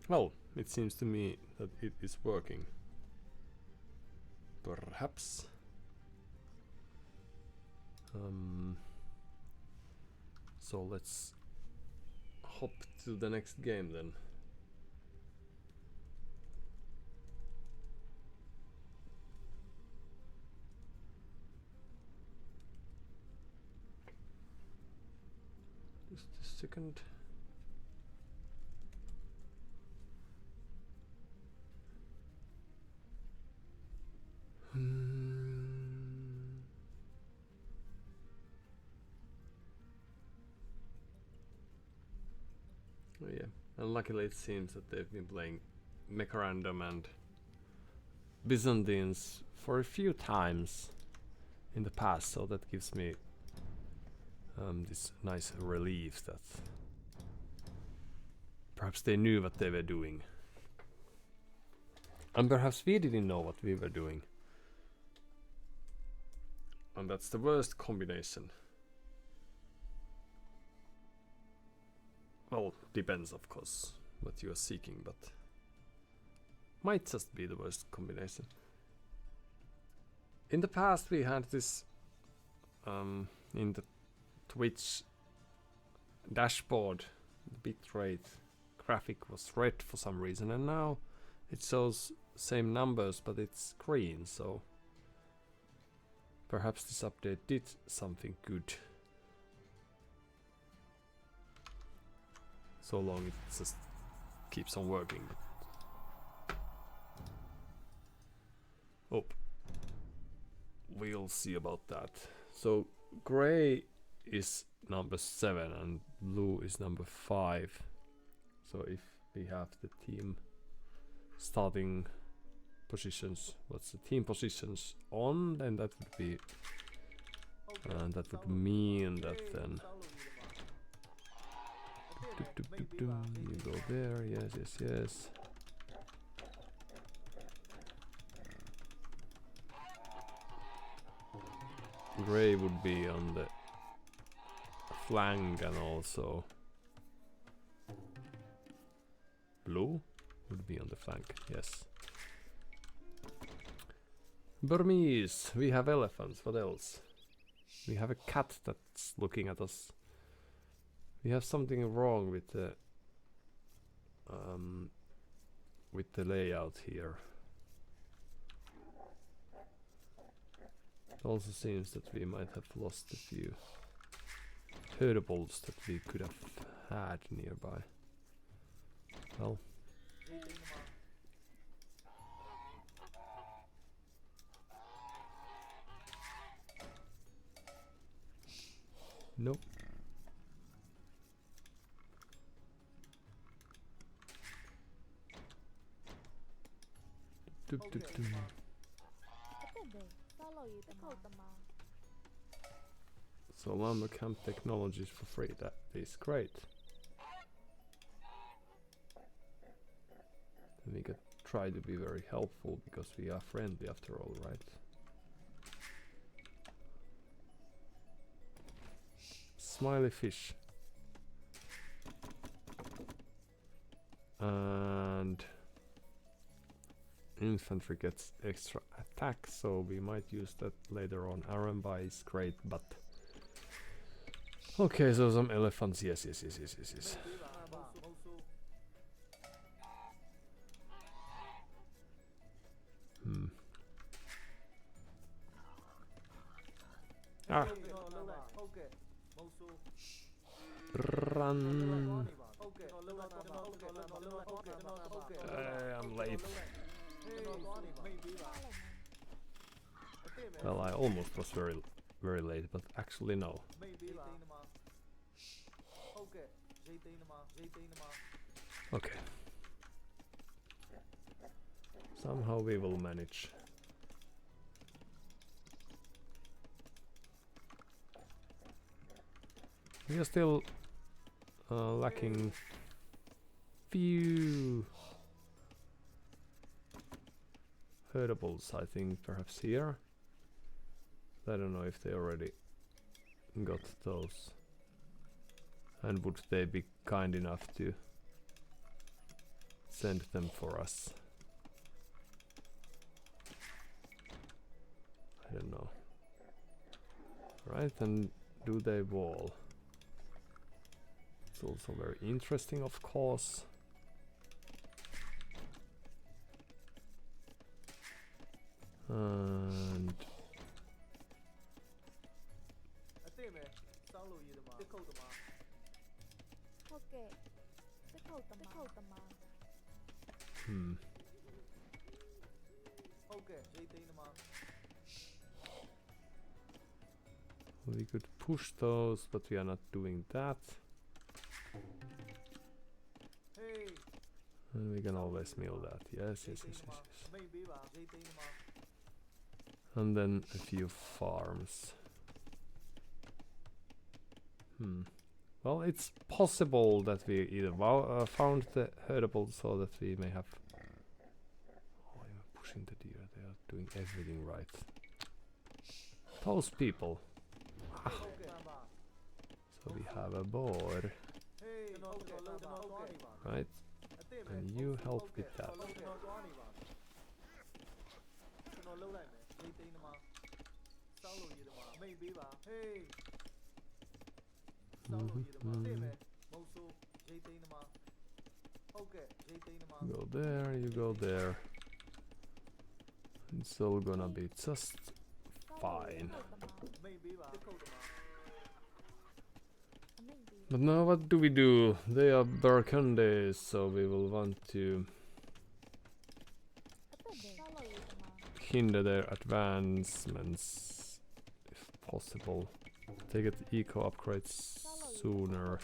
Well, it seems to me that it is working. Perhaps. So let's hop to the next game then. Just a second. Oh yeah, and luckily it seems that they've been playing Mecharandom and Byzantines for a few times in the past, so that gives me this nice relief that perhaps they knew what they were doing. And perhaps we didn't know what we were doing. And that's the worst combination. Well, depends of course what you are seeking, but might just be the worst combination. In the past we had this in the Twitch dashboard, the bitrate graphic was red for some reason, and now it shows same numbers but it's green, so perhaps this update did something good. So long it just keeps on working. Oh, we'll see about that. So gray is number 7 and blue is number 5. So if we have the team starting positions, what's the team positions on, then that would be that would mean that then you go there, yes. Gray would be on the flank, and also blue would be on the flank, yes. Burmese, we have elephants, what else? We have a cat that's looking at us. We have something wrong with the layout here. It also seems that we might have lost a few herdables that we could have had nearby. Well, nope. So Lambda Camp Technologies for free, that is great. And we could try to be very helpful because we are friendly after all, right? Smiley fish. And infantry gets extra attack, so we might use that later on. Aramba is great, but okay, so some elephants, yes. Ah. Run. I'm late. Well, I almost was very late, but actually no. Okay. Somehow we will manage. We are still lacking few herdables, I think, perhaps here. I don't know if they already got those. And would they be kind enough to send them for us. I don't know. Right, and do they wall? It's also very interesting, of course. And we could push those, but we are not doing that. And we can always mill that. Yes. And then a few farms. Well, it's possible that we either found the herdables so that we may have... Oh, I'm pushing the deer. They are doing everything right. Those people. Ah. So we have a boar. Right? And you help with that. Go there, you go there. It's all gonna be just fine. But now what do we do? They are Burgundies, so we will want to hinder their advancements if possible. They get eco upgrades sooner,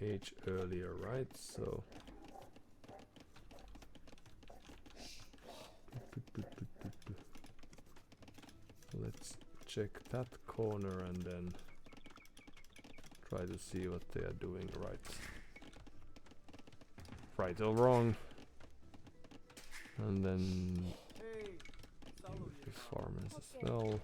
age earlier, right? So let's check that corner and then try to see what they are doing right or wrong, and then the farmers as well.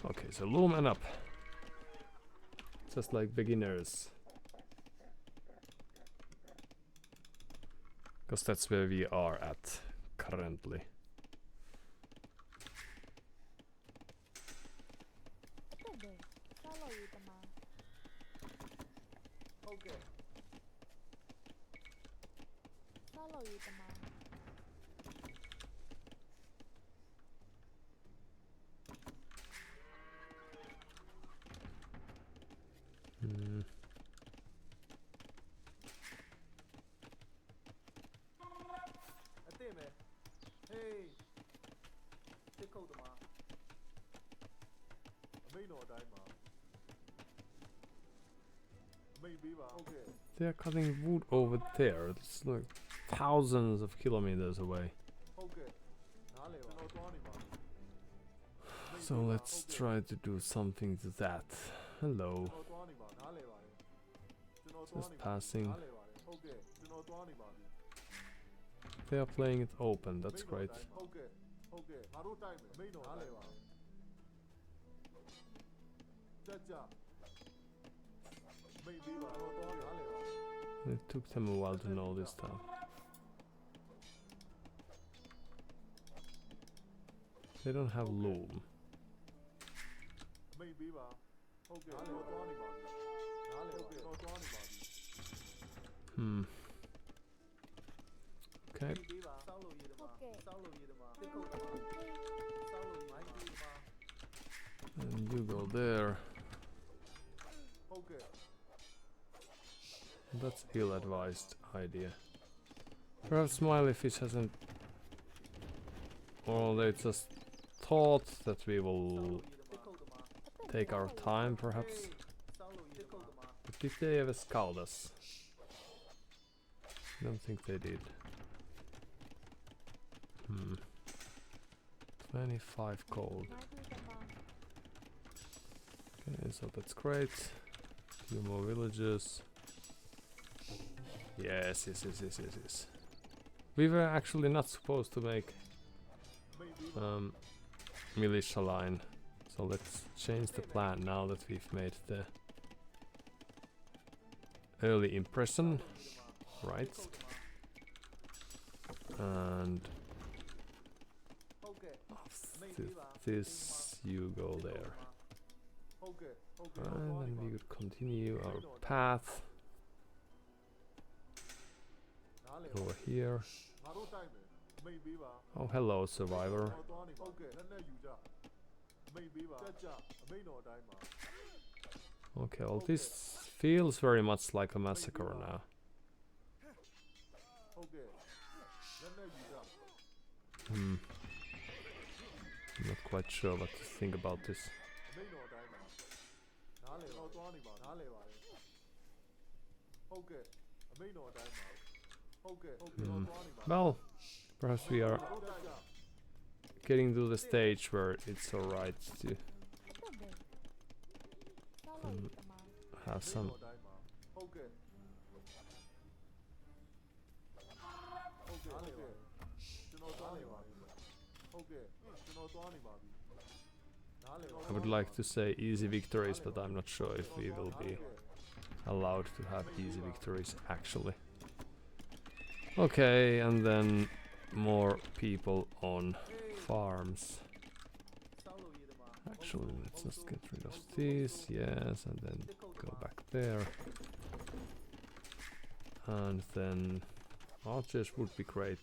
Okay, so loom and up. Just like beginners. Because that's where we are at currently. They are cutting wood over there. It's like thousands of kilometers away. So let's try to do something to that. Hello. Just passing. They are playing it open, that's great. It took them a while to know this time. They don't have loom. Okay. And you go there. That's ill-advised idea. Perhaps Smiley Fish hasn't... Or they just thought that we will take our time, perhaps. But did they ever scout us? I don't think they did. 25 gold. Okay, so that's great. Few more villages. Yes, yes, yes, yes, yes, yes. We were actually not supposed to make militia line. So let's change the plan now that we've made the early impression. Right. And this you go there. And then we could continue our path over here. Oh, hello, survivor. Okay, well, this feels very much like a massacre now. I'm not quite sure what to think about this. Well, perhaps we are getting to the stage where it's alright to have some I would like to say easy victories, but I'm not sure if we will be allowed to have easy victories actually. Okay, and then more people on farms. Actually, let's just get rid of these, yes, and then go back there. And then archers would be great.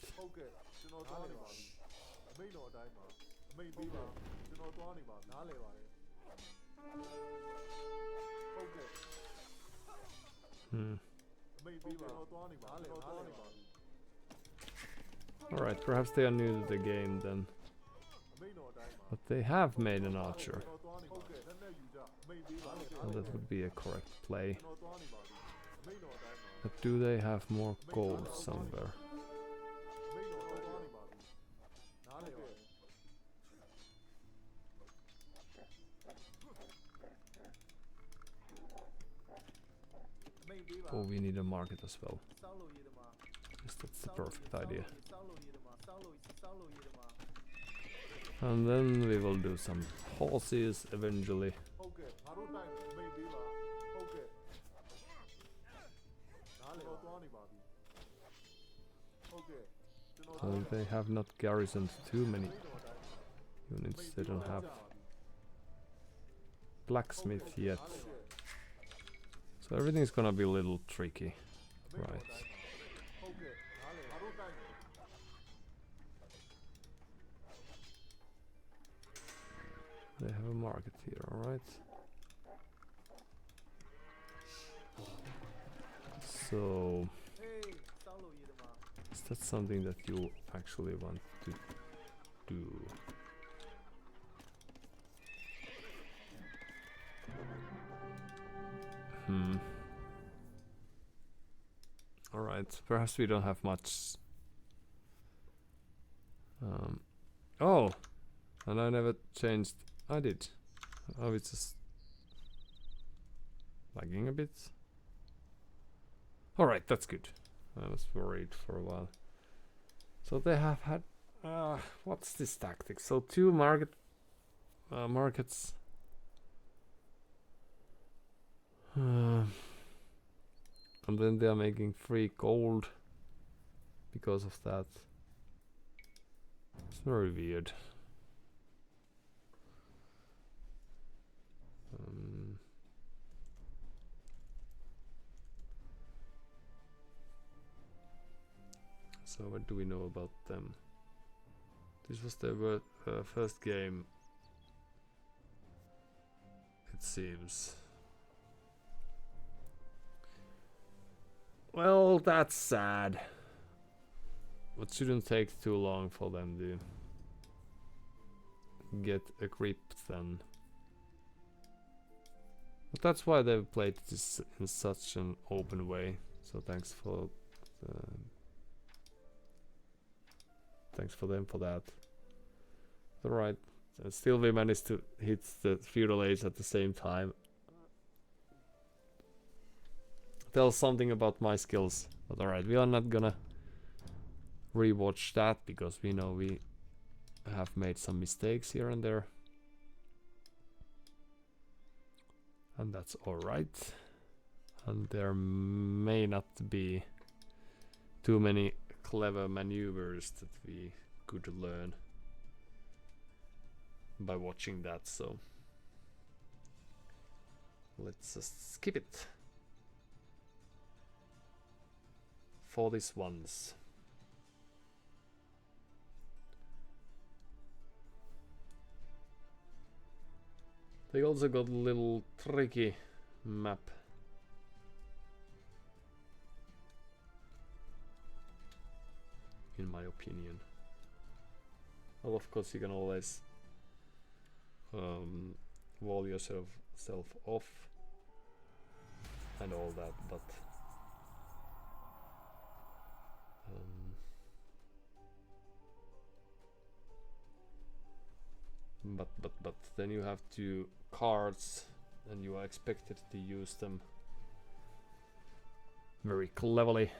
Alright, perhaps they are new to the game then. But they have made an archer. And that would be a correct play. But do they have more gold somewhere? Oh, we need a market as well. Yes, that's the perfect idea. And then we will do some horses eventually. So they have not garrisoned too many units. They don't have blacksmith yet. So everything's gonna be a little tricky. Right. They have a market here, alright. So is that something that you actually want to do? Alright, perhaps we don't have much. Oh! And I never changed. I did. Oh, it's just lagging a bit. Alright, that's good. I was worried for a while. So they have had. What's this tactic? So 2 markets. And then they are making free gold because of that. It's very weird. So what do we know about them? This was their first game, it seems. Well, that's sad. It shouldn't take too long for them to get a grip then. But that's why they've played this in such an open way. So thanks for them for that. Alright, still we managed to hit the feudal age at the same time. Tells something about my skills, But alright, we are not gonna rewatch that because we know we have made some mistakes here and there. And that's alright. And there may not be too many clever maneuvers that we could learn by watching that, so let's just skip it for this once. They also got a little tricky map. In my opinion. Well, of course you can always wall yourself off and all that, but then you have two cards and you are expected to use them very cleverly,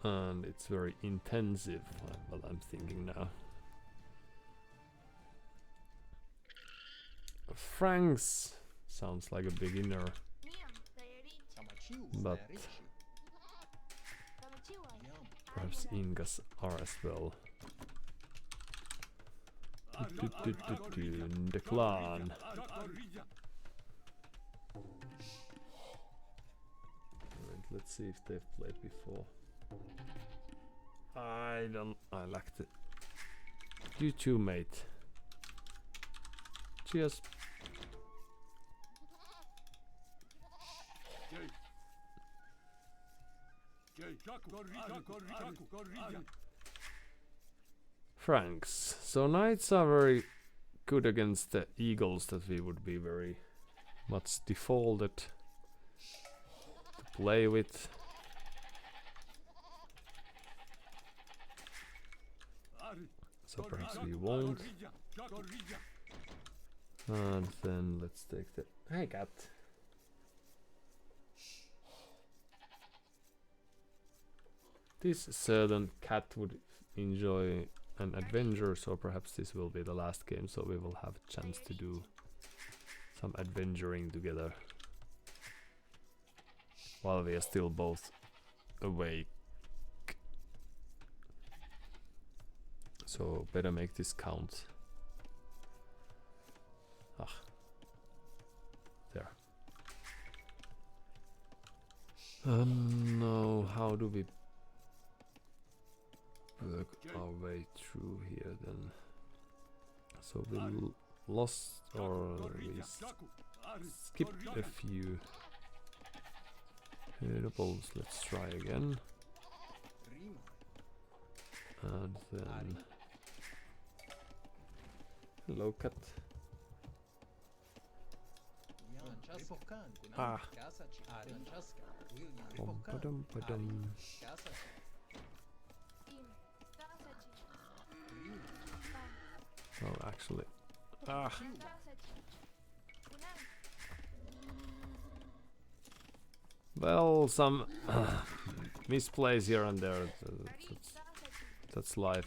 and it's very intensive, what I'm thinking now. Franks sounds like a beginner, but perhaps Ingas are as well. The clan. Alright, let's see if they've played before. I lacked it. You too, mate. Cheers. Franks. So knights are very good against the eagles that we would be very much defaulted to play with. So perhaps we won't. And then let's take the... Hey, cat. This certain cat would enjoy an adventure, so perhaps this will be the last game, so we will have a chance to do some adventuring together while we are still both awake. So better make this count. Ah, there. No, how do we work our way through here then? So we lost, or we skipped a few hurdles. Let's try again. And then hello, cat. Ah. Ba-dum. Oh, actually. Ah. Well, some misplays here and there. That's life.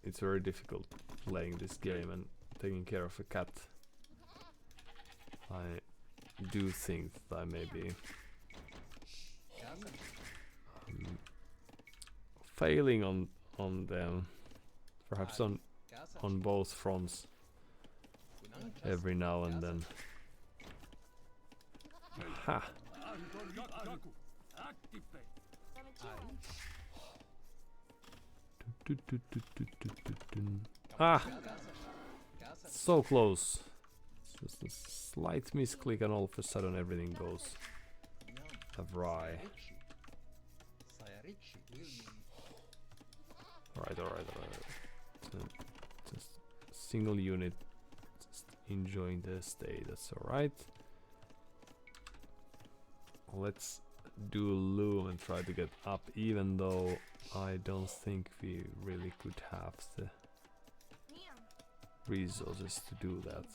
It's very difficult playing this game and taking care of a cat. I do think that I may be failing on them, perhaps on both fronts every now and then. Ha! Ah! So close. It's just a slight misclick and all of a sudden everything goes awry. Alright. Just single unit, just enjoying the stay, that's alright. Let's do loom and try to get up, even though I don't think we really could have the resources to do that.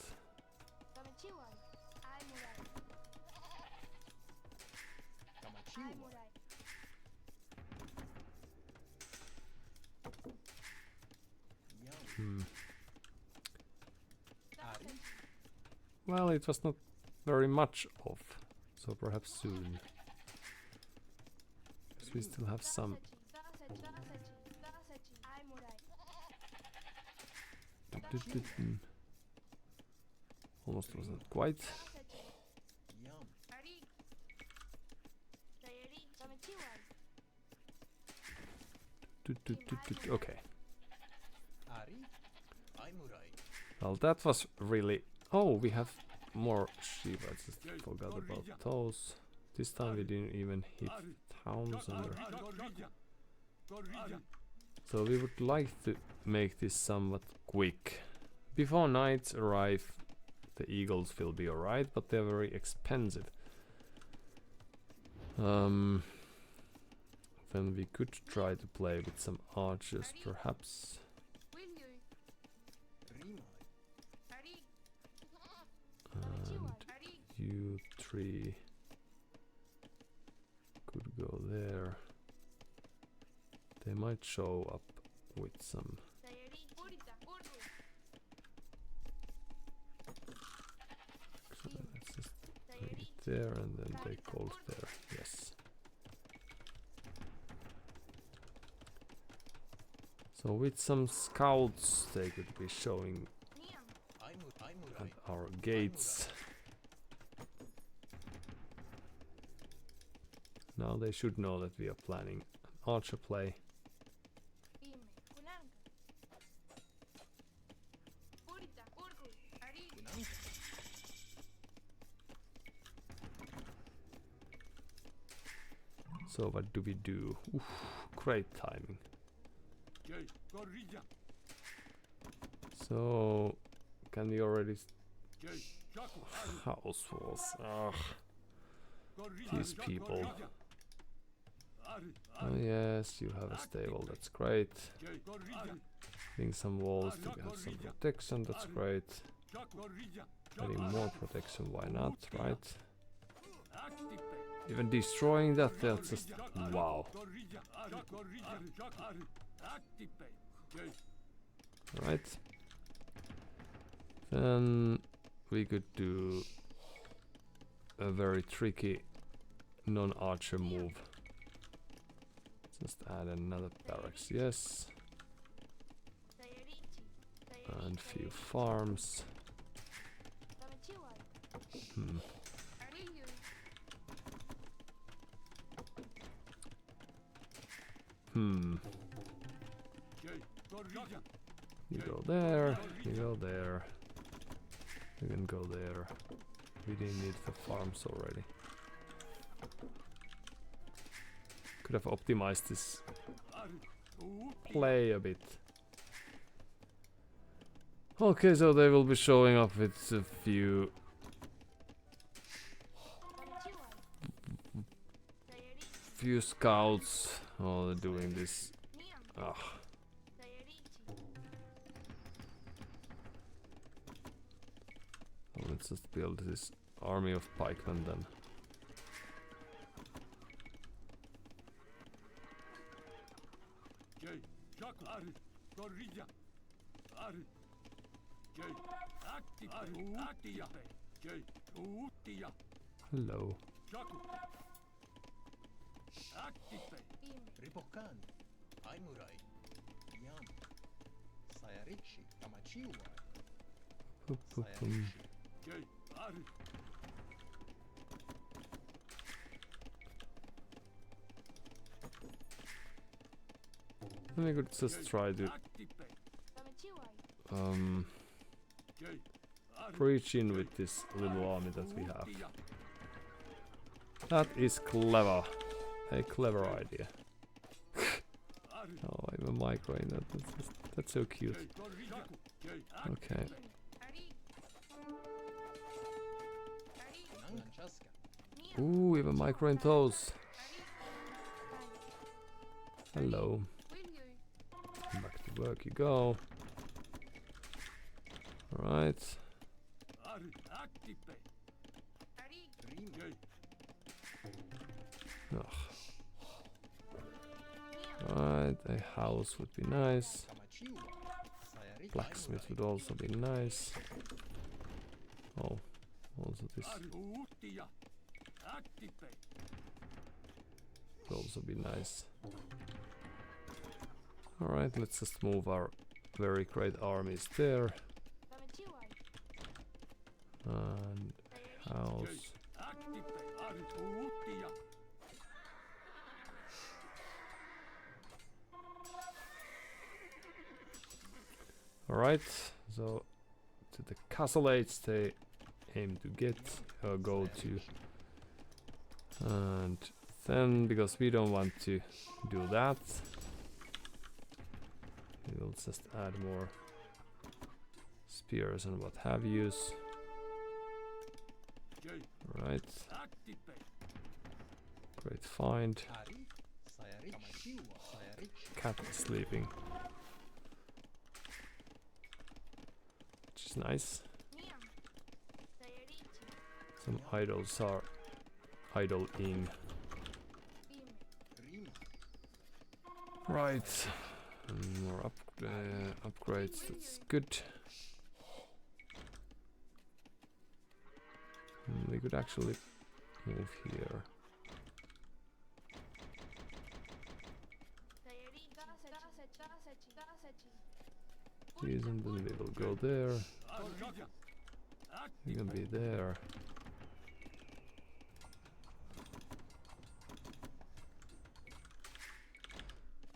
Hmm. Well, it was not very much off, so perhaps soon. Because we still have some. Almost wasn't quite. Okay. Well, that was really. Oh, we have more sheep. I just forgot about those. This time we didn't even hit towns under. So we would like to make this somewhat quick. Before nights arrive, the eagles will be alright, but they're very expensive. Then we could try to play with some archers, perhaps. And you three could go there. They might show up with some. So let's just make it there and then they gold there. Yes. So with some scouts they could be showing at our gates. Now they should know that we are planning an archer play. So what do we do? Oof, great timing. So can we already house walls? Ugh. These people. Oh yes, you have a stable, that's great. Getting some walls to have some protection, that's great. Getting more protection, why not, right? Even destroying that, that's just wow. Right. Then we could do a very tricky non-archer move. Just add another barracks, yes. And few farms. You go there, you go there. You can go there. We didn't need the farms already. Could have optimized this play a bit. Okay, so they will be showing up with a few scouts. Oh, they're doing this. Ugh. Well, let's just build this army of pikemen then. Hello. I could just try to breach in with this little army that we have. That is clever. A clever idea. Oh, I have a micro in that. That's so cute. Okay. Ooh, we have a micro in toes. Hello. Back to work you go. Alright. Ugh. Right, a house would be nice. Blacksmith would also be nice. Oh, also this would also be nice. Alright, let's just move our very great armies there. And house. Alright, so to the castle age they aim to get go to, and then because we don't want to do that, we'll just add more spears and what have yous. Right, great find. Cat is sleeping, which is nice. Some idols are idling. Right, and more upgrades, that's good. We could actually move here. These, and then we will go there. We can be there.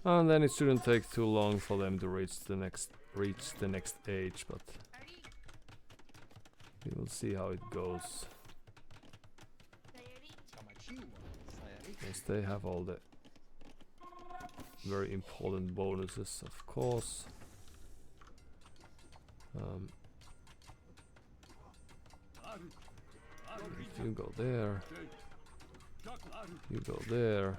And then it shouldn't take too long for them to reach the next age, but we will see how it goes. Yes, they have all the very important bonuses, of course. You go there. You go there.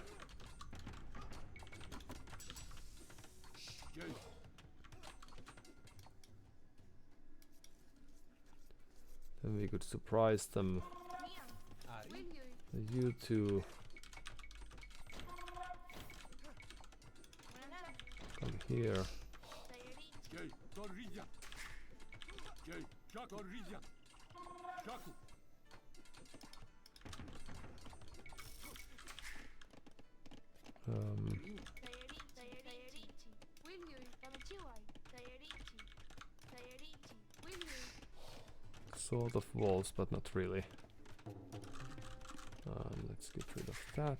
Then we could surprise them. You two come here. Sort of walls, but not really. Let's get rid of that.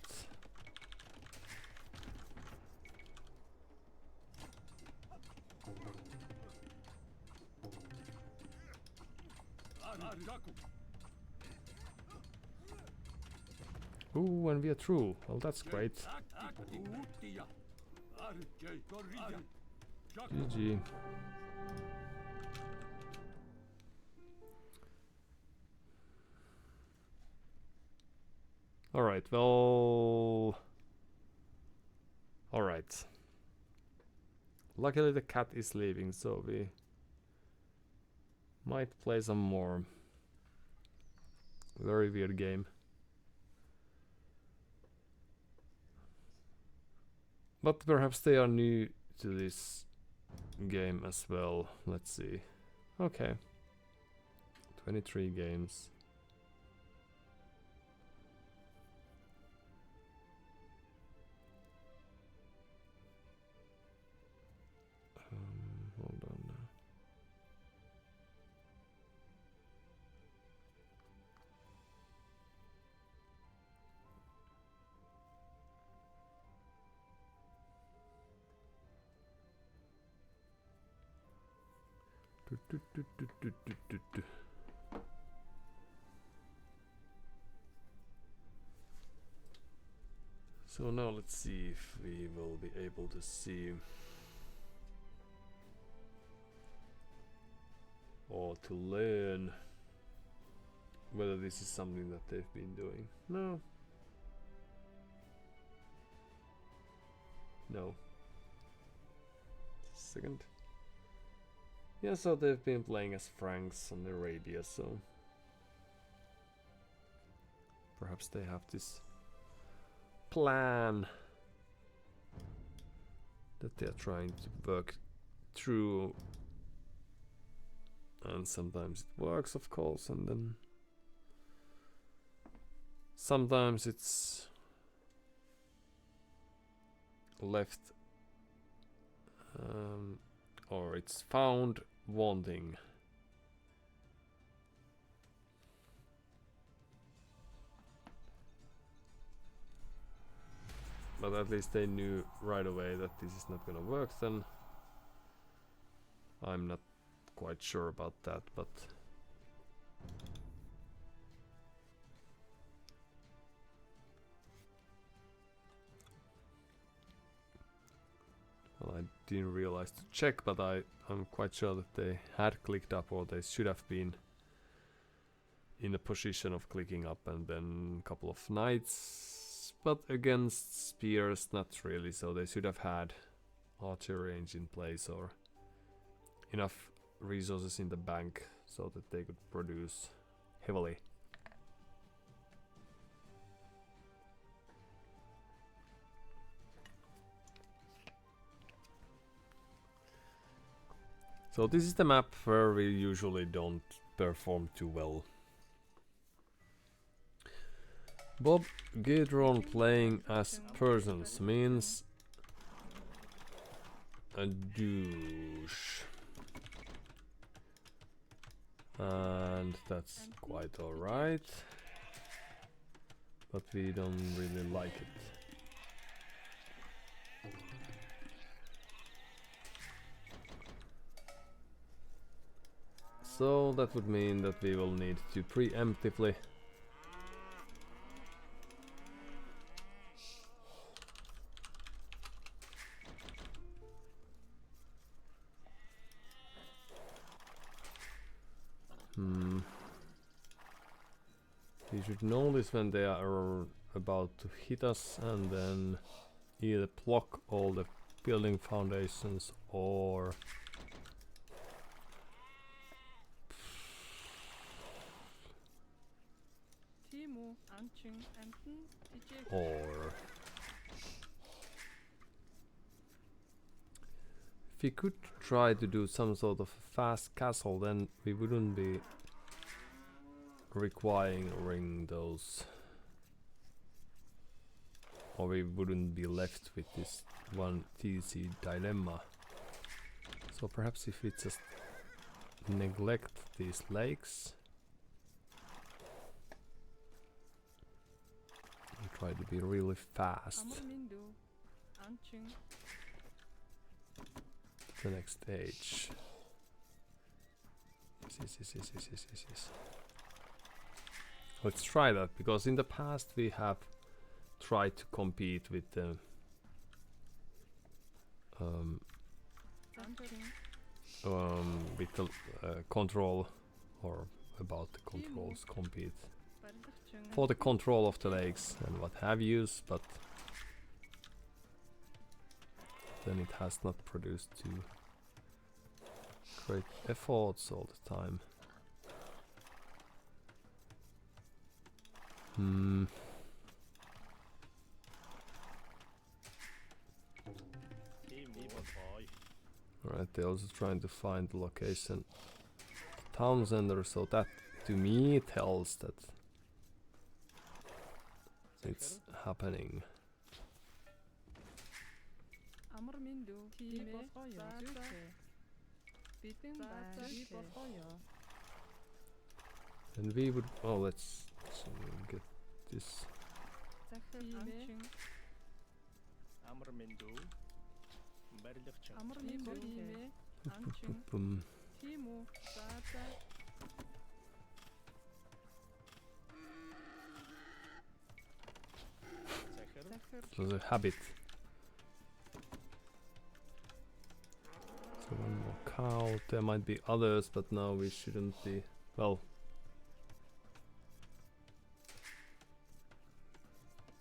Ooh, and we are through. Well, that's great. GG. Alright, well... Alright. Luckily the cat is leaving, so we might play some more. Very weird game. But perhaps they are new to this game as well. Let's see. Okay. 23 games. Hold on now. So now let's see if we will be able to see or to learn whether this is something that they've been doing. No. No. Second. Yeah, so they've been playing as Franks on Arabia, so perhaps they have this plan that they're trying to work through, and sometimes it works, of course, and then sometimes it's left or it's found wanting. But at least they knew right away that this is not gonna work then. I'm not quite sure about that, but well, I didn't realize to check, but I'm quite sure that they had clicked up, or they should have been in a position of clicking up, and then a couple of knights, but against spears not really, so they should have had archery range in place or enough resources in the bank so that they could produce heavily. So this is the map where we usually don't perform too well. Bob Gidron playing as persons means a douche. And that's quite alright. But we don't really like it. So that would mean that we will need to preemptively we should notice when they are about to hit us, and then either block all the building foundations or if we could try to do some sort of fast castle, then we wouldn't be requiring those, or we wouldn't be left with this one TC dilemma. So perhaps if we just neglect these lakes and try to be really fast the next stage. Yes. Let's try that, because in the past we have tried to compete with the control, or about the controls, compete for the control of the lakes and what have yous, but then it has not produced too great efforts all the time. Alright, they're also trying to find the location town center, so that to me tells that it's happening. And we would, oh, let's get this. So the habit. So one more cow. There might be others, but now we shouldn't be. Well,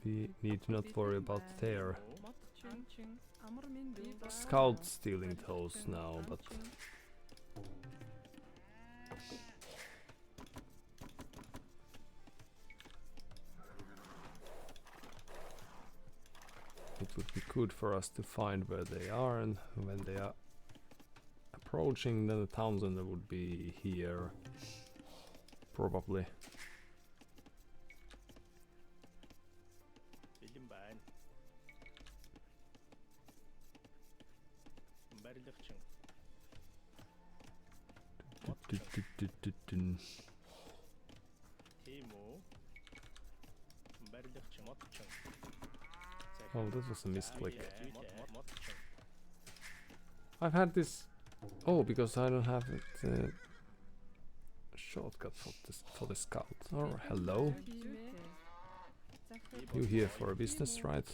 we need to not worry about their scout stealing those now, but it would be good for us to find where they are, and when they are approaching, then the town center would be here, probably. Oh, that was a misclick. I've had this. Oh, because I don't have it. Shortcut for the scout. Oh, hello. You here for a business, right?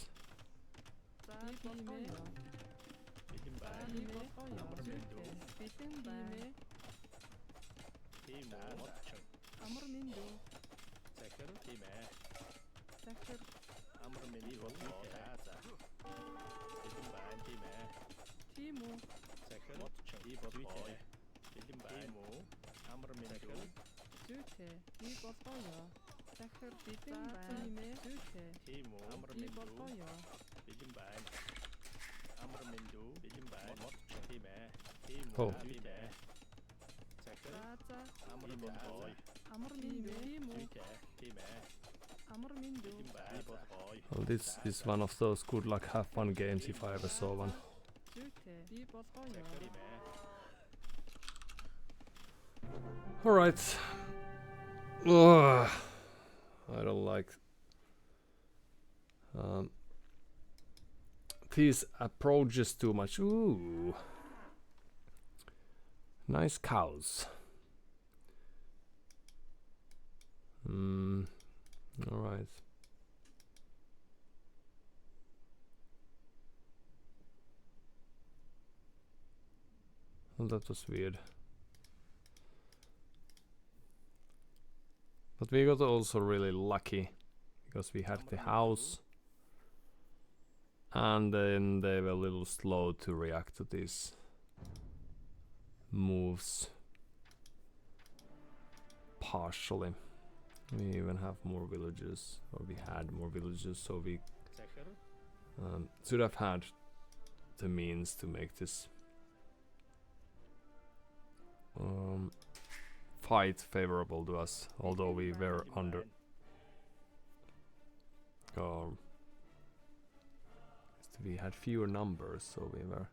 Oh. Well, this is one of those good luck have fun games if I ever saw one. Alright. Ugh. I don't like these approaches too much. Ooh. Nice cows. Alright. Well, that was weird. But we got also really lucky because we had the house, and then they were a little slow to react to these moves. Partially. We even have more villages, or we had more villages, so we should have had the means to make this fight favorable to us, although we were under we had fewer numbers, so we were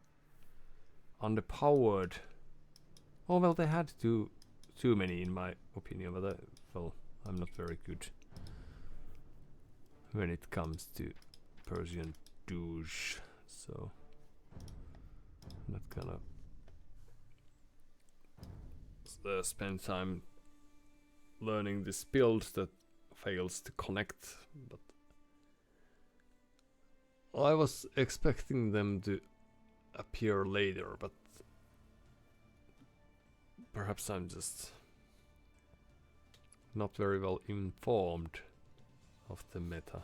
underpowered. Oh well, they had too many in my opinion, but well, I'm not very good when it comes to Persian douche, so I'm not gonna spend time learning this build that fails to connect. But I was expecting them to appear later, but perhaps I'm just not very well informed of the meta.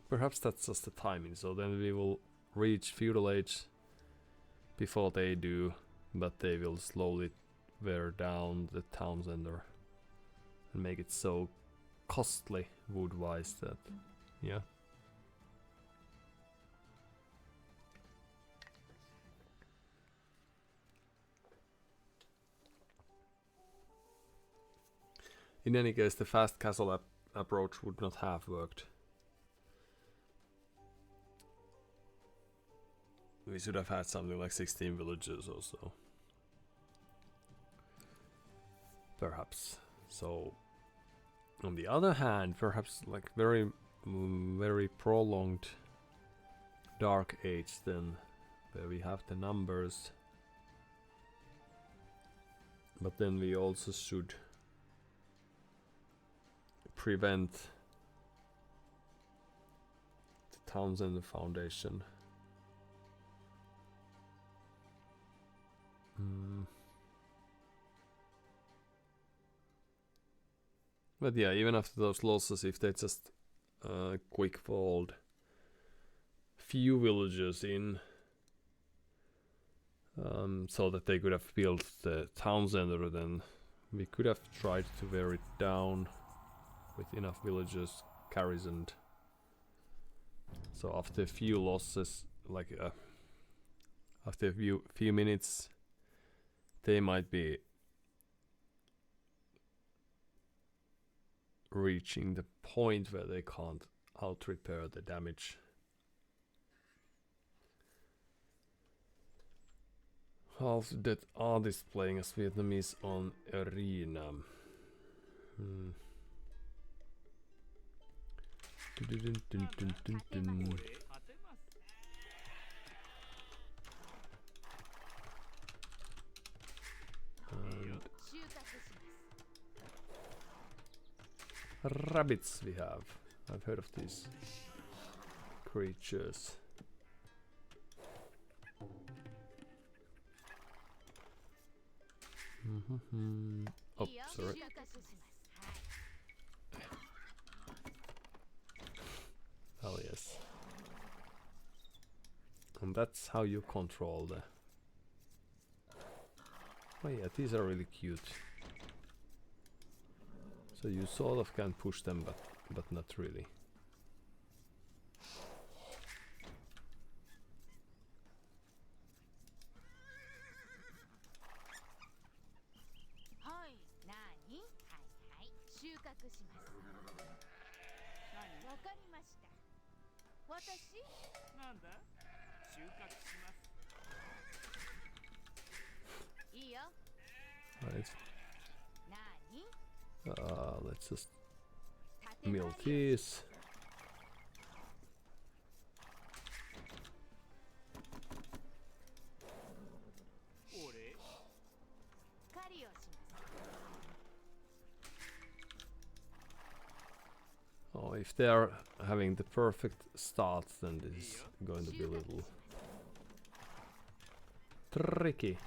Perhaps that's just the timing, so then we will reach feudal age before they do, but they will slowly wear down the town center and make it so costly wood-wise that, yeah. In any case, the fast castle approach would not have worked. We should have had something like 16 villages or so. Perhaps. So, on the other hand, perhaps like very prolonged Dark Age then, where we have the numbers. But then we also should prevent the towns and the foundation. But yeah, even after those losses, if they just quick fold few villagers in, so that they could have built the town center, then We could have tried to wear it down with enough villagers, carries, and so after a few losses, like after a few minutes, they might be reaching the point where they can't out repair the damage. Half that artist playing as Vietnamese on Arena. And rabbits we have. I've heard of these creatures. Oh, sorry. Oh yes. And that's how you control the... Oh yeah, these are really cute. So you sort of can push them, but not really. Right. Let's just mill these. Oh, if they are having the perfect start, then this is going to be a little tricky.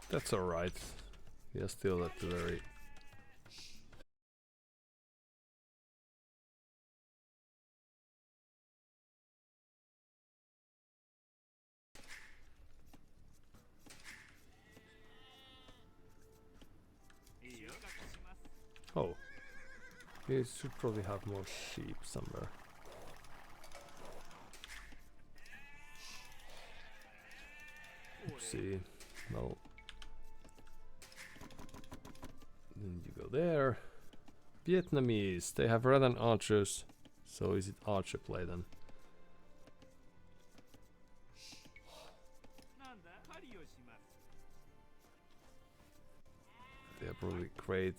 That's alright. We are still at the very... Oh. We should probably have more sheep somewhere. Oopsie. Well... Then you go there. Vietnamese, they have red and archers. So is it archer play then? They are probably great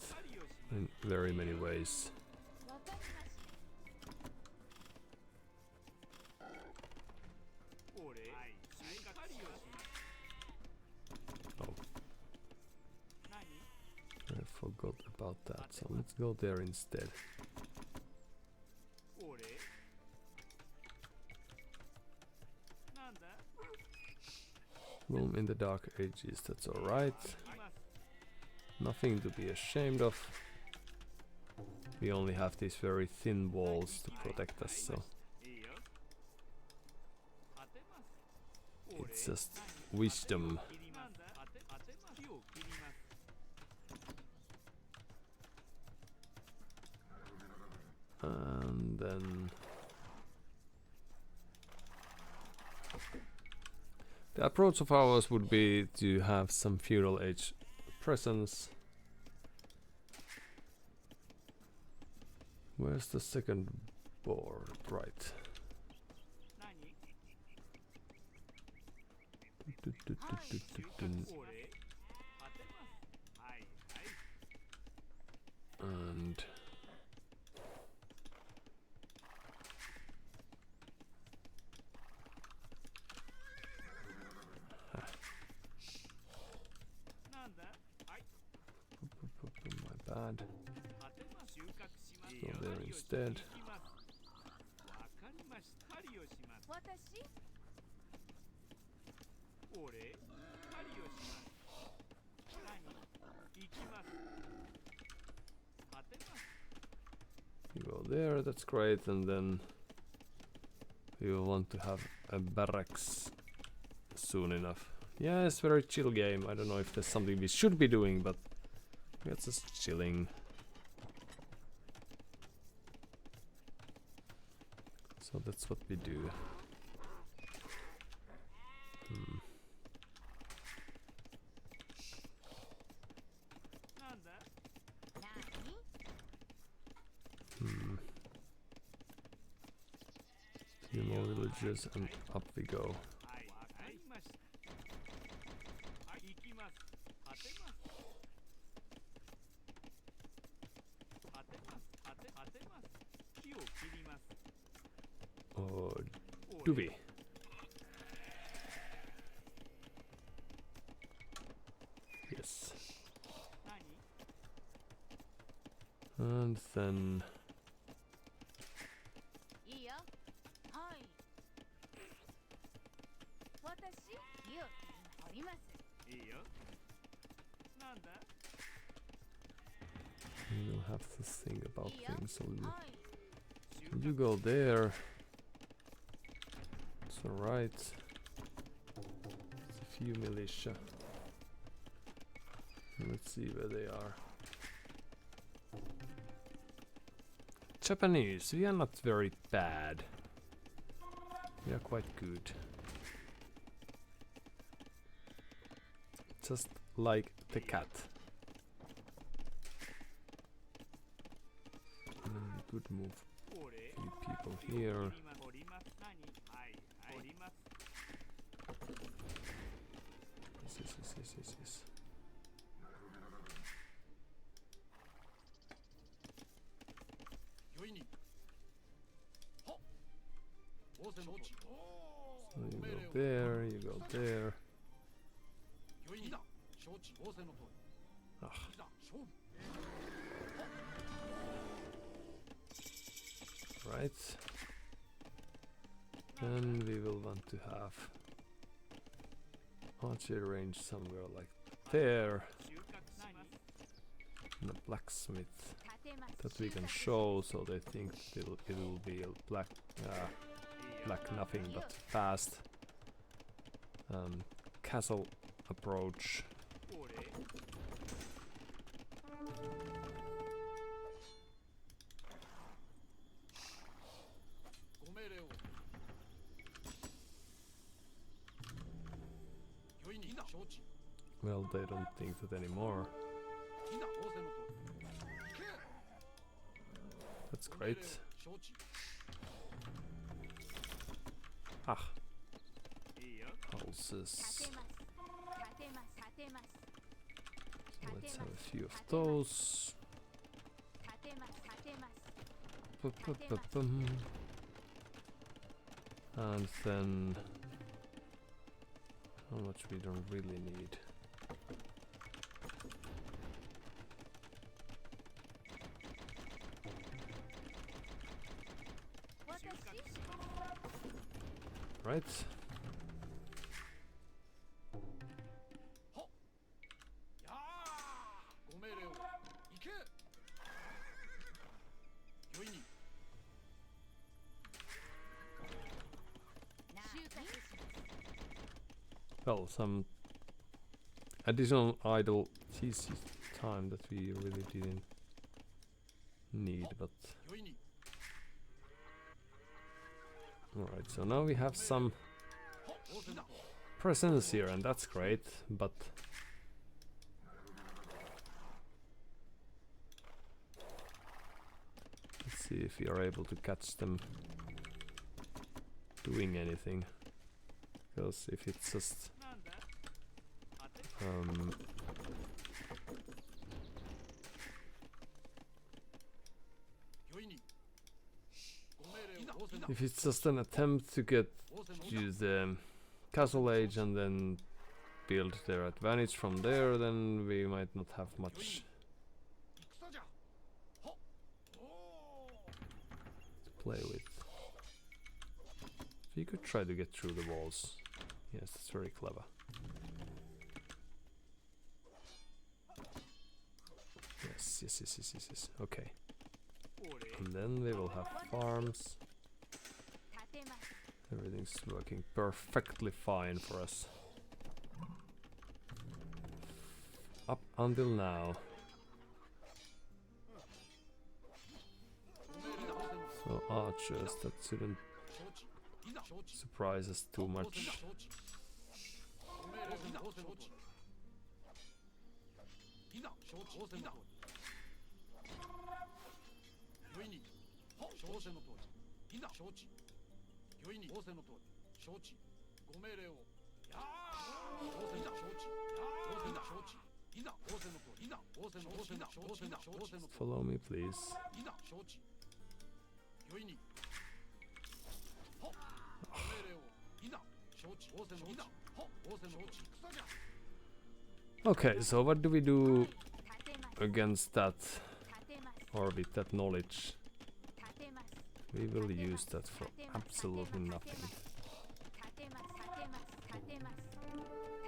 in very many ways. Oh. I forgot about that, so let's go there instead. Room in the Dark Ages, that's alright. Nothing to be ashamed of. We only have these very thin walls to protect us, so it's just wisdom. And then the approach of ours would be to have some feudal age presence. Where's the second board? Right. And my bad. Go there instead. You go there, that's great, and then we will want to have a barracks soon enough. Yeah, it's a very chill game. I don't know if there's something we should be doing, but we're just chilling. So that's what we do. Few more villages and up we go. Or do we? Yes. And then we'll have to think about things. So you go there. It's alright. It's a few militia. Let's see where they are. Japanese, we are not very bad. We are quite good. Just like the cat. Good move. Few people here. Yes. So you go there, you go there. Ah. Right. Then we will want to have archery range somewhere like there. And a blacksmith that we can show, so they think it will be a black nothing but fast castle approach. Well, they don't think that anymore. That's great. Ah. Houses. So let's have a few of those. And then how much we don't really need. Right. Well, some additional idle TC time that we really didn't need, but alright, so now we have some presence here, and that's great, but let's see if we are able to catch them doing anything. Because if it's just if it's just an attempt to get use the castle age and then build their advantage from there, then we might not have much to play with. So you could try to get through the walls. Yes, that's very clever. Yes. Okay. And then we will have farms. Everything's working perfectly fine for us. up until now. So archers, that shouldn't surprise us too much. Follow me, please. Okay, so what do we do against that, or with that knowledge? We will use that for absolutely nothing.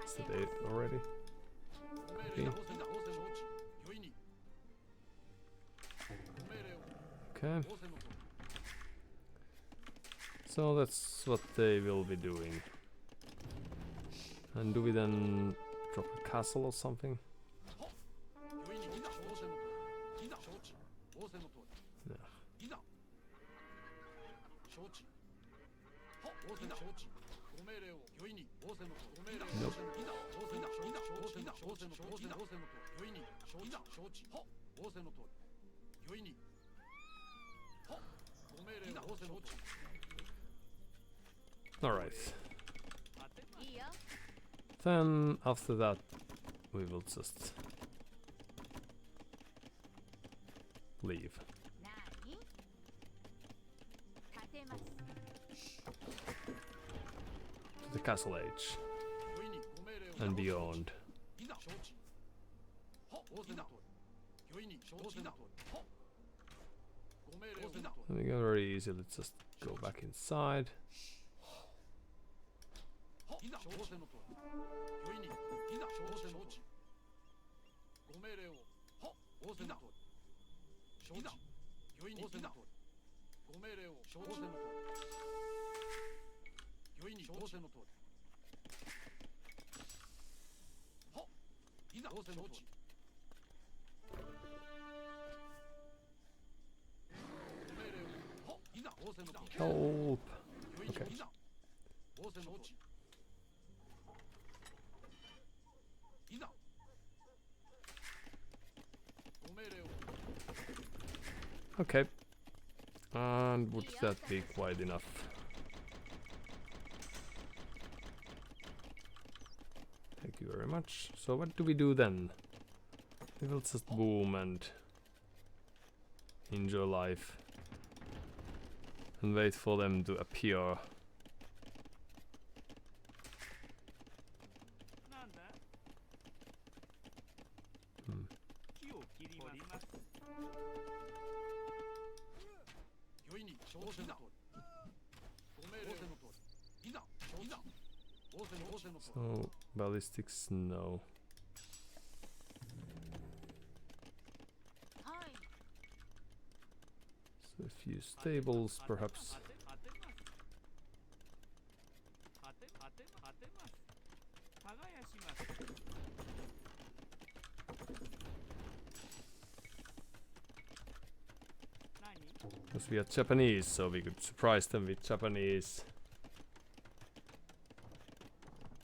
Is that it already? Okay. Okay. So that's what they will be doing. And do we then drop a castle or something? No. Nope. Alright. Then after that we will just leave. To the Castle Age and beyond. And we can very easily just go back inside. Help! Okay. Okay. And would that be quite enough? Thank you very much. So what do we do then? We will just boom and enjoy life and wait for them to appear. So ballistics, no. So a few stables, perhaps. Because we are Japanese, so we could surprise them with Japanese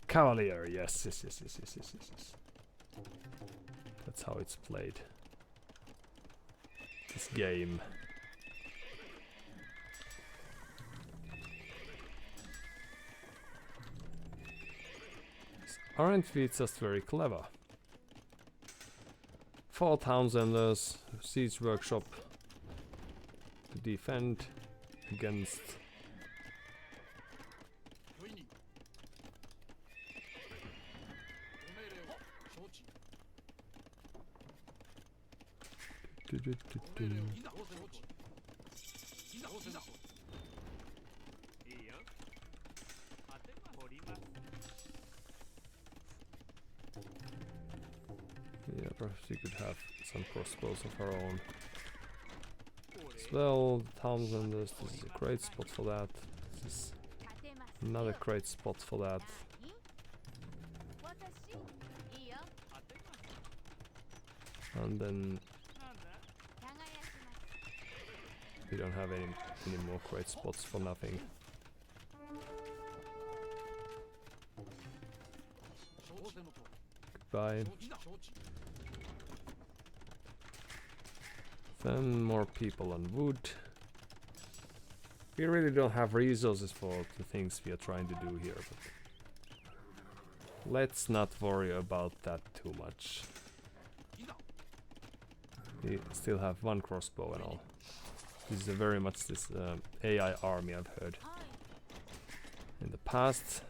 Cavalier. Yes. That's how it's played. This game. Aren't we just very clever? 4 Townsenders, Siege Workshop to defend against yeah, perhaps we could have some crossbows of our own as well. Townsenders, this is a great spot for that. This is another great spot for that. And then we don't have any more great spots for nothing. Goodbye. Then more people on wood. We really don't have resources for the things we are trying to do here, but let's not worry about that too much. We still have one crossbow and all. This is very much this AI army I've heard in the past.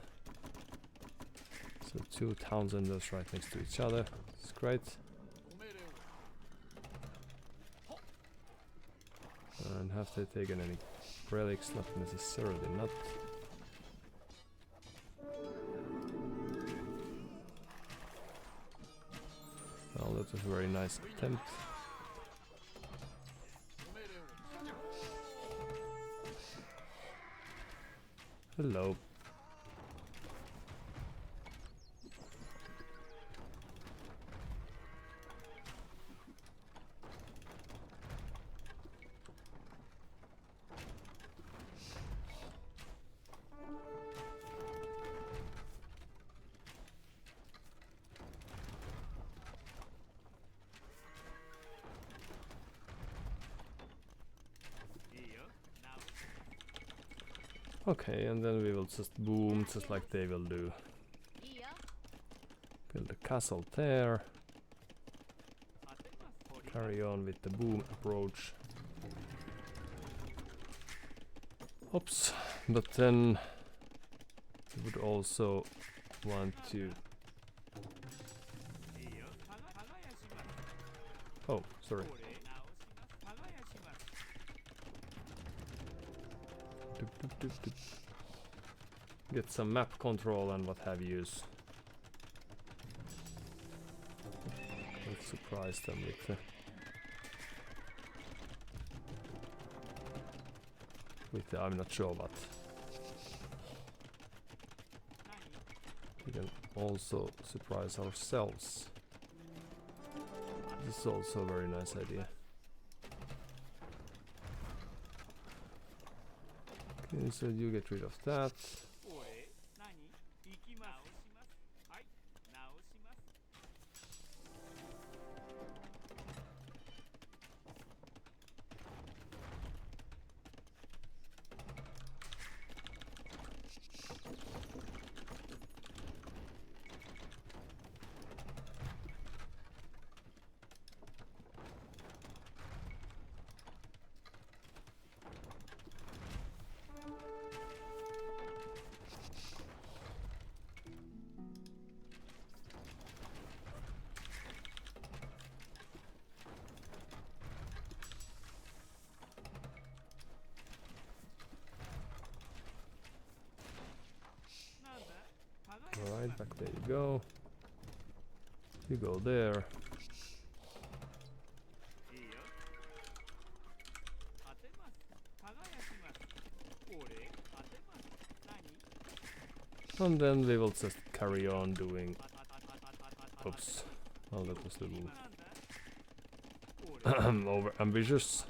So 2 Townsenders right next to each other. It's great. And have they taken any relics? Not necessarily, not. Well, that was a very nice attempt. Hello. Okay, and then we will just boom, just like they will do. Build a castle there. Carry on with the boom approach. Oops, but then we would also want to... Oh, sorry. Get some map control and what have yous. Let's surprise them with the I'm not sure what. We can also surprise ourselves. This is also a very nice idea. Okay, so you get rid of that. Alright, back there you go. You go there. And then we will just carry on doing... Oops. Well, that was a little... over ambitious.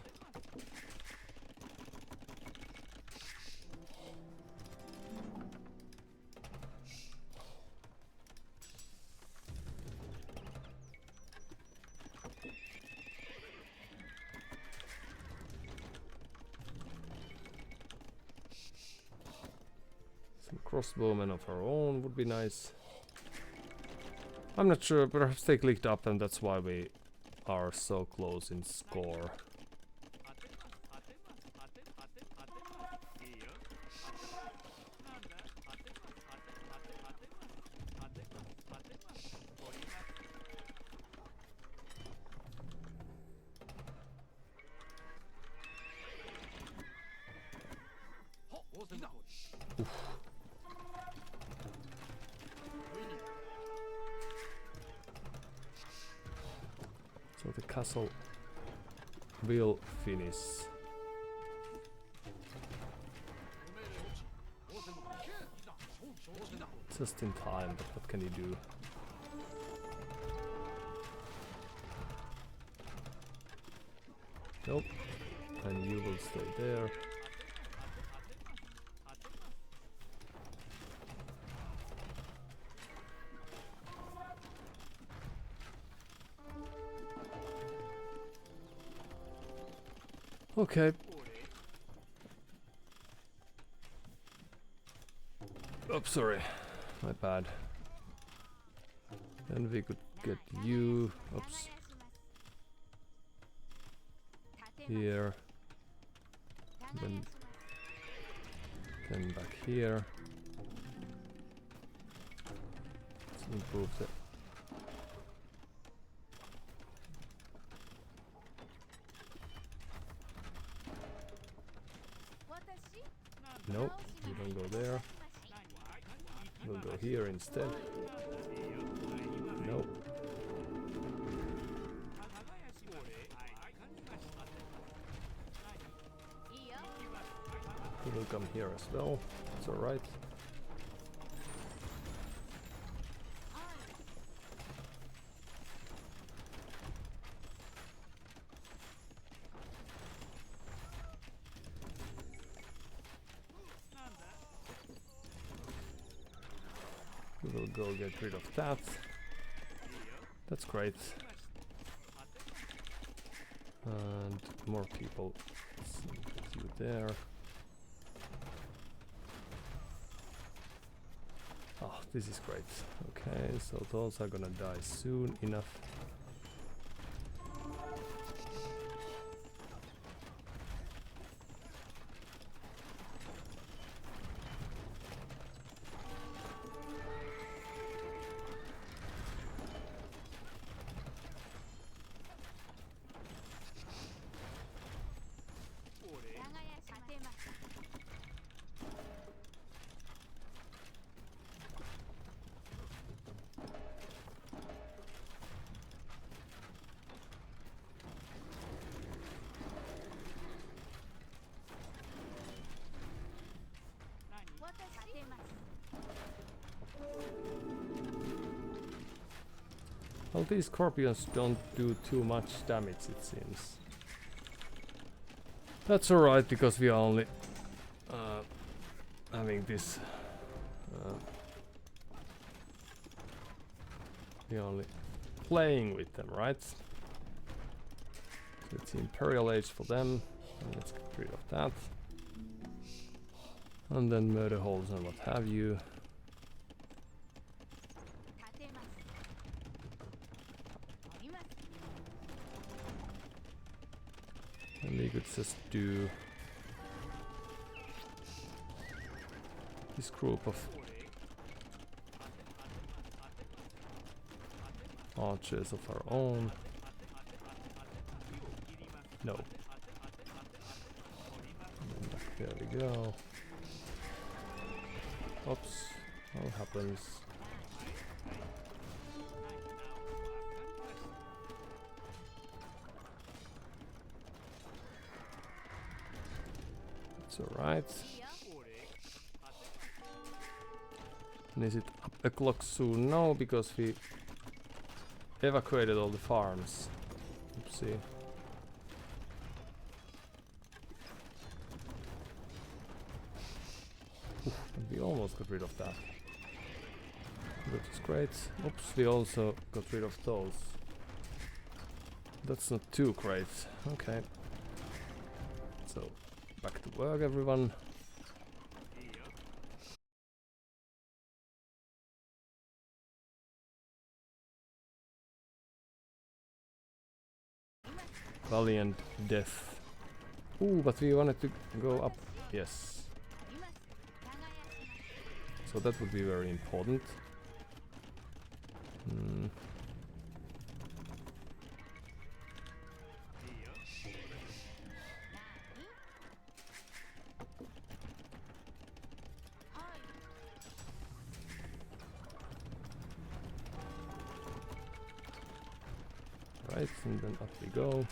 Crossbowmen of our own would be nice. I'm not sure, perhaps they clicked up and that's why we are so close in score. Oof. So the castle will finish. Just in time, but what can you do? Nope. And you will stay there. Okay. Oops, sorry. My bad. Then we could get you. Oops. Here. Then back here. Let's improve the. Nope, you don't go there. We'll go here instead. Nope. You will come here as well. It's alright. We will go get rid of that. That's great. And more people. Let's put you there. Oh, this is great. Okay, so those are gonna die soon enough. Well, these scorpions don't do too much damage, it seems. That's alright, because we are only having this. We are only playing with them, right? So it's Imperial Age for them. And let's get rid of that. And then murder holes and what have you. And we could just do this group of archers of our own. No. There we go. Oops. What happens? It's alright. And is it up a clock soon? No, because we evacuated all the farms. Oopsie. Oof, and we almost got rid of that. That is great. Oops, we also got rid of those. That's not too great. Okay. So, back to work, everyone. Valiant death. Ooh, but we wanted to go up. Yes. So that would be very important. Right, and then up we go.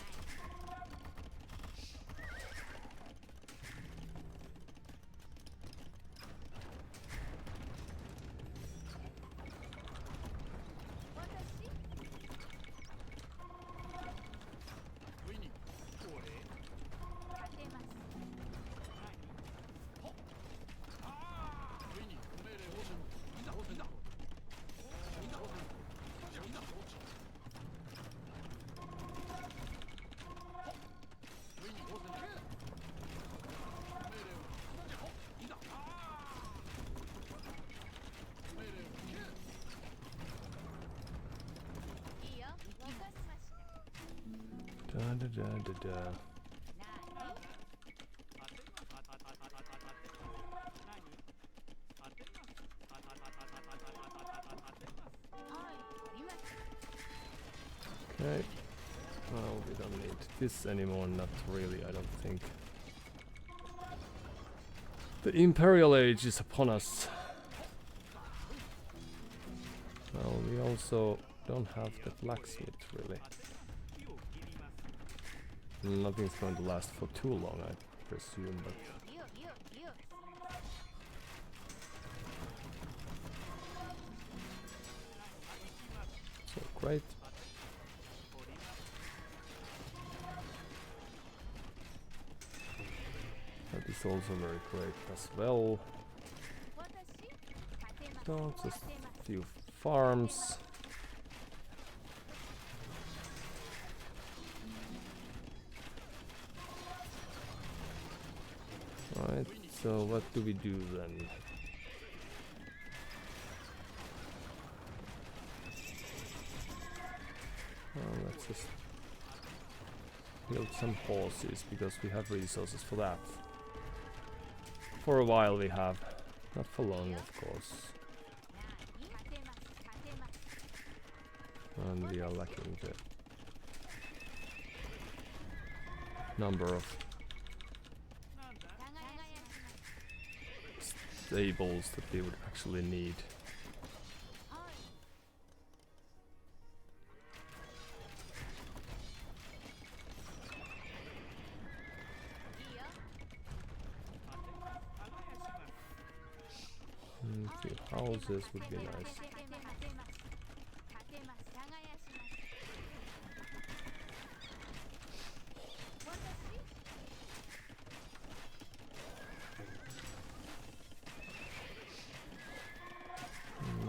da, da, da, da. Okay. Well, we don't need this anymore, not really, I don't think. The Imperial Age is upon us. Well, we also don't have the blacksmith, really. Nothing's going to last for too long, I presume, but... So, great. That is also very great as well. So, just a few farms. Right, so what do we do then? Well, let's just build some horses because we have resources for that. For a while we have, not for long of course. And we are lacking the number of stables that we would actually need. A few houses would be nice.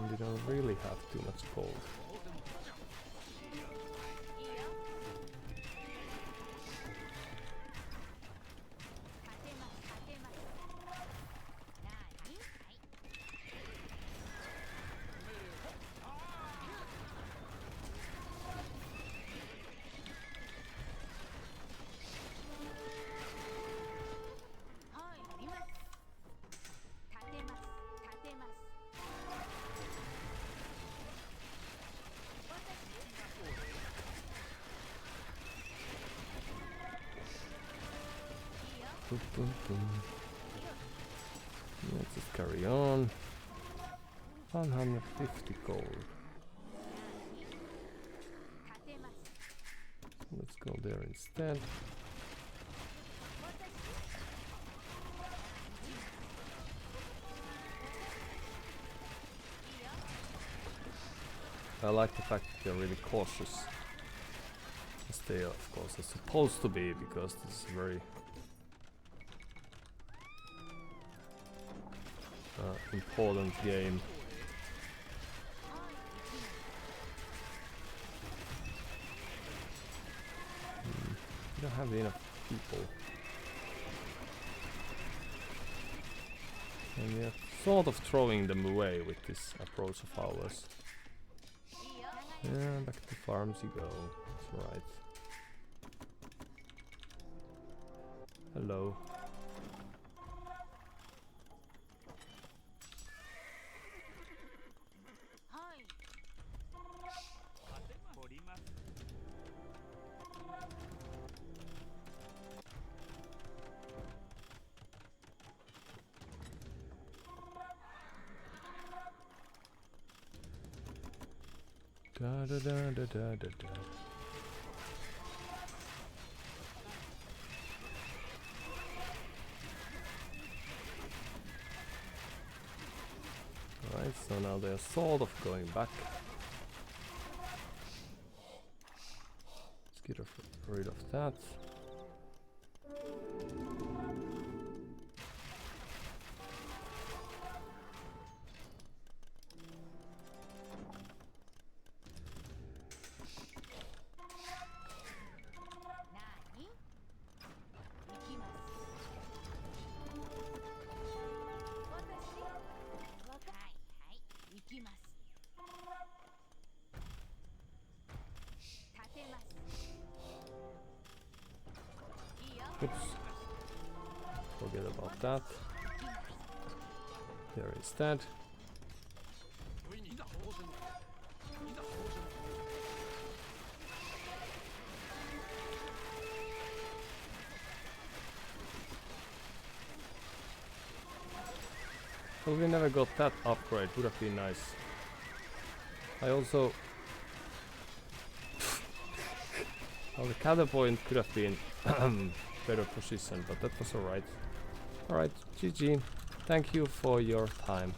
We don't really have too much gold. Let's just carry on. 150 gold. Let's go there instead. I like the fact that they're really cautious. As they of course are supposed to be, because this is very important game. We don't have enough people. And we are sort of throwing them away with this approach of ours. Yeah, back to farms you go. That's right. Hello. Da da da da da da da. Alright, so now they're sort of going back. Let's get rid of that. Oops. Forget about that. There is that. Well, we never got that upgrade, would have been nice. I also... well, the counterpoint could have been better position, but that was alright. Alright, GG. Thank you for your time.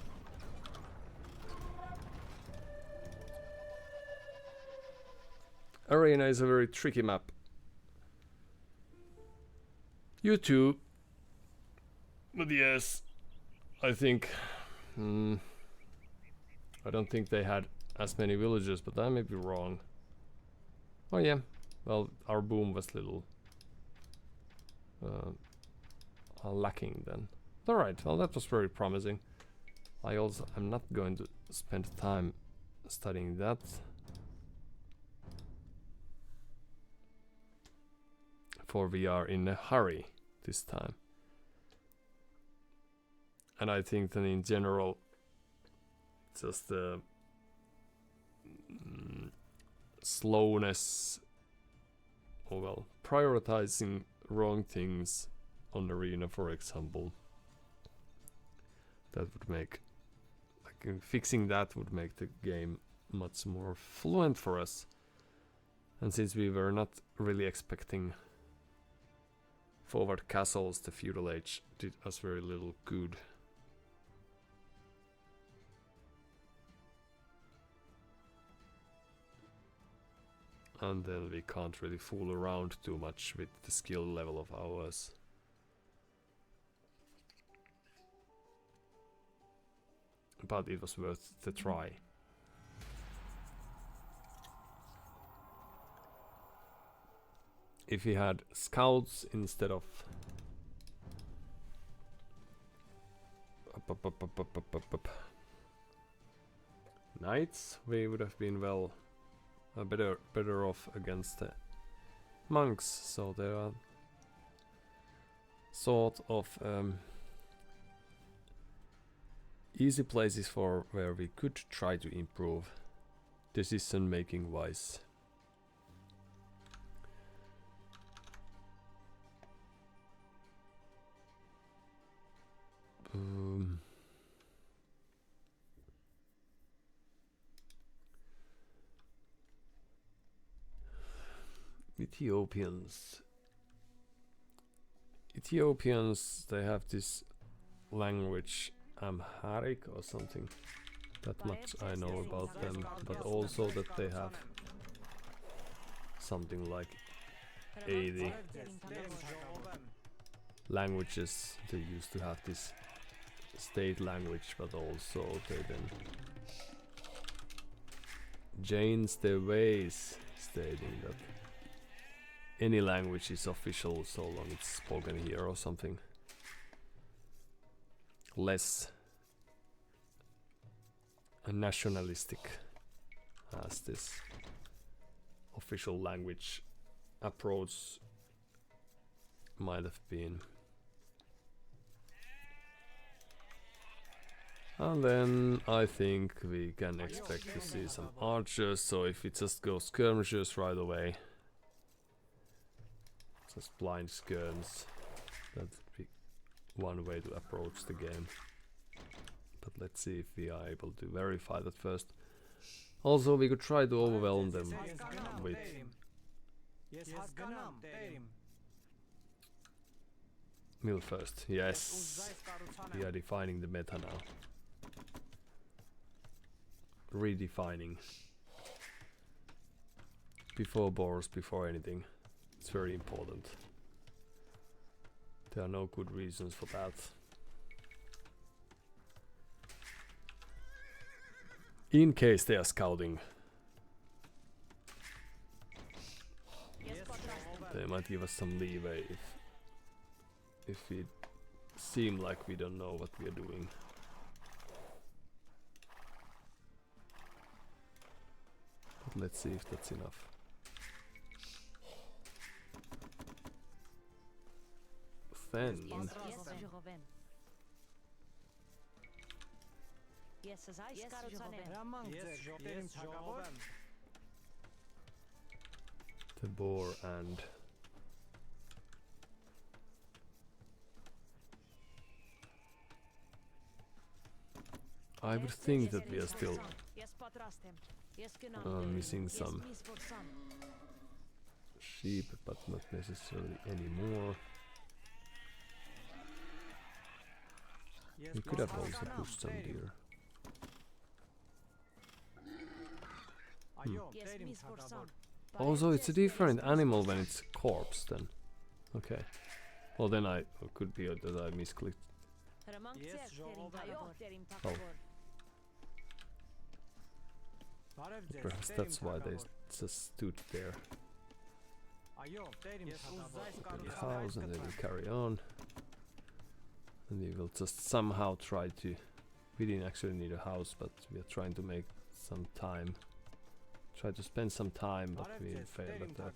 Arena is a very tricky map. You too. But yes, I think... I don't think they had as many villages, but I may be wrong. Oh yeah, well, our boom was little lacking then. Alright, well that was very promising. I'm not going to spend time studying that. For we are in a hurry this time. And I think that in general, just the slowness, or well, prioritizing wrong things on Arena, for example, that would make, like, fixing that would make the game much more fluent for us. And since we were not really expecting forward castles, the feudal age did us very little good. And then we can't really fool around too much with the skill level of ours. But it was worth the try. If we had scouts instead of knights, we would have been well better off against the monks. So there are sort of easy places for where we could try to improve decision making wise. Ethiopians, they have this language, Amharic or something. That much I know about them, but also that they have something like 80 languages. They used to have this state language, but also they then changed their ways, stating that any language is official so long it's spoken here or something. Less nationalistic as this official language approach might have been. And then I think we can expect to see some archers, so if we just go skirmishers right away, just blind skirms, that would be one way to approach the game. But let's see if we are able to verify that first. Also, we could try to overwhelm them with mill first. Yes, we are defining the meta now. Redefining. Before boars, before anything. It's very important. There are no good reasons for that. In case they are scouting, they might give us some leeway if we seem like we don't know what we are doing. But let's see if that's enough. then the boar and I would think that we are still missing some sheep, but not necessarily anymore. We could have also pushed some deer. Also, it's a different animal when it's corpse then. Okay. Well then I could be that I misclicked. Oh. Perhaps that's why they just stood there. Open the house and then we carry on. And we will just somehow try to... We didn't actually need a house, but we are trying to make some time. Try to spend some time, but we failed at that.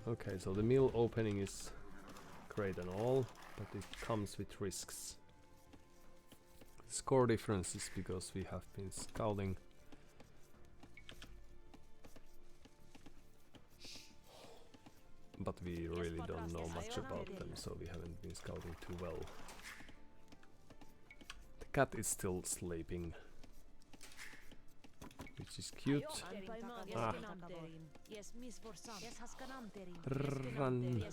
Okay, so the mill opening is great and all, but it comes with risks. Score difference is because we have been scouting. But we really don't know much about them, so we haven't been scouting too well. The cat is still sleeping, which is cute. Ah. Run.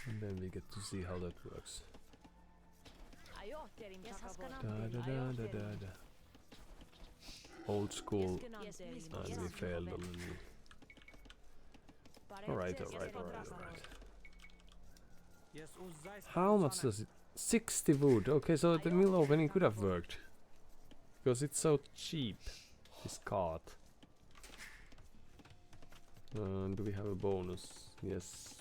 And then we get to see how that works. Da, da, da, da, da, da. Old school, and we failed a little. Alright. How much does it? 60 wood. Okay, so the mill opening could have worked. Because it's so cheap, this cart. Do we have a bonus? Yes.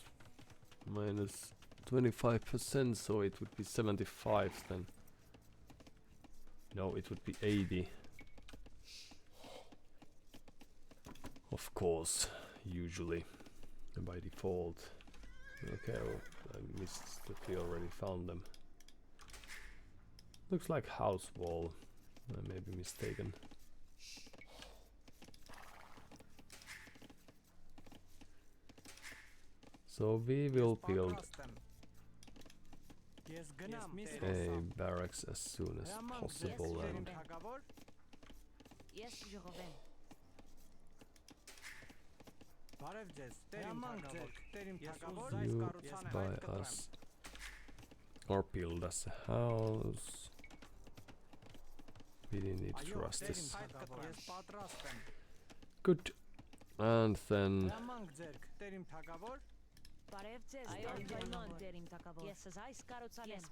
Minus 25%, so it would be 75 then. No, it would be 80. Of course, usually, by default. Okay, well, I missed that we already found them. Looks like house wall. I may be mistaken. So we will build a barracks as soon as possible and you buy us or build us a house. We didn't need trusses. Good. And then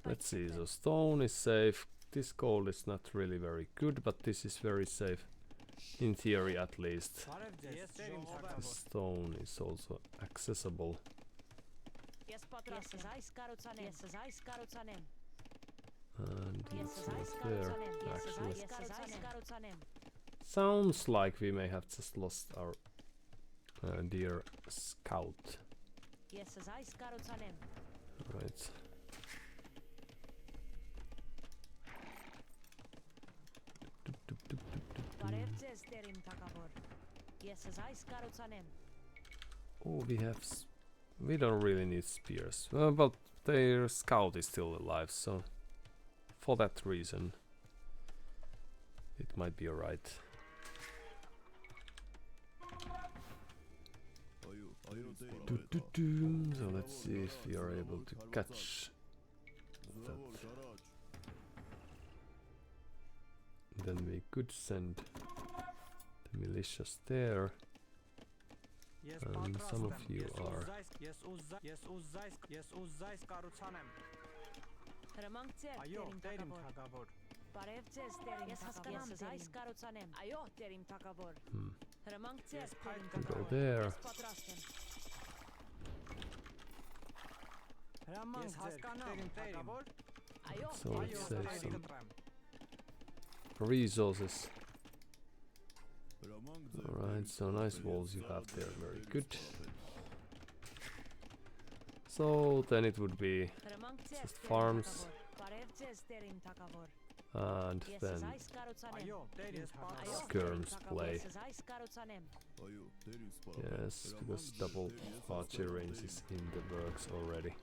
let's see, so stone is safe. This gold is not really very good, but this is very safe. In theory, at least. The stone is also accessible. And let's see what's there, actually. Sounds like we may have just lost our dear scout. Right. Oh, we don't really need spears. But their scout is still alive, so for that reason it might be alright. So let's see if we are able to catch that. Then we could send the militias there. And some of you are go there. So let's save some resources. Alright, so nice walls you have there, very good. So then it would be just farms. And then skirms play. Yes, because double archery range is in the works already.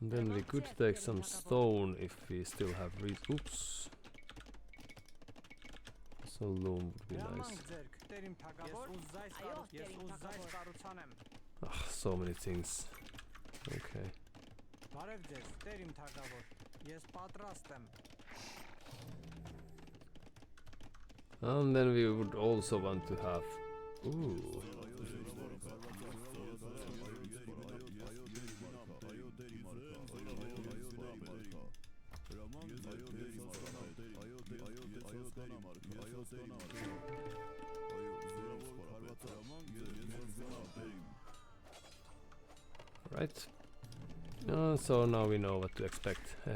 And then we could take some stone if we still have oops. So loom would be nice. Ah, so many things. Okay. And then we would also want to have... Ooh. Right. So now we know what to expect. So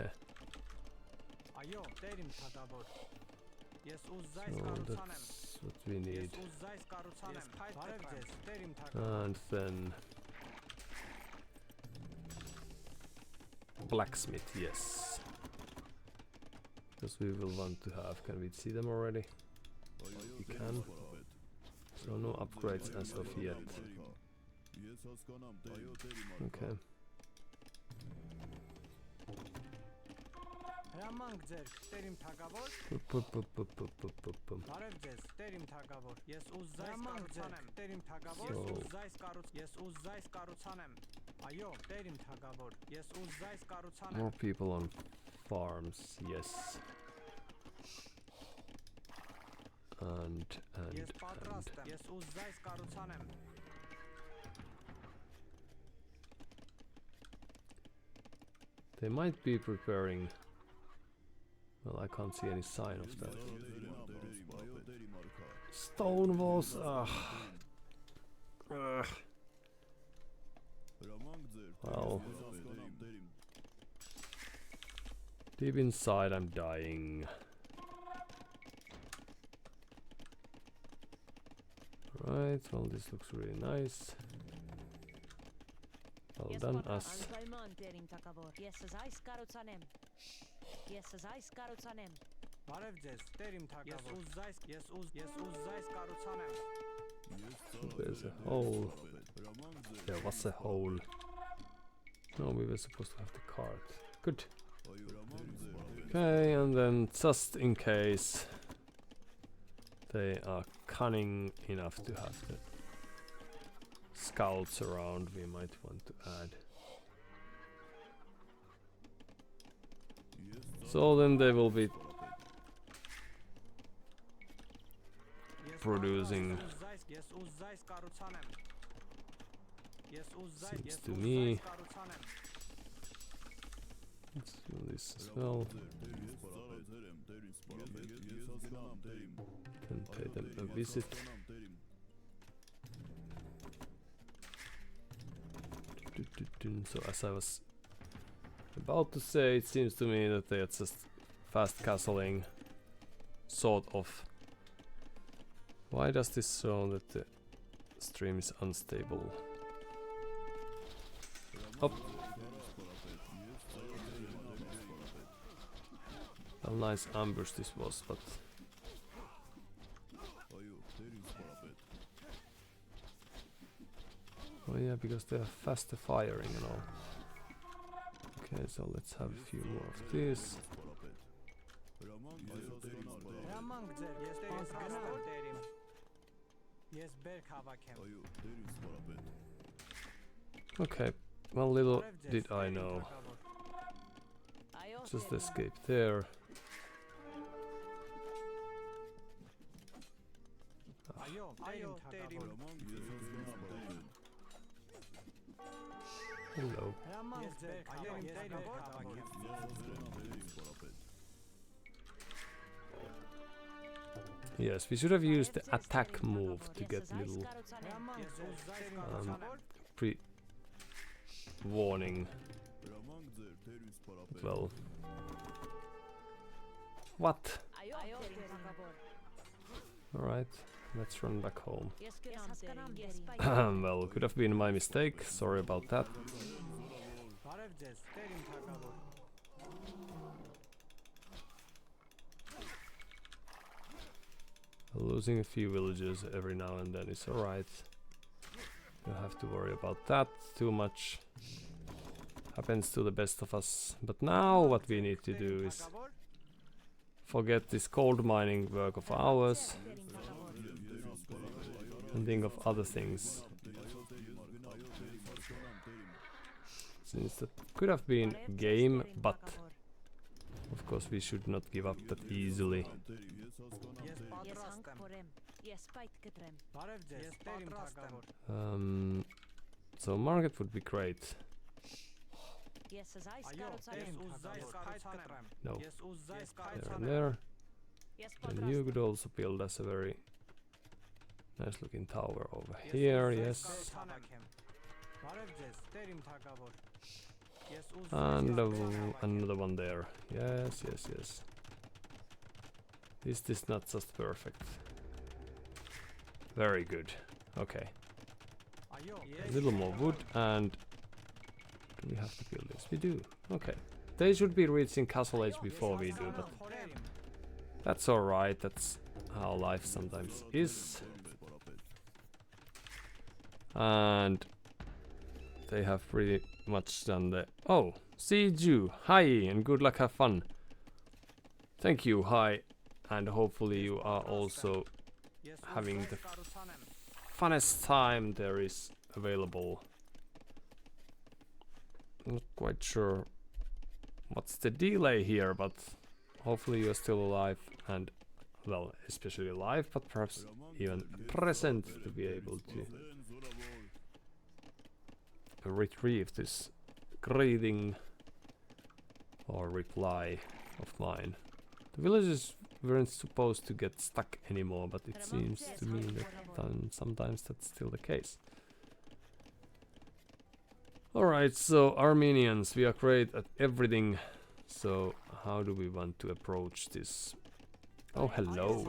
that's what we need. And then blacksmith, yes. Because we will want to have. Can we see them already? We can. So no upgrades as of yet. Okay. More people on farms, yes. And they might be preparing. Well, I can't see any sign of that. Stone walls. Well, deep inside, I'm dying. Right. Well, this looks really nice. Well done, us. There's a hole. There was a hole. No, we were supposed to have the cart. Good. Okay, and then just in case they are cunning enough to have the scouts around, we might want to add. So then they will be producing, seems to me. Let's do this as well. Can pay them a visit. So as I was about to say, it seems to me that they are just fast castling, sort of. Why does this show that the stream is unstable? Up. A nice ambush this was, but oh yeah, because they are faster firing and all. Okay, so let's have a few more of this. Okay, well, little did I know. Just escape there. Hello. Yes, we should have used the attack move to get little warning. Well, what? Alright, let's run back home. Well, could have been my mistake, sorry about that. Losing a few villagers every now and then is alright. Don't have to worry about that too much. Happens to the best of us. But now what we need to do is forget this cold mining work of ours and think of other things. Since that could have been game, but of course we should not give up that easily. So market would be great. No, there and there. And you could also build us a very nice looking tower over here, yes. And another one there. Yes, yes, yes. Is this not just perfect? Very good. Okay. A little more wood and do we have to build this? We do. Okay. They should be reaching Castle Age before we do, but that's alright. That's how life sometimes is. And they have pretty much done the... Oh! See you! Hi! And good luck, have fun! Thank you, hi! And hopefully you are also having the funnest time there is available. Not quite sure what's the delay here, but hopefully you're still alive and, well, especially alive, but perhaps even present to be able to retrieve this greeting or reply of mine. The villagers weren't supposed to get stuck anymore, but it seems to me that sometimes that's still the case. Alright, so Armenians, we are great at everything. So how do we want to approach this? Oh, hello.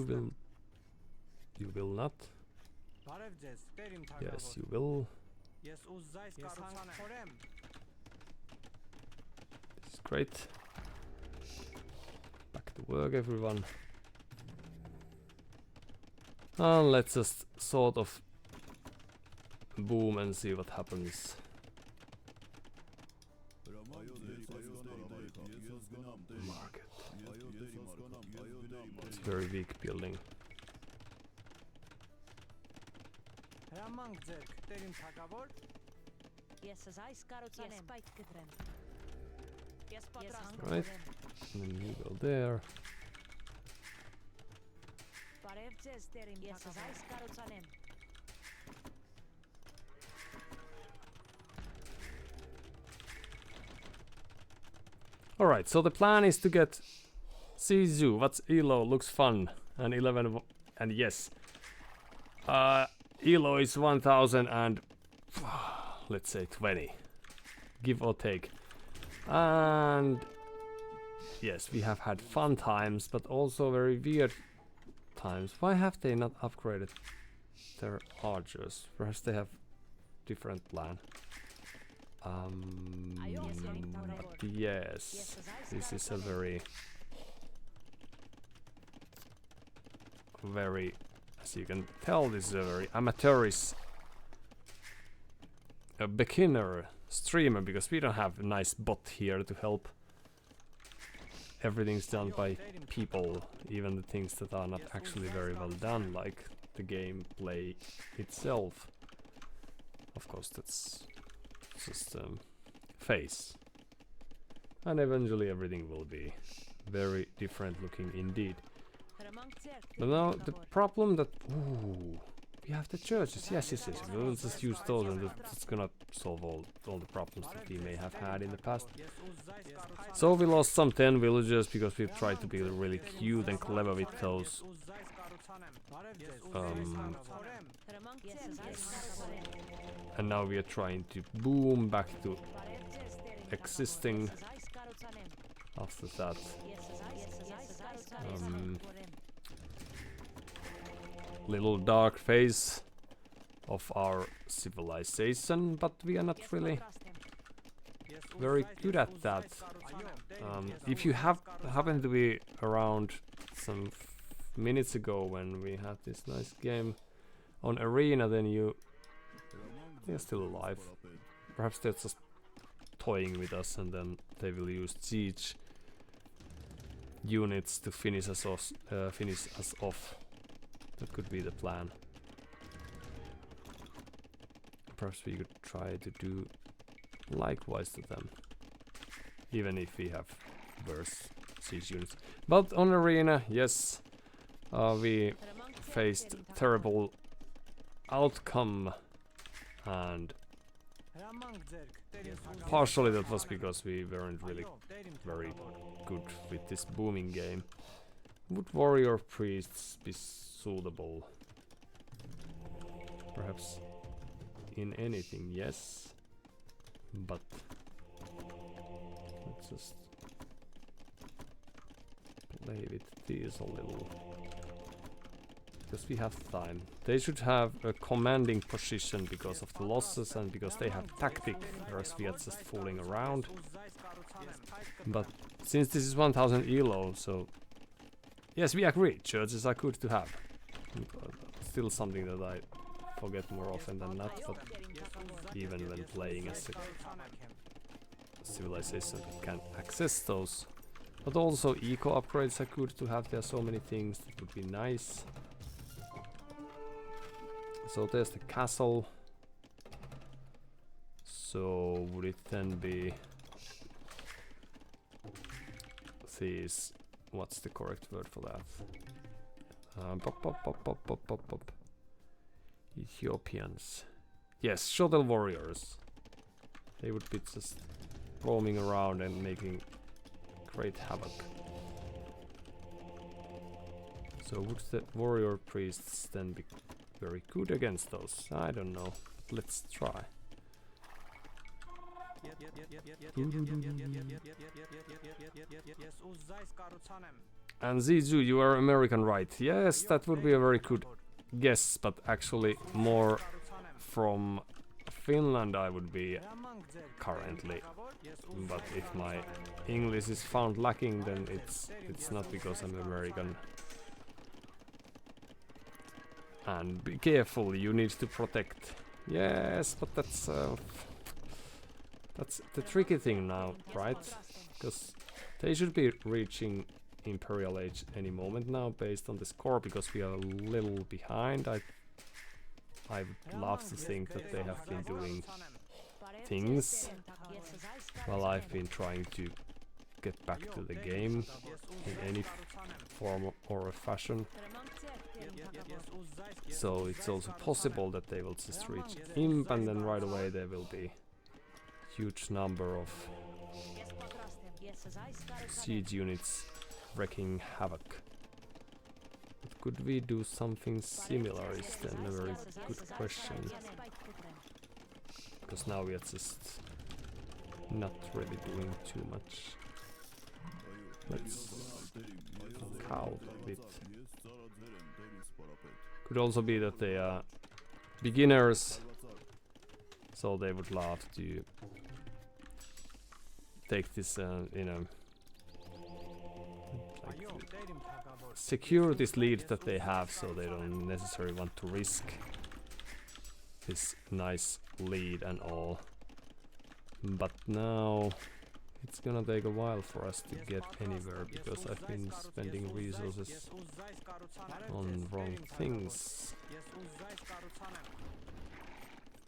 Then you will not. Yes, you will. This is great. Back to work, everyone. Let's just sort of boom and see what happens. Market. It's very weak building. Right, and then you go there. Alright, so the plan is to get Sizu, what's Elo, looks fun, and 11, and yes. Elo is 1000 and let's say 20, give or take. And yes, we have had fun times, but also very weird times. Why have they not upgraded their archers? Perhaps they have different plan. But yes, this is a very, as you can tell, this is a very amateurish, a beginner streamer, because we don't have a nice bot here to help. Everything's done by people, even the things that are not actually very well done, like the gameplay itself. Of course, that's just phase. And eventually everything will be very different looking indeed. But now the problem that... Ooh, we have the churches. Yes. We'll just use those and it's gonna solve all the problems that we may have had in the past. So we lost some 10 villagers because we tried to be really cute and clever with those. And now we are trying to boom back to existing after that. Little dark phase of our civilization, but we are not really very good at that. If you happen to be around some minutes ago when we had this nice game on Arena, then they're still alive. Perhaps they're just toying with us, and then they will use siege units to finish us off. That could be the plan. Perhaps we could try to do likewise to them, even if we have worse siege units. But on Arena, yes, we faced terrible outcome, and partially that was because we weren't really very good with this booming game. Would warrior priests be suitable? Perhaps in anything, yes. But let's just play with these a little. Because we have time. They should have a commanding position because of the losses and because they have tactic, whereas we are just fooling around. But since this is 1000 elo, so yes, we agree, churches are good to have. Still something that I forget more often than not, but even when playing as a civilization that can access those. But also eco upgrades are good to have. There are so many things that would be nice. So there's the castle. So would it then be these? What's the correct word for that? Ethiopians. Yes, shuttle warriors. They would be just roaming around and making great havoc. So would the warrior priests then be very good against those? I don't know. Let's try. And Zizu, you are American, right? Yes, that would be a very good guess, but actually more from Finland I would be currently. But if my English is found lacking, then it's not because I'm American. And be careful, you need to protect. Yes, but that's the tricky thing now, right? Because they should be reaching Imperial Age any moment now based on the score, because we are a little behind. I would love to think that they have been doing things while I've been trying to get back to the game in any form or fashion. So it's also possible that they will just reach Imp, and then right away there will be huge number of siege units wreaking havoc. But could we do something similar is then a very good question. Because now we are just not really doing too much. Let's cow a bit. Could also be that they are beginners, so they would love to take this secure this lead that they have, so they don't necessarily want to risk this nice lead and all. But now it's gonna take a while for us to get anywhere because I've been spending resources on wrong things,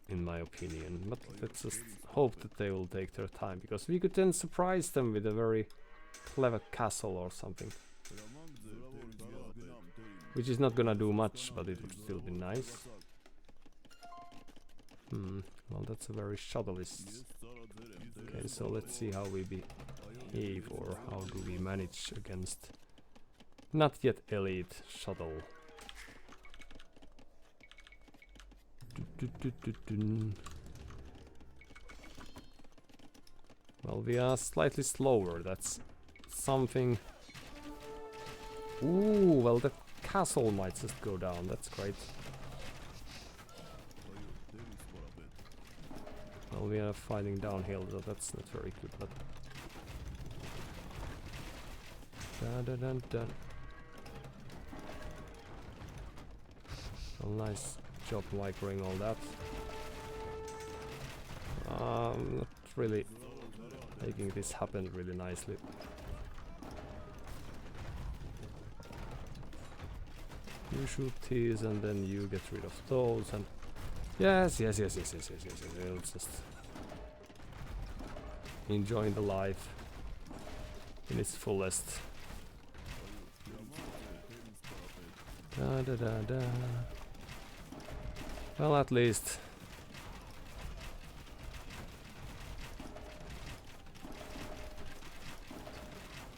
in my opinion. But let's just hope that they will take their time, because we could then surprise them with a very clever castle or something. Which is not gonna do much, but it would still be nice. Well, that's a very shuttlist. Okay, so let's see how we behave, or how do we manage against not yet elite shuttle. Well, we are slightly slower, that's something. Ooh, well, the castle might just go down, that's great. Well, we are fighting downhill, so that's not very good, but... Da-da-dun-dun. Well, nice job microing all that. Not really making this happen really nicely. You shoot these and then you get rid of those, and yes. We'll just enjoying the life in its fullest. Da da da da. Well, at least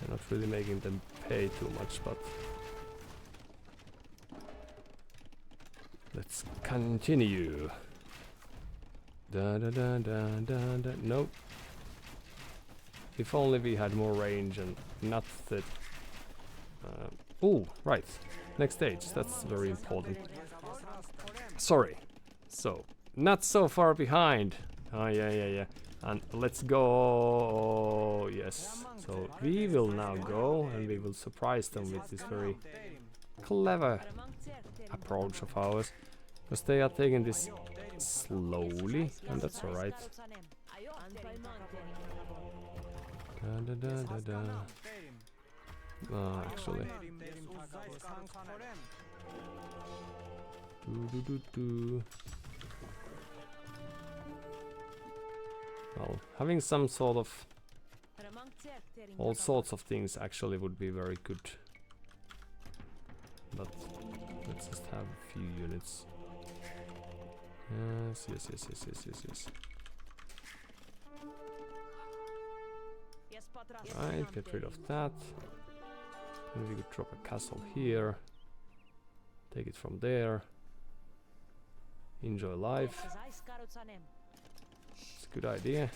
they're not really making them pay too much, but let's continue. Da da da da da da. Nope. If only we had more range and not that. Oh, right. Next stage. That's very important. Sorry. So, not so far behind. Oh, yeah. And let's go. Yes. So we will now go and we will surprise them with this very clever approach of ours. Because they are taking this slowly, and that's alright. Actually. Well, having some sort of all sorts of things actually would be very good. But let's just have a few units. Yes. Right, get rid of that. And we could drop a castle here. Take it from there. Enjoy life. It's a good idea.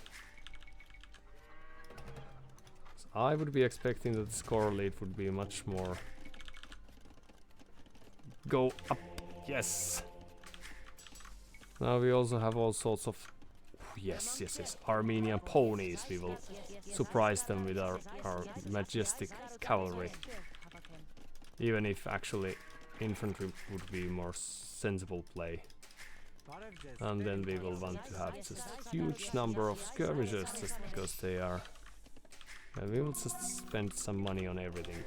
So I would be expecting that the score lead would be much more. Go up. Yes. Now we also have all sorts of yes. Armenian ponies. We will surprise them with our majestic cavalry. Even if actually infantry would be more sensible play. And then we will want to have just a huge number of skirmishers just because they are. We will just spend some money on everything.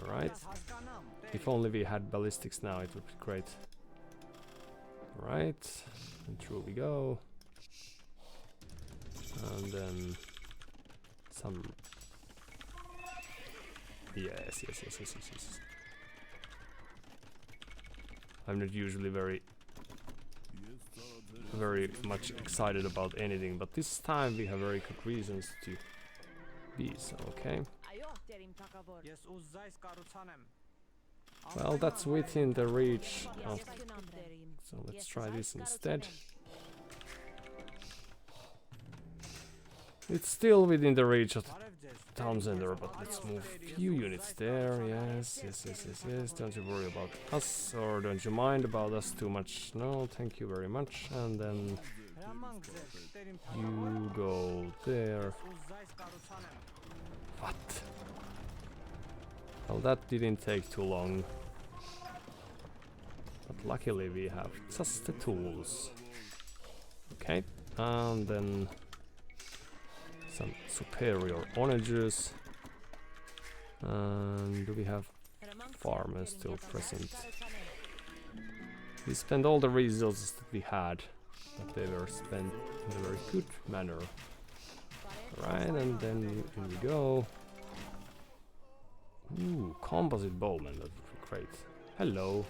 Alright. If only we had ballistics now, it would be great. Alright. And through we go. And then some. Yes. I'm not usually very much excited about anything, but this time we have very good reasons to be so. Okay. Well, that's within the reach of. So let's try this instead. It's still within the reach of the town center, but let's move a few units there. Yes. Don't you worry about us, or don't you mind about us too much. No, thank you very much. And then you go there. What? Well, that didn't take too long. But luckily we have just the tools. Okay, And then some superior onagers. And do we have farmers still present? We spent all the resources that we had, but they were spent in a very good manner. Right, and then here we go. Ooh, composite bowman, that would be great. Hello.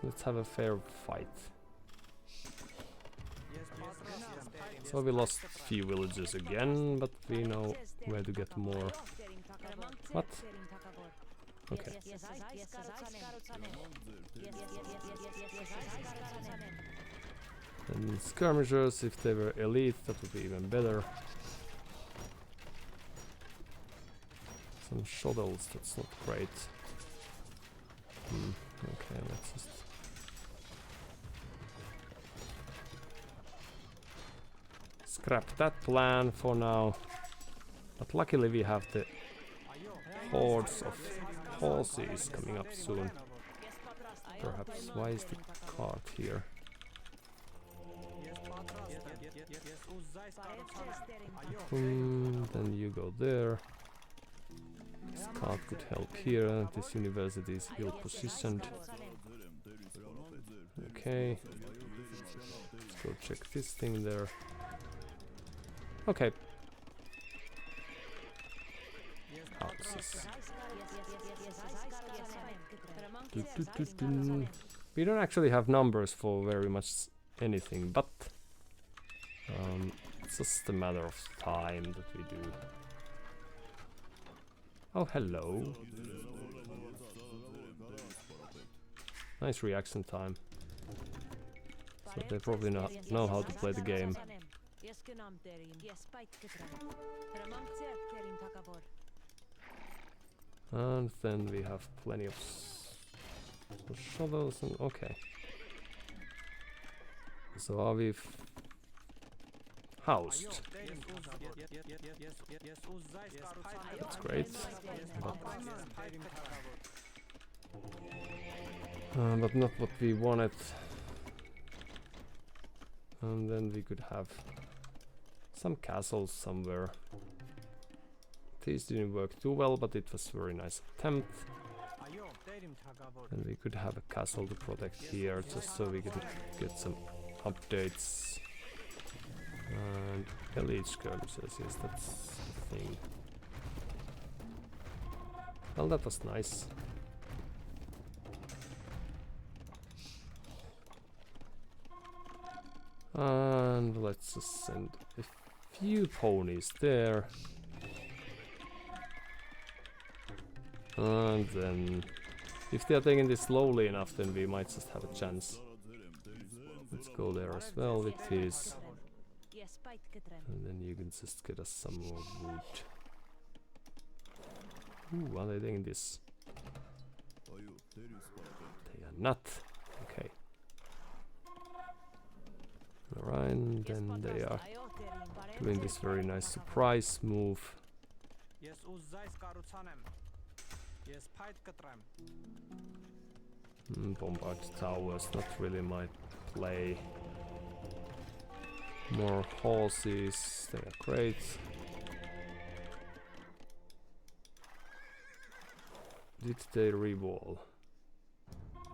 Let's have a fair fight. So we lost a few villages again, but we know where to get more. What? Okay. And skirmishers, if they were elite, that would be even better. Some shuttles, that's not great. Okay, let's just... scrap that plan for now. But luckily we have the hordes of horses coming up soon. Perhaps, why is the cart here? Then you go there. This cart could help here. This university is ill positioned. Okay. Let's go check this thing there. Okay. Houses. We don't actually have numbers for very much anything, but it's just a matter of time that we do. Oh, hello. Nice reaction time. So they probably know how to play the game. And then we have plenty of shovels and okay. So are we housed? That's great. But not what we wanted. And then we could have some castles somewhere. These didn't work too well, but it was a very nice attempt. And we could have a castle to protect here, just so we could get some updates. And elite skirmishes, yes, that's the thing. Well, that was nice. And let's just send a few ponies there. And then, if they are taking this slowly enough, then we might just have a chance. Let's go there as well with his. And then you can just get us some more wood. Ooh, are they taking this? They are not. Okay. Alright, then they are doing this very nice surprise move. Bombard towers, not really my play. More horses, they are great. Did they re-wall?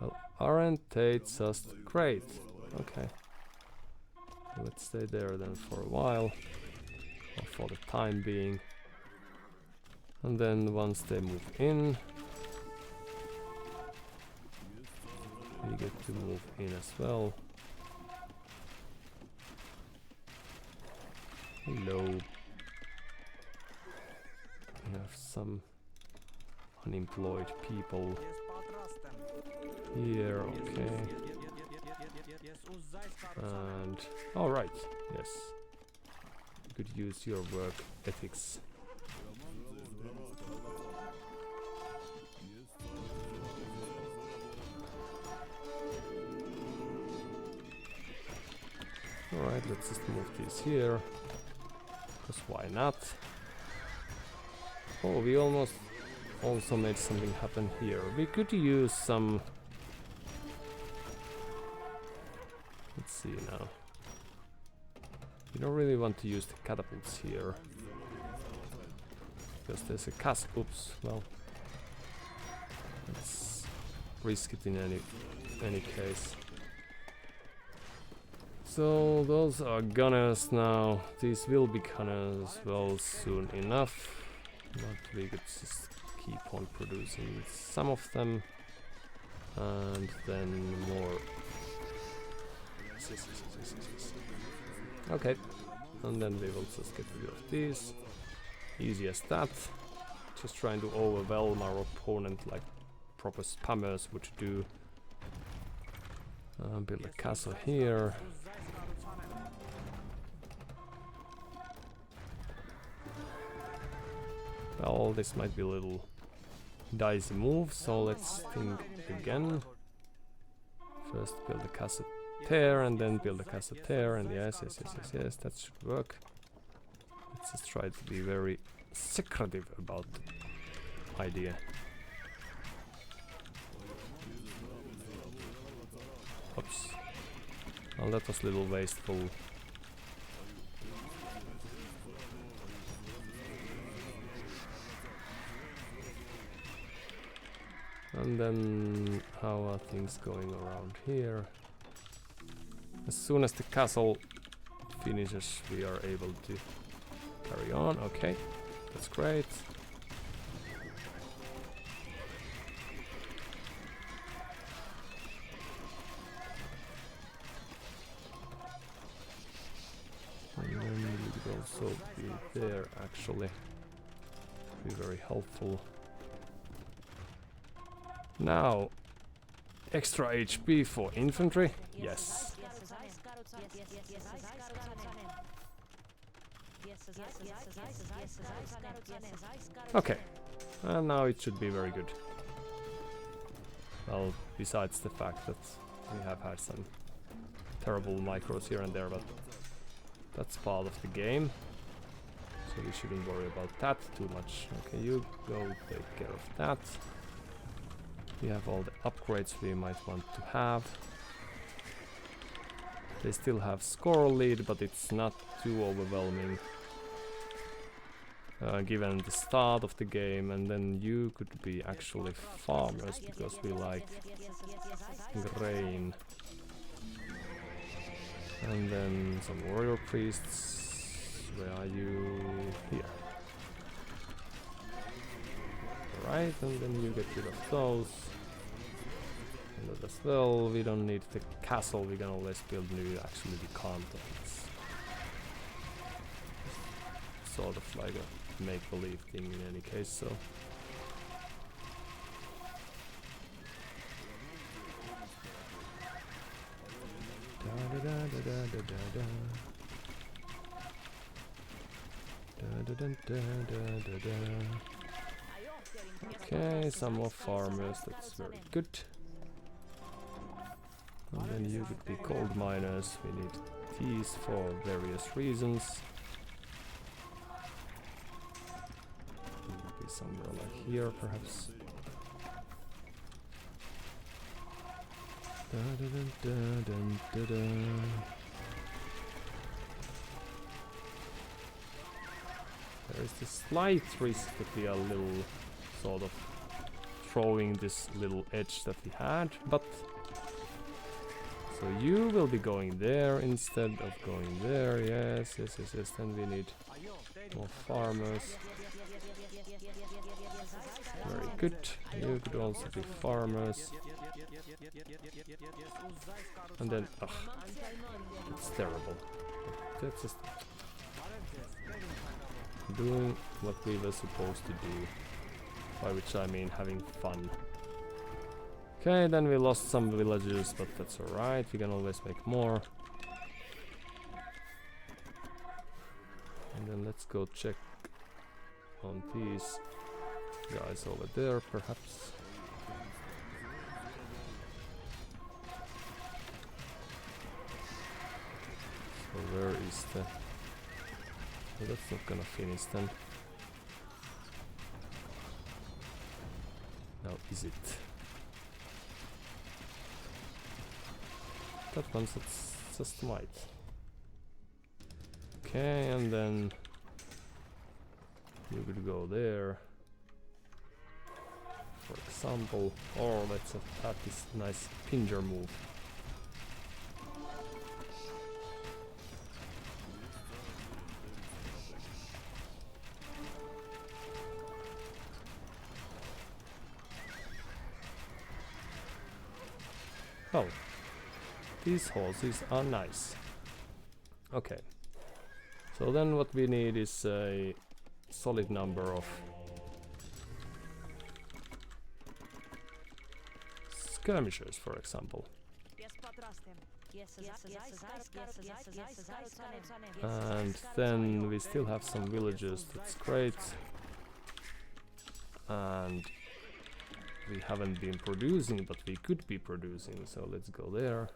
Well, aren't they just great? Okay. Let's stay there then for a while, or for the time being. And then once they move in, we get to move in as well. Hello. We have some unemployed people here, okay. And alright, yes. You could use your work ethics. Alright, let's just move these here. Because why not? Oh, we almost also made something happen here. We could use some... Let's see now. You don't really want to use the catapults here. Because there's a castle. Oops, well. Let's risk it in any case. So those are gunners now. These will be gunners well soon enough. But we could just keep on producing some of them. And then more. Okay. And then we will just get rid of these. Easy as that. Just trying to overwhelm our opponent like proper spammers would do. Build a castle here. Well, this might be a little dicey move, so let's think again. First build a castle there, and then build a castle there, and yes, that should work. Let's just try to be very secretive about the idea. Oops. Well, that was a little wasteful. And then, how are things going around here? As soon as the castle finishes, we are able to carry on. Okay, that's great. And then we could also be there, actually. Be very helpful. Now, extra HP for infantry? Yes. Okay, and now it should be very good. Well, besides the fact that we have had some terrible micros here and there, but that's part of the game. So we shouldn't worry about that too much. Okay, you go take care of that. We have all the upgrades we might want to have. They still have score lead, but it's not too overwhelming. Given the start of the game, and then you could be actually farmers because we like grain. And then some warrior priests. Where are you? Here. Right, and then you get rid of those. And that as well. We don't need the castle, we can always build new. Actually, we can't. It's sort of like a make-believe thing in any case, so. Okay, some more farmers, that's very good. And then you could be gold miners, we need these for various reasons. Maybe somewhere like here, perhaps. There is this slight risk that we are a little sort of throwing this little edge that we had, but so you will be going there instead of going there. Yes, then we need more farmers. Very good. You could also be farmers. And then, ugh, it's terrible. That's just doing what we were supposed to do. By which I mean having fun. Okay, then we lost some villagers, but that's alright, we can always make more. And then let's go check on these guys over there, perhaps. So where is the... Well, that's not gonna finish then. Now is it? That one's just might. Okay, and then you could go there, for example, or let's add this nice pinger move. Oh, these horses are nice. Okay, so then what we need is a solid number of skirmishers, for example. And then we still have some villagers, that's great. And we haven't been producing, but we could be producing, so let's go there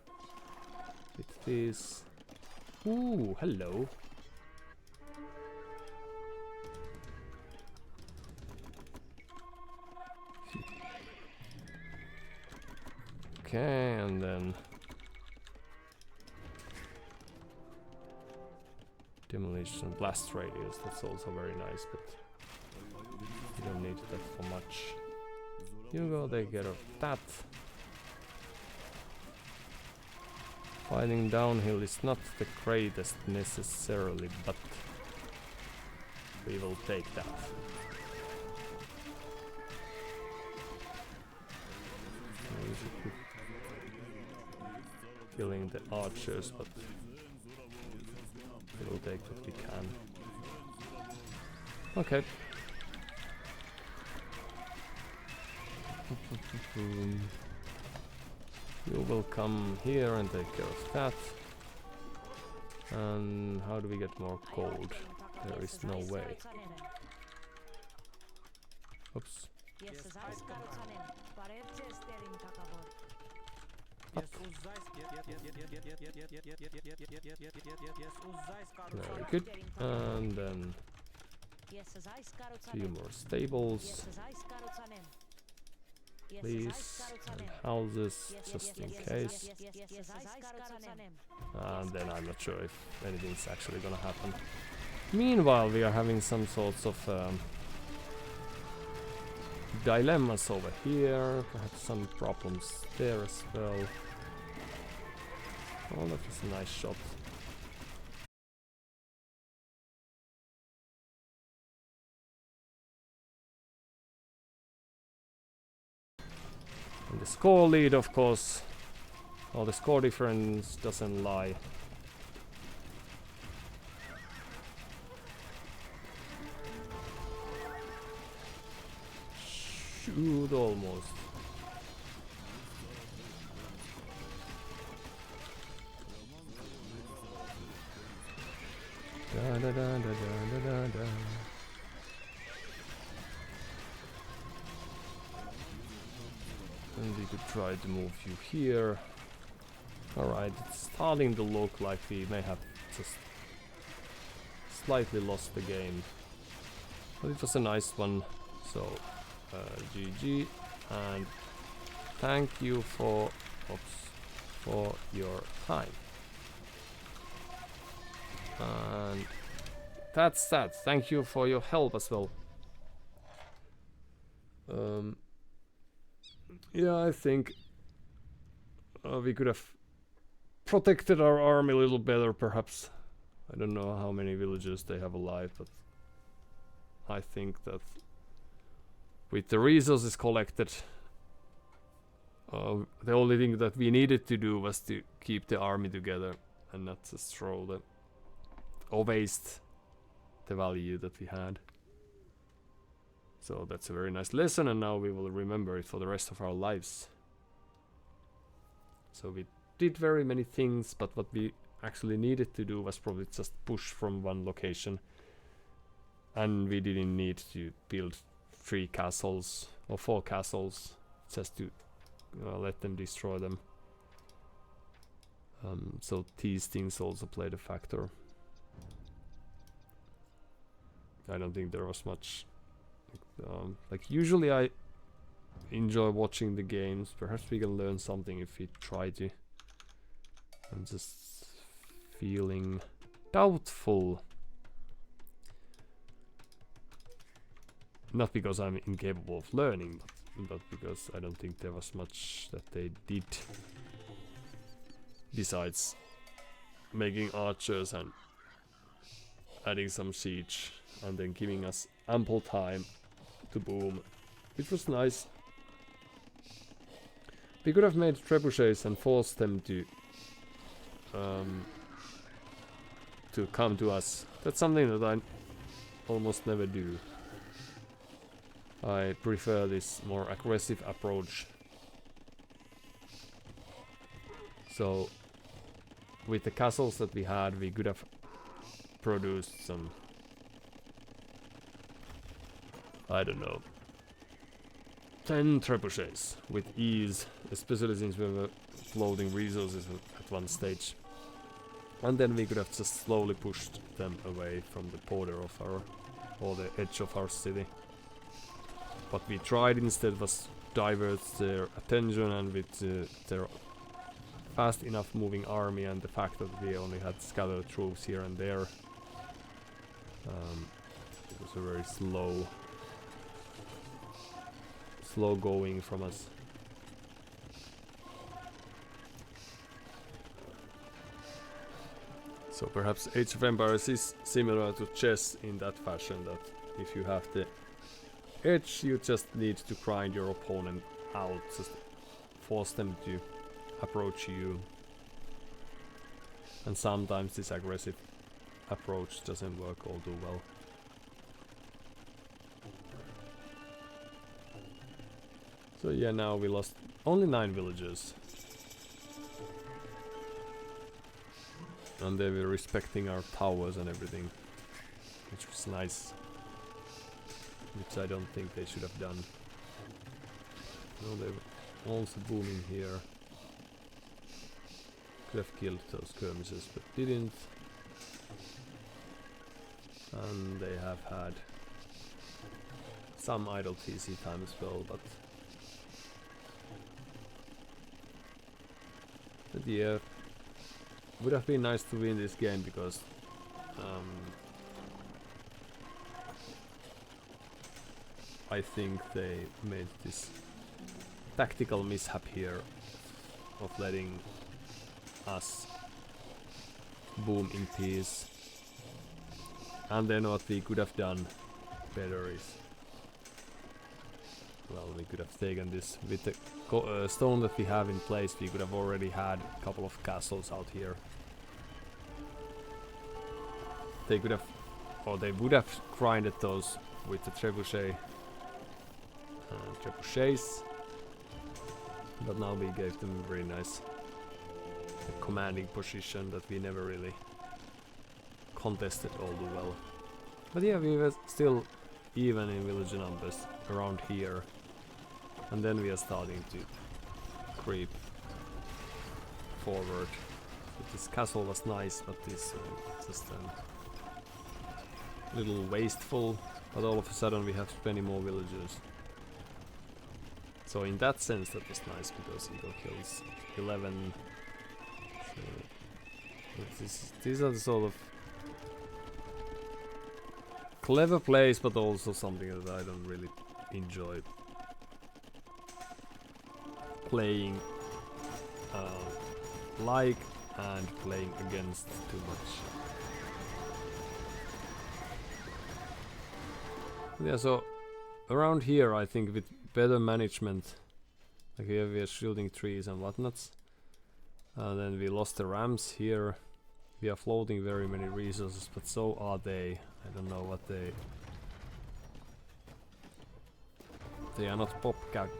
with this. Ooh, hello. Okay, and then demolition blast radius, that's also very nice, but you don't need that for much. You go take care of that. Fighting downhill is not the greatest necessarily, but we will take that. Killing the archers, but we will take what we can. Okay. You will come here and take care of that. And how do we get more gold? There is no way. Oops. Up. Very good. And then a few more stables. Please, and houses, just in case. And then I'm not sure if anything's actually gonna happen. Meanwhile, we are having some sorts of dilemmas over here, perhaps some problems there as well. Oh, that was a nice shot. And the score lead, of course, well, the score difference doesn't lie. Shoot, almost. Da da da da da da da. And we could try to move you here. Alright, it's starting to look like we may have just slightly lost the game. But it was a nice one, so GG, and thank you for your time. And that's that. Thank you for your help as well. Yeah, I think we could have protected our army a little better, perhaps. I don't know how many villagers they have alive, but I think that with the resources collected, the only thing that we needed to do was to keep the army together and not just throw the or waste the value that we had. So that's a very nice lesson, and now we will remember it for the rest of our lives. So we did very many things, but what we actually needed to do was probably just push from one location, and we didn't need to build 3 castles or 4 castles just to let them destroy them. So these things also played a factor. I don't think there was much like usually I enjoy watching the games. Perhaps we can learn something if we try to. I'm just feeling doubtful. Not because I'm incapable of learning, but because I don't think there was much that they did besides making archers and adding some siege and then giving us ample time to boom. It was nice. We could have made trebuchets and forced them to come to us. That's something that I almost never do. I prefer this more aggressive approach. So with the castles that we had, we could have produced some, I don't know, 10 trebuchets with ease, especially since we were floating resources at one stage. And then we could have just slowly pushed them away from the border of our, or the edge of our city. What we tried instead was divert their attention, and with their fast enough moving army and the fact that we only had scattered troops here and there, it was a very slow going from us. So perhaps Age of Empires is similar to chess in that fashion, that if you have the edge, you just need to grind your opponent out, just force them to approach you. And sometimes this aggressive approach doesn't work all too well. So yeah, now we lost only 9 villagers. And they were respecting our towers and everything, which was nice. Which I don't think they should have done. No, they were also booming here. Could have killed those skirmishes, but didn't. And they have had some idle TC time as well, but yeah, would have been nice to win this game because I think they made this tactical mishap here of letting us boom in peace. And then what we could have done better is, well, we could have taken this with the stone that we have in place. We could have already had a couple of castles out here. They could have, or they would have grinded those with the trebuchets, but now we gave them a very nice commanding position that we never really contested all too well. But yeah, we were still even in villager numbers around here, and then we are starting to creep forward. But this castle was nice, but this just a little wasteful. But all of a sudden we have 20 more villagers. So in that sense that was nice, because Eagle kills 11. So these are the sort of clever plays, but also something that I don't really enjoy playing like and playing against too much. Yeah, so around here I think with better management, like here we are shooting trees and whatnots, and then we lost the rams here. We are floating very many resources, but so are they. I don't know what they are not pop-capped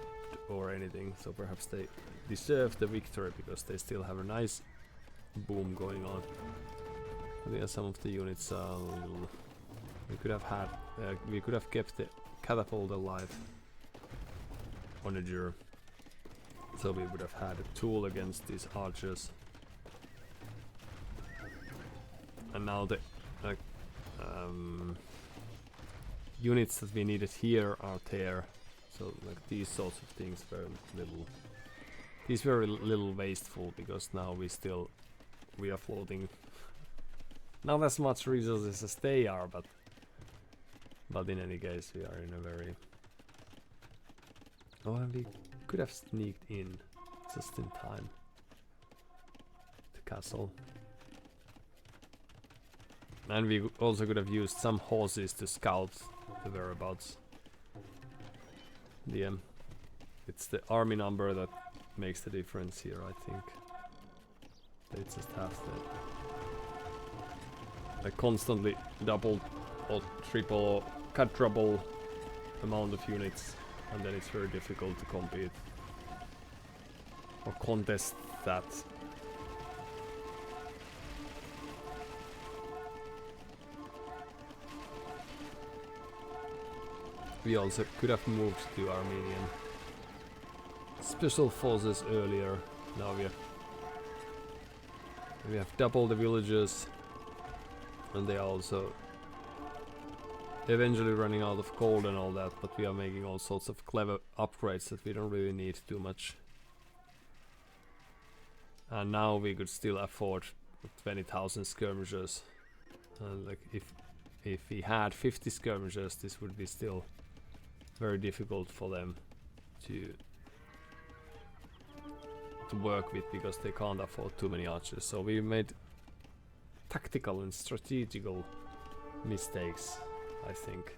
or anything, so perhaps they deserve the victory because they still have a nice boom going on. But yeah, some of the units are a little. We could have had. We could have kept the catapult alive. Onager. So we would have had a tool against these archers. And now the units that we needed here are there. So like these sorts of things were little. These were a little wasteful because now we are floating Not as much resources as they are, but in any case we are in a very... Oh, and we could have sneaked in just in time. The castle. And we also could have used some horses to scout the whereabouts. It's the army number that makes the difference here, I think. They just have the constantly double or triple or quadruple amount of units, and then it's very difficult to compete or contest that. We also could have moved to Armenian special forces earlier. Now we have double the villagers, and they are also eventually running out of gold and all that, but we are making all sorts of clever upgrades that we don't really need too much. And now we could still afford 20,000 skirmishers. And like if we had 50 skirmishers, this would be still very difficult for them to work with, because they can't afford too many archers. So we made tactical and strategical mistakes, I think.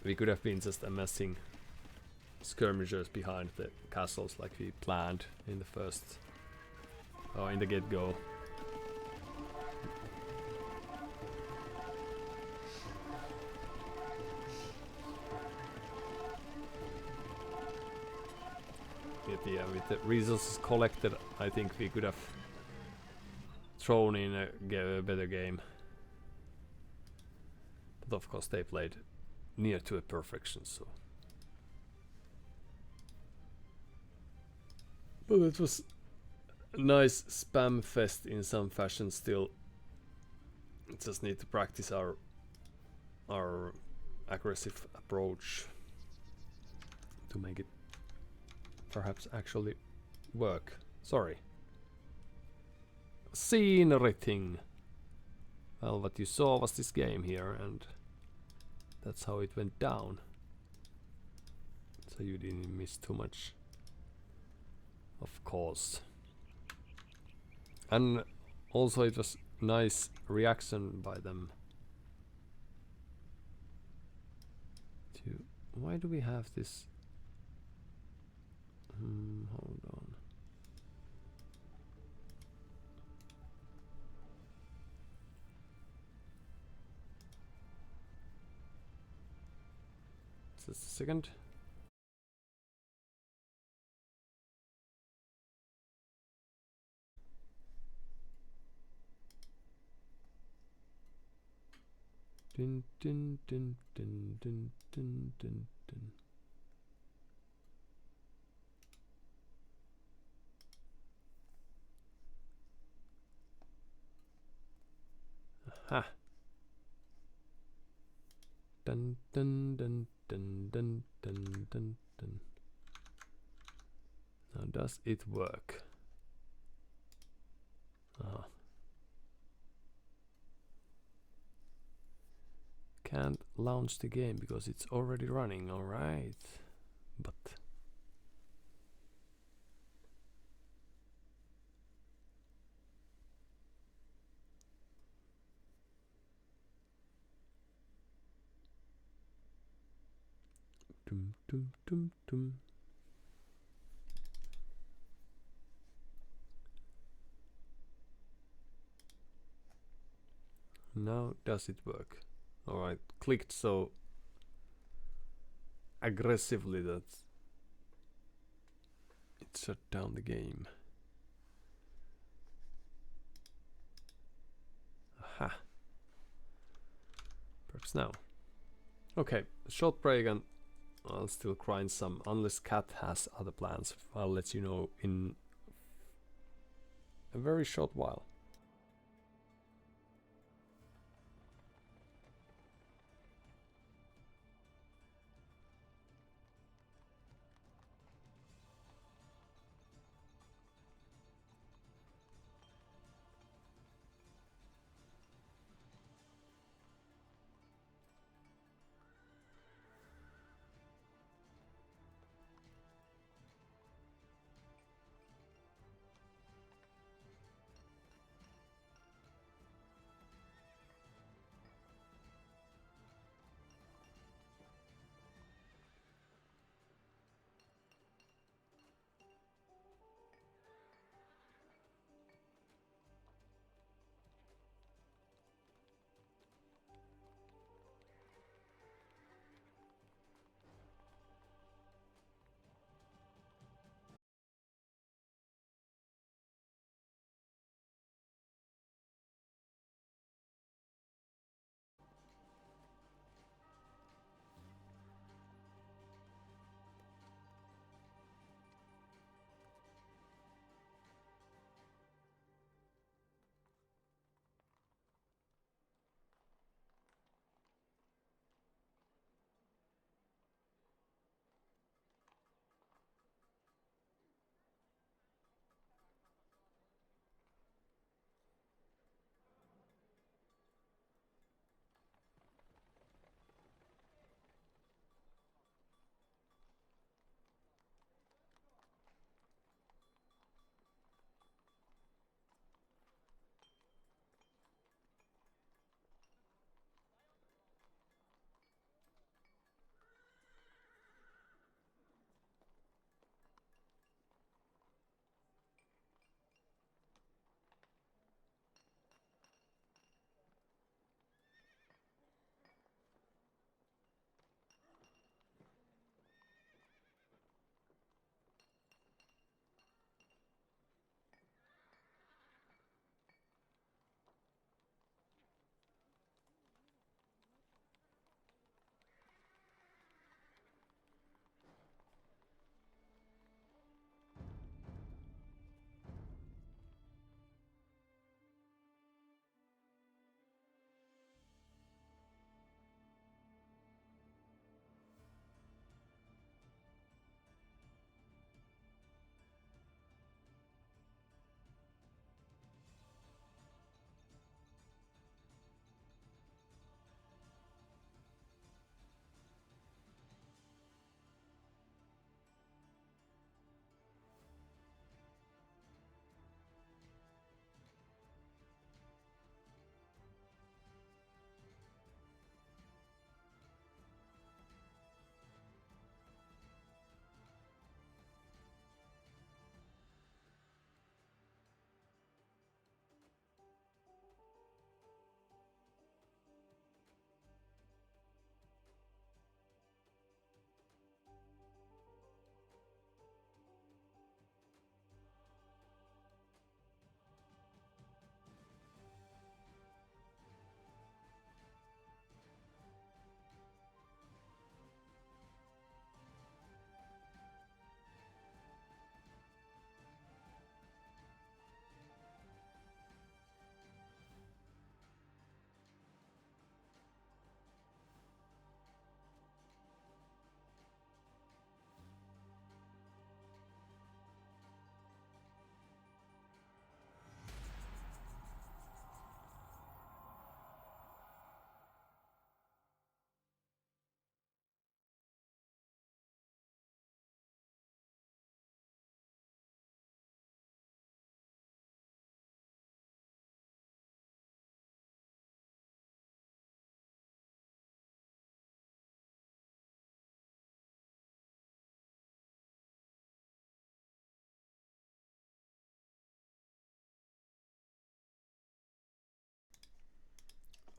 We could have been just amassing skirmishers behind the castles like we planned in the first, in the get-go. Yeah, with the resources collected, I think we could have thrown in a better game. But of course they played near to a perfection, so. But it was a nice spam fest in some fashion still. We just need to practice our aggressive approach to make it perhaps actually work. Sorry. Scenery thing. Well, what you saw was this game here, and that's how it went down. So you didn't miss too much, of course. And also it was nice reaction by them to... Why do we have this? Hold on. Just a second. Dun dun dun dun dun dun dun dun. Aha. Dun dun dun dun dun dun dun dun. Now does it work? Ah. Can't launch the game because it's already running, alright. But dum dum dum dum. Now does it work? Alright, clicked so aggressively that it shut down the game. Aha. Perhaps now. Okay, short break and I'll still grind some, unless Cat has other plans. I'll let you know in a very short while.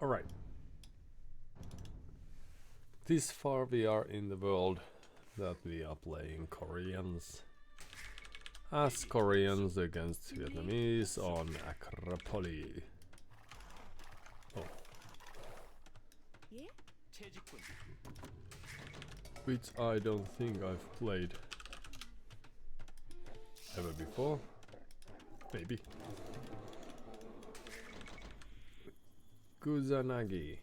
Alright. This far we are in the world that we are playing Koreans. As Koreans against Vietnamese on Acropolis. Oh. Which I don't think I've played ever before. Maybe. Kusanagi.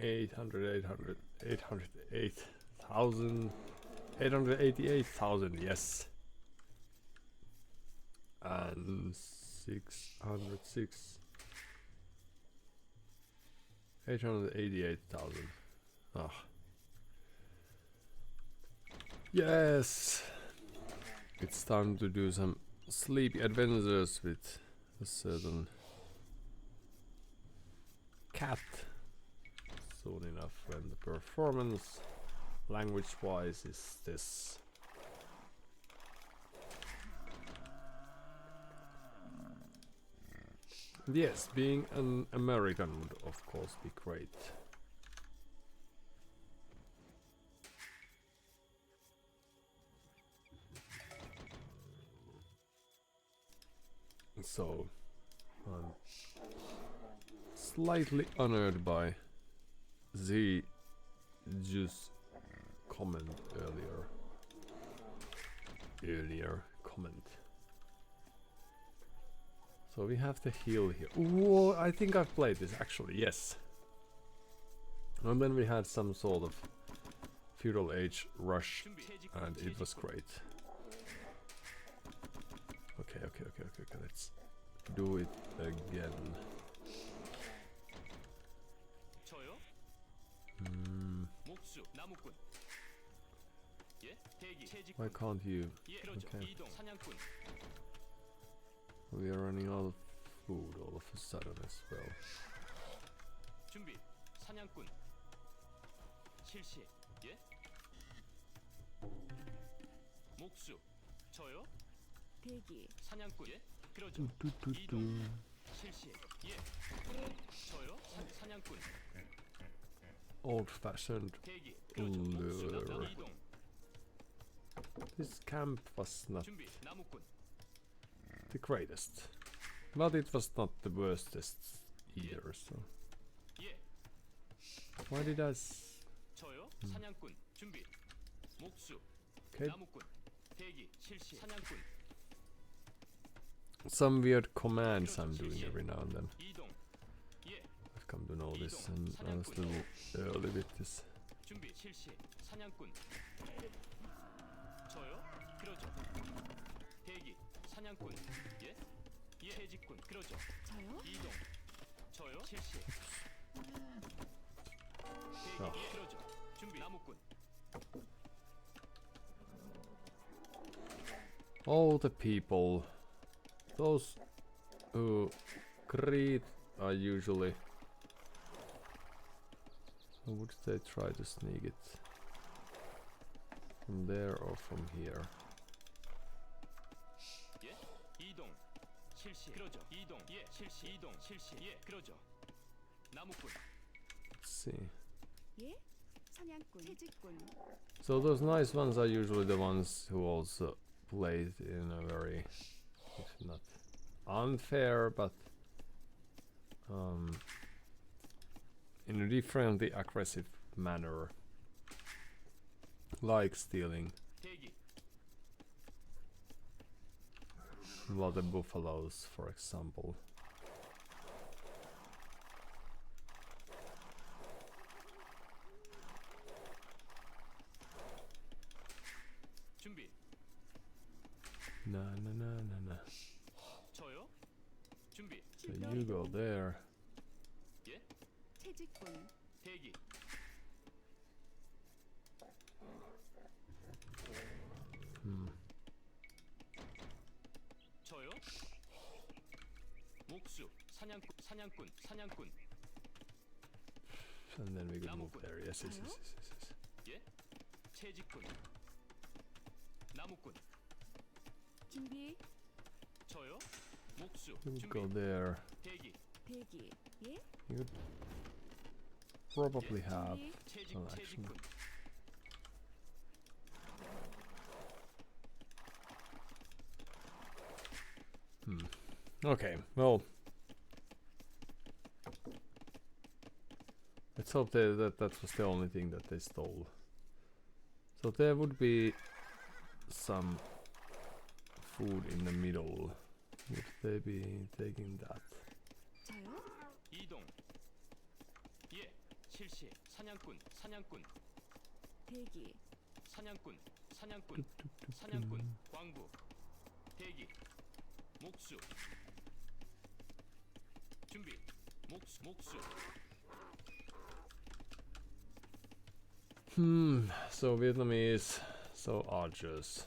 888,000, yes. And 606. 888,000. Ah. Yes! It's time to do some sleepy adventures with a certain cat. Soon enough when the performance language wise is this. Yes, being an American would of course be great. So I'm slightly honored by the Juice comment earlier comment. So we have the heal here. Whoa, I think I've played this actually, yes. And then we had some sort of feudal age rush and it was great. Okay, let's do it again. Why can't you? Okay. We are running out of food all of a sudden as well. Old-fashioned lure. This camp was not the greatest, but it was not the worstest either, so... Why did I Okay. Some weird commands I'm doing every now and then. I've come to know this, and I was a little early with this. Oh. All the people, those who greet are usually... Or would they try to sneak it from there or from here? Let's see. So those nice ones are usually the ones who also play it in a very, if not unfair, but in a differently aggressive manner, like stealing water buffaloes, for example. Na na na na na. So you go there. And then we could move there. Yes. We go there. 대기. 예? You could probably have some action. Okay, well, let's hope that was the only thing that they stole. So there would be some food in the middle. Would they be taking that? 저요? 이동. 예, 실시. 사냥꾼, 사냥꾼, 대기. 사냥꾼, 사냥꾼, 사냥꾼, 광부. 대기. 목수. 준비. 목수, 목수. So Vietnamese, so archers.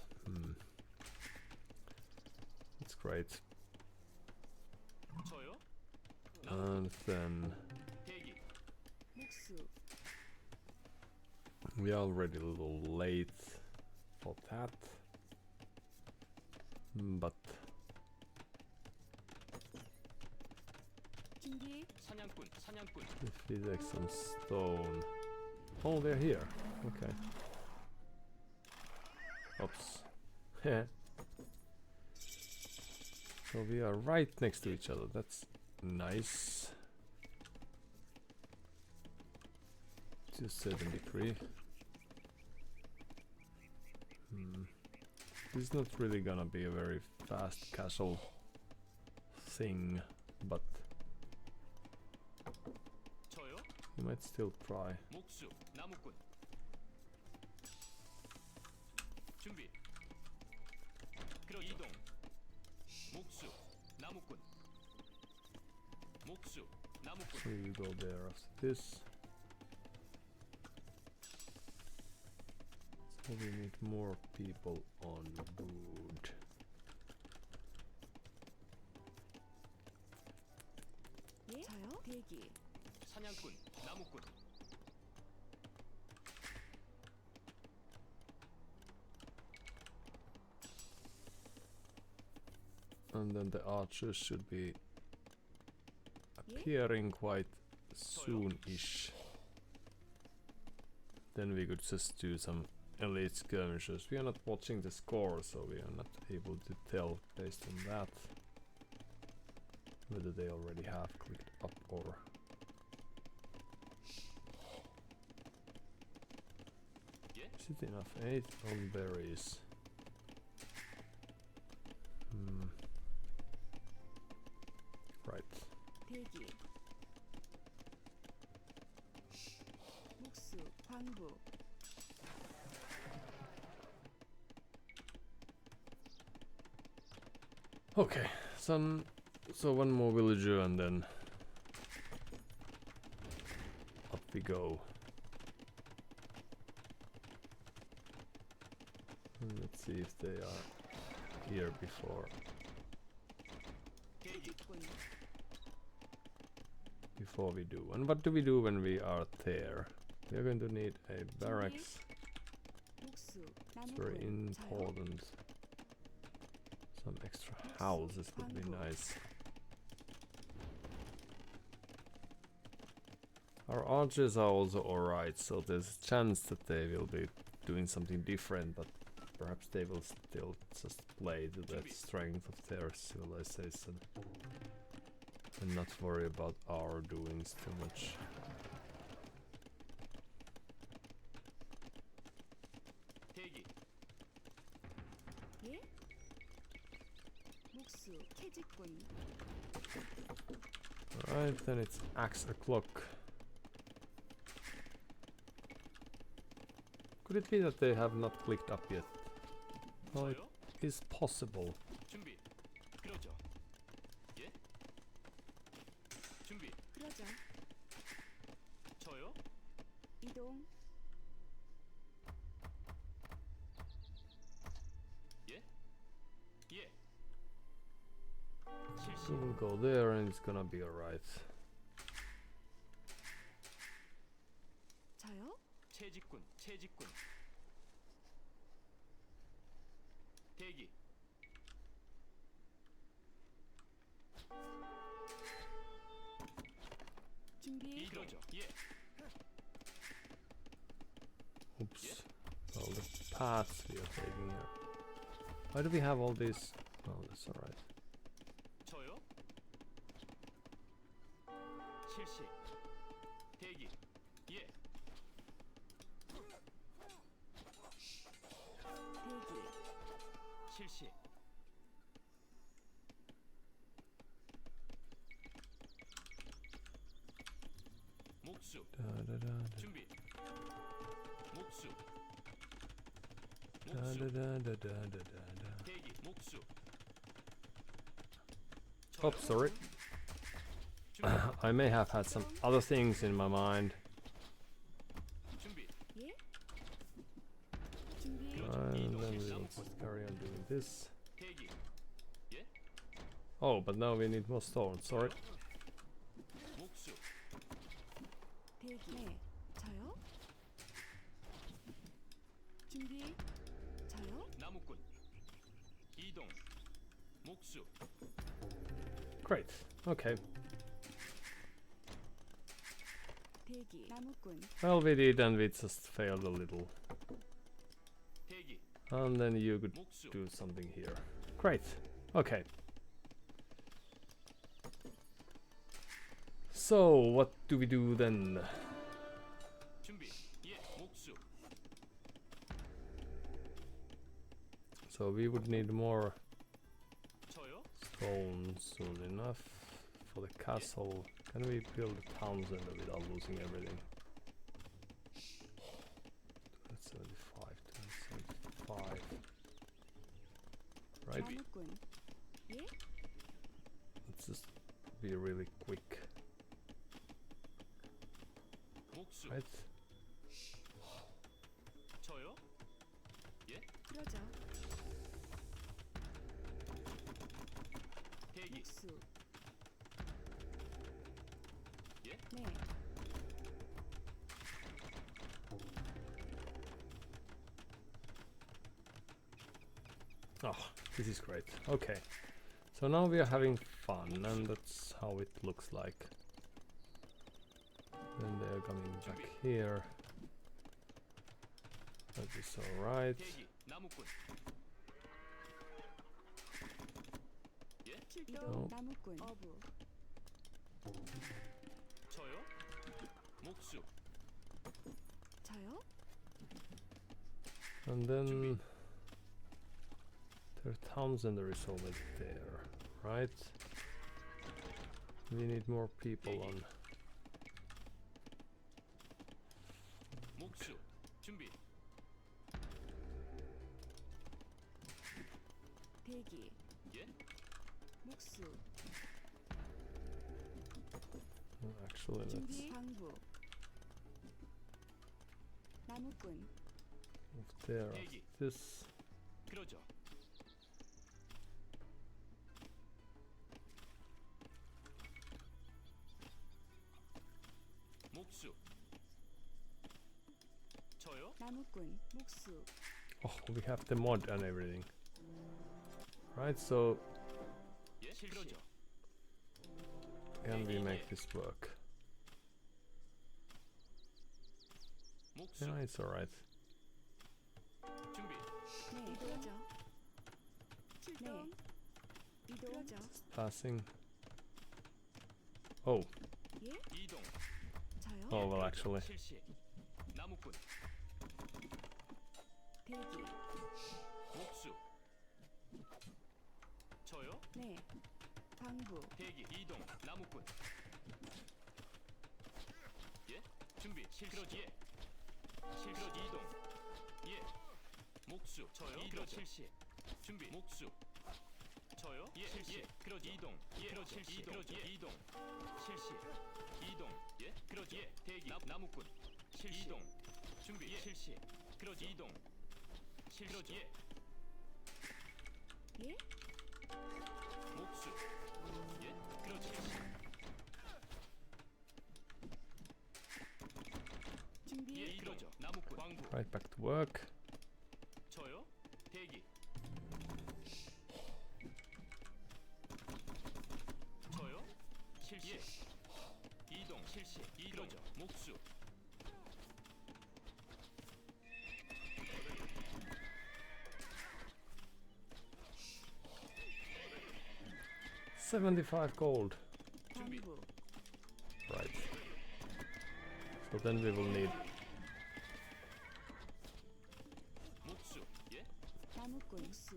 That's great. 저요? And then 대기. 목수. we are already a little late for that. But 준비. 사냥꾼, 사냥꾼. if we take some stone. Oh, they're here. Okay. Oops. So we are right next to each other. That's nice. To a certain degree. This is not really gonna be a very fast casual thing, but 저요? we might still try. 목수, 나무꾼. 준비. 그럼 이동. 목수, 나무꾼. 목수, 나무꾼. So you go there after this. So we need more people on board. 예? 저요? 대기. 사냥꾼, 나무꾼. And then the archers should be appearing quite soon-ish. Then we could just do some elite skirmishes. We are not watching the score, so we are not able to tell based on that whether they already have clicked up or... Is it enough? 8 on berries. Right. 대기. 목수. 광부. Okay, so one more villager and then up we go. And let's see if they are here before we do. And what do we do when we are there? We are going to need a barracks. 목수. It's very important. Some extra houses would be nice. Our archers are also alright, so there's a chance that they will be doing something different, but perhaps they will still just play to the strength of their civilization and not worry about our doings too much. 예? 목수. 캐직꾼. Alright, then it's axe o'clock. Could it be that they have not clicked up yet? Well, it is possible. 준비. 그러죠. 예? 준비. 그러자. 저요? 이동. 예? 예. So we'll go there and it's gonna be alright. 저요? 채직꾼, 채직꾼. 대기. 준비. 그러죠. 예. Oops. All the paths we are taking here. Why do we have all these? Oh, that's alright. 저요? 실시. 대기. 예. 대기. 실시. 목수. Da, da, da, da. 준비. 목수. Da, 목수. da, da, da, da, da, da. 대기. 목수. Oh, sorry. 준비. I may have had some other things in my mind. 준비. 예. 준비. And then we'll just carry on doing this. 대기. Oh, but now we need more stone. Sorry. 목수. 대기. 네. 저요? 준비. 저요? 나무꾼. 이동. 목수. Great. Okay. 대기. 나무꾼. Well, we did, and we just failed a little. 대기. And then you could 목수. do something here. Great. Okay. So, what do we do then? 준비. 예. 목수. So, we would need more 저요? stone soon enough for the castle. Can we build a town center without losing everything? 275, 275. Right? 나무꾼. 예? Let's just be really quick. 목수. Right? 저요? 예? 그러죠. 대기. 목수. 예? 네. Oh, this is great. Okay. So now we are having fun, and that's how it looks like. Then they're coming back here. That is alright. 대기. 나무꾼. 예? 출동. 어. 나무꾼. 어부. 저요? 목수. 저요? And then their town center is over there, right? We need more people on. 목수. 준비. 대기. 예? 목수. Actually, let's 준비. 광부. 나무꾼. move there. 대기. This. 그러죠. 목수. 저요? 나무꾼. 목수. Oh, we have the mod and everything. Right, so 예? 그러죠. can we make this work? 목수. Yeah, it's alright. 준비. 네. 그러죠. 출동. 이동. 그러죠. Passing. Oh, 예? 이동. 저요? oh well, actually. 실시. 나무꾼. 대기. 목수. 저요? 네. 광부. 대기. 이동. 나무꾼. 예? 준비. 실그러지. 예. 실그러지 이동. 예. 목수. 저요? 이그러지. 실시. 준비. 목수. 저요? 예. 실시. 예. 그러지. 이동. 예. 그러지. 실시. 이동. 예. 이동. 실시. 이동. 예. 그러지. 예. 대기. 나무꾼. 실시. 이동. 준비. 예. 실시. 그러지. 이동. 실그러지. 예. 예? 목수. 예. 그러지. 실시. 준비. 예. 그러죠. 나무꾼. 광부. Right back to work. 저요? 대기. 저요? 실시. 예. 이동. 실시. 실시. 이동죠. 목수. 75 gold. 준비. 당부 Right. So then we will need 목수. 예. 나무꾼 수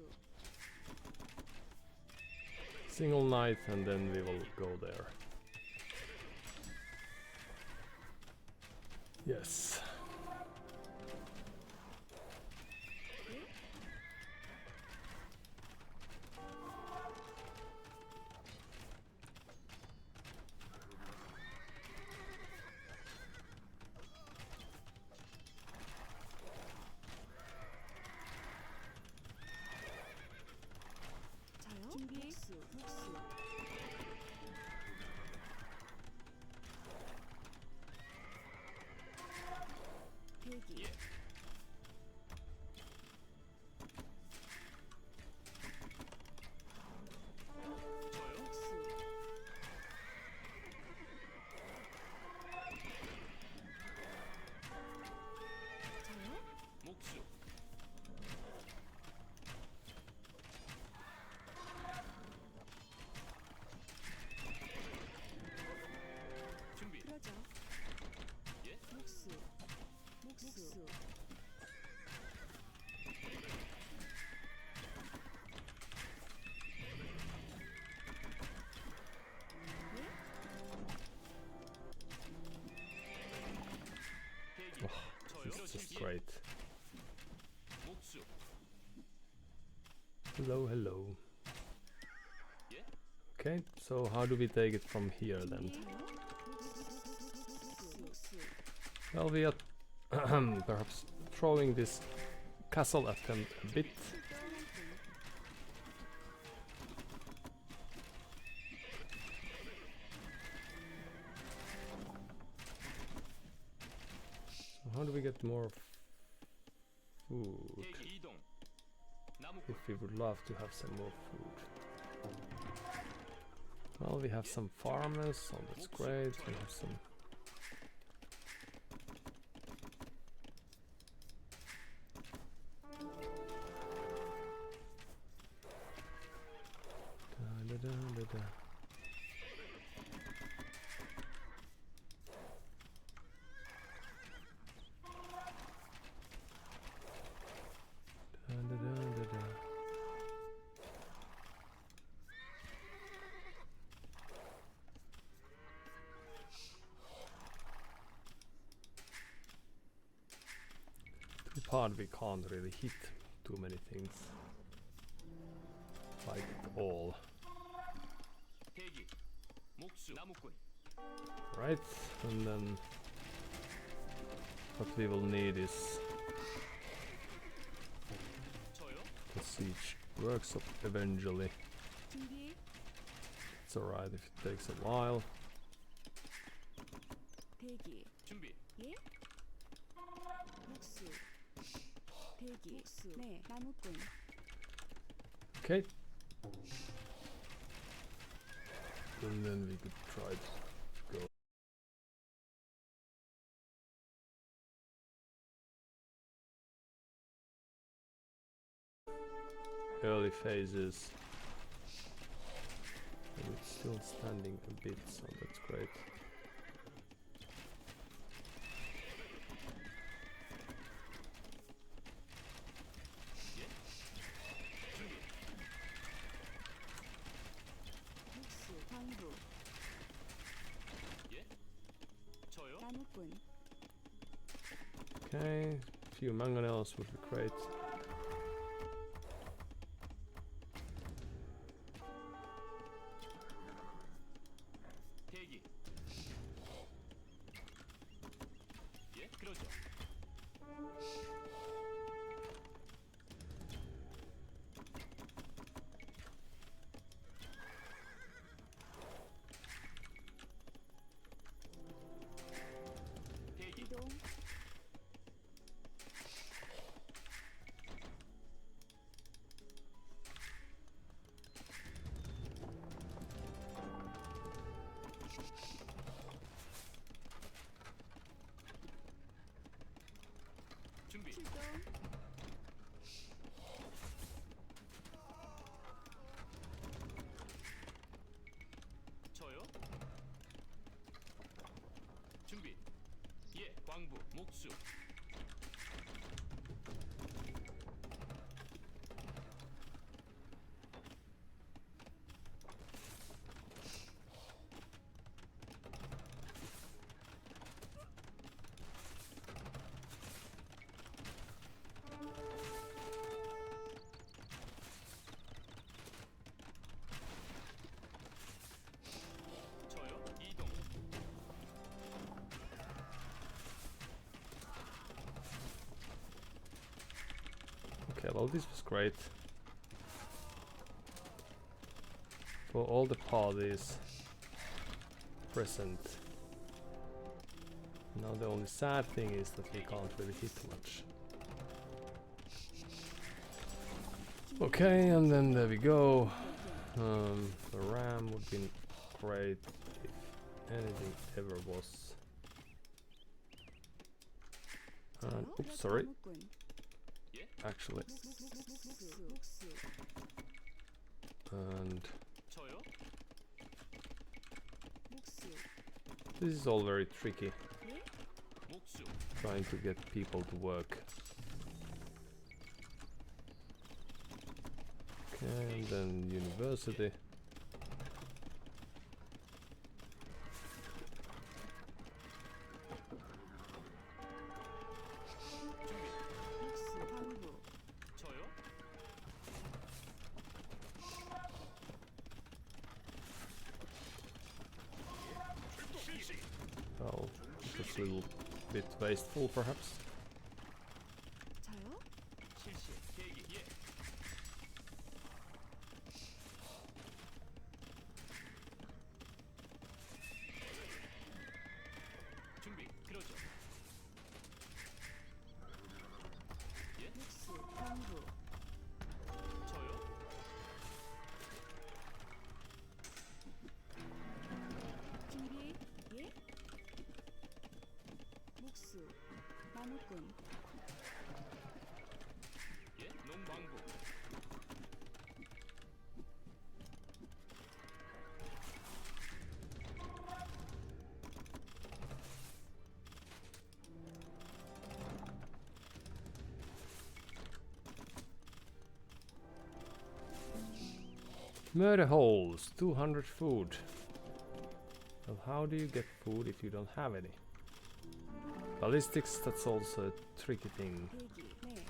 single knight and then we will go there. Yes. 저요? 준비 목수 대기 예. 저요. 목수 저요? 목수. 준비. 그러죠 예. 목수 목수 대기. Oh, 저요. this is 실시. great. 목수. Hello, hello. 예. Okay, so how do we take it from here then? 목수 Well, we are perhaps throwing this castle attempt a bit. So how do we get more food? 대기. 이동. 나무. If we would love to have some more food. Well, we have some farmers, so that's great. We have some. Da, da, da, da, da. Da, da, da, da, da. Too hard, we can't really hit too many things. Like at all. 대기. 목수. 나무꾼. Right, and then what we will need is 저요. the siege workshop eventually. 준비 It's alright if it takes a while. 대기 준비. 예? 목수 대기 목수 네 나무꾼 Okay. And then we could try to go. Early phases. And it's still standing a bit, so that's great. 목수 당부 예. 저요. 나무꾼 Okay, few mangonels would be great. 대기. 예. 그러죠. 대기. 이동 목수. 저요? 이동. Okay, well, this was great. For all the parties present. Now the only sad thing is that we can't really hit much. Okay, and then there we go. The RAM would be great if anything ever was. Oops, sorry. 나무꾼. Actually, 목수. and 저요? 목수. this is all very tricky. 목수. Trying to get people to work. Okay, and then university. 목수. 광부. 저요? Well, just a little bit wasteful, perhaps. 저요? 실시. 대기. 예. 준비. 그러죠. 예? 목수. 광부. 저요? 준비. 예? 목수. 나무꾼. 예? 농광부. Murder holes, 200 food. Well, how do you get food if you don't have any? Ballistics, that's also a tricky thing. 대기. 네.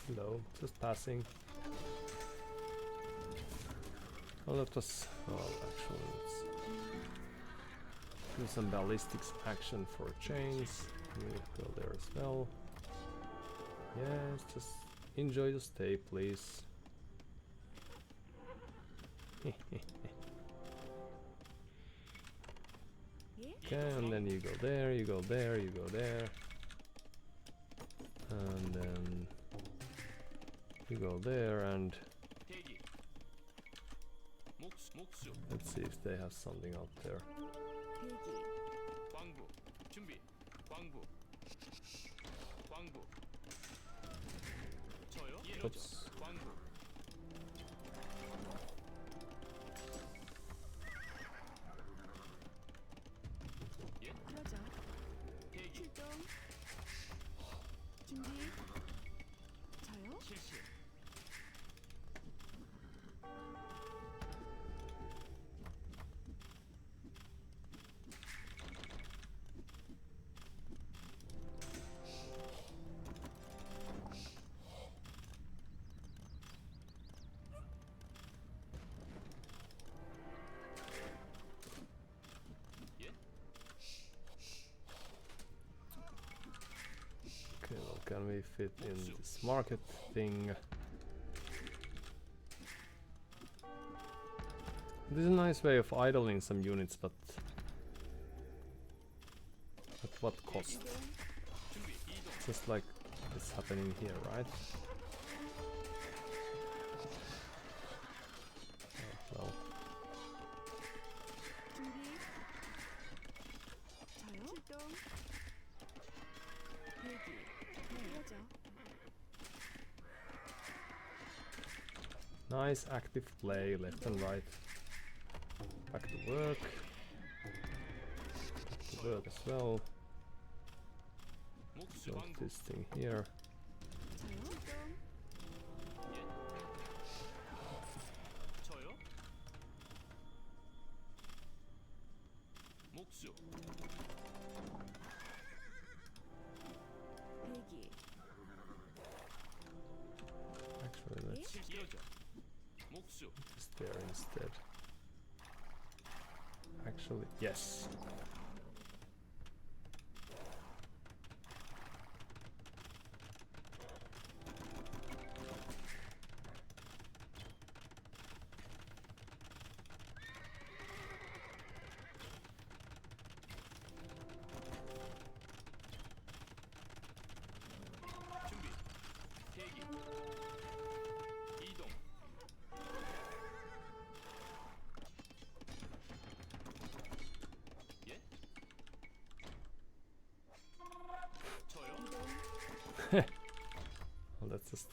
Hello, just passing. Well, that was... well, actually, let's do some ballistics action for chains. We'll go there as well. Yes, just enjoy the stay, please. 예? Okay, and then you go there, you go there, you go there. And then you go there, and 대기. 목수. let's see if they have something out there. 대기. 광부. 준비. 광부. 광부. 저요? 예. 그러죠. Oops. 광부. 예? 그러죠. 대기. 출동. 준비. 저요? 실시. 예? Okay, well, can we fit in this market thing? This is a nice way of idling some units, but at what cost? 이동. 준비. 이동. Just like it's happening here, right? Oh, well, 준비. 저요? 출동. 대기. 네. 그러죠. Nice active play, left and right. Back to work. Back to work as well. 목수 Put 왕국. this thing here. 저요? 목수. 대기. Actually, let's 실시로죠. 목수. just there instead. Actually, yes. 준비. 대기. 이동. 예? 저요? Well, that's just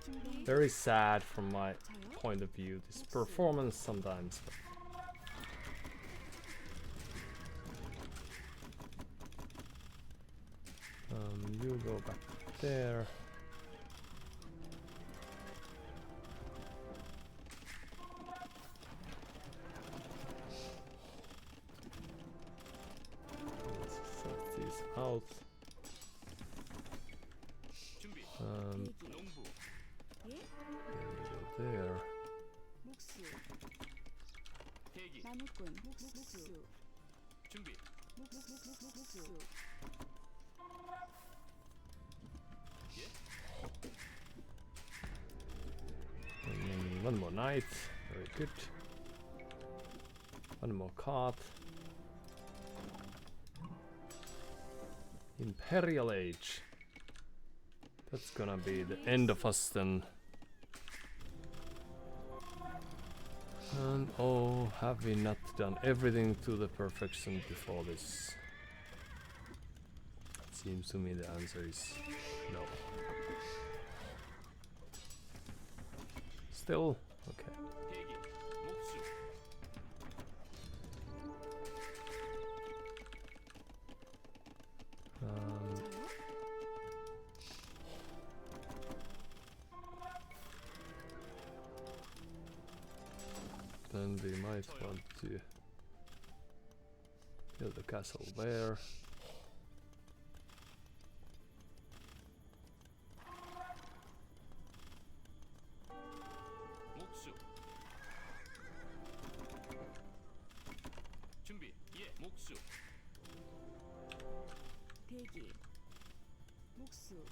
준비. very sad from my 저요? point of view. This performance sometimes. You go back there. Let's set these out. 준비. 대기. 농부. 예? You go there. 목수. 대기. 나무꾼. 목수. 준비. 목수. 예? And then one more knight. Very good. One more card. Imperial Age. That's gonna be the end of us then. And oh, have we not done everything to the perfection before this? It seems to me the answer is no. Still, okay. 대기. 목수. 저요? Then we might want to build a castle there. 목수. 준비. 예. 목수. 대기. 목수.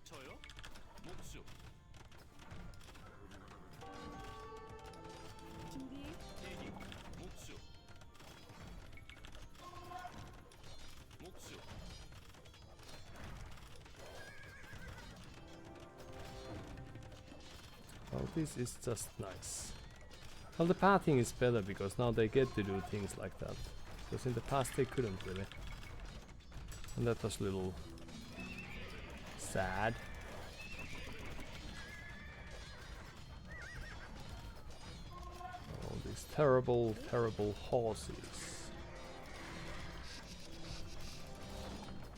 저요? 목수. 준비. 대기. 목수. 목수. Well, this is just nice. Well, the pathing is better because now they get to do things like that. Because in the past they couldn't really. And that was a little sad. Oh, these terrible, terrible horses.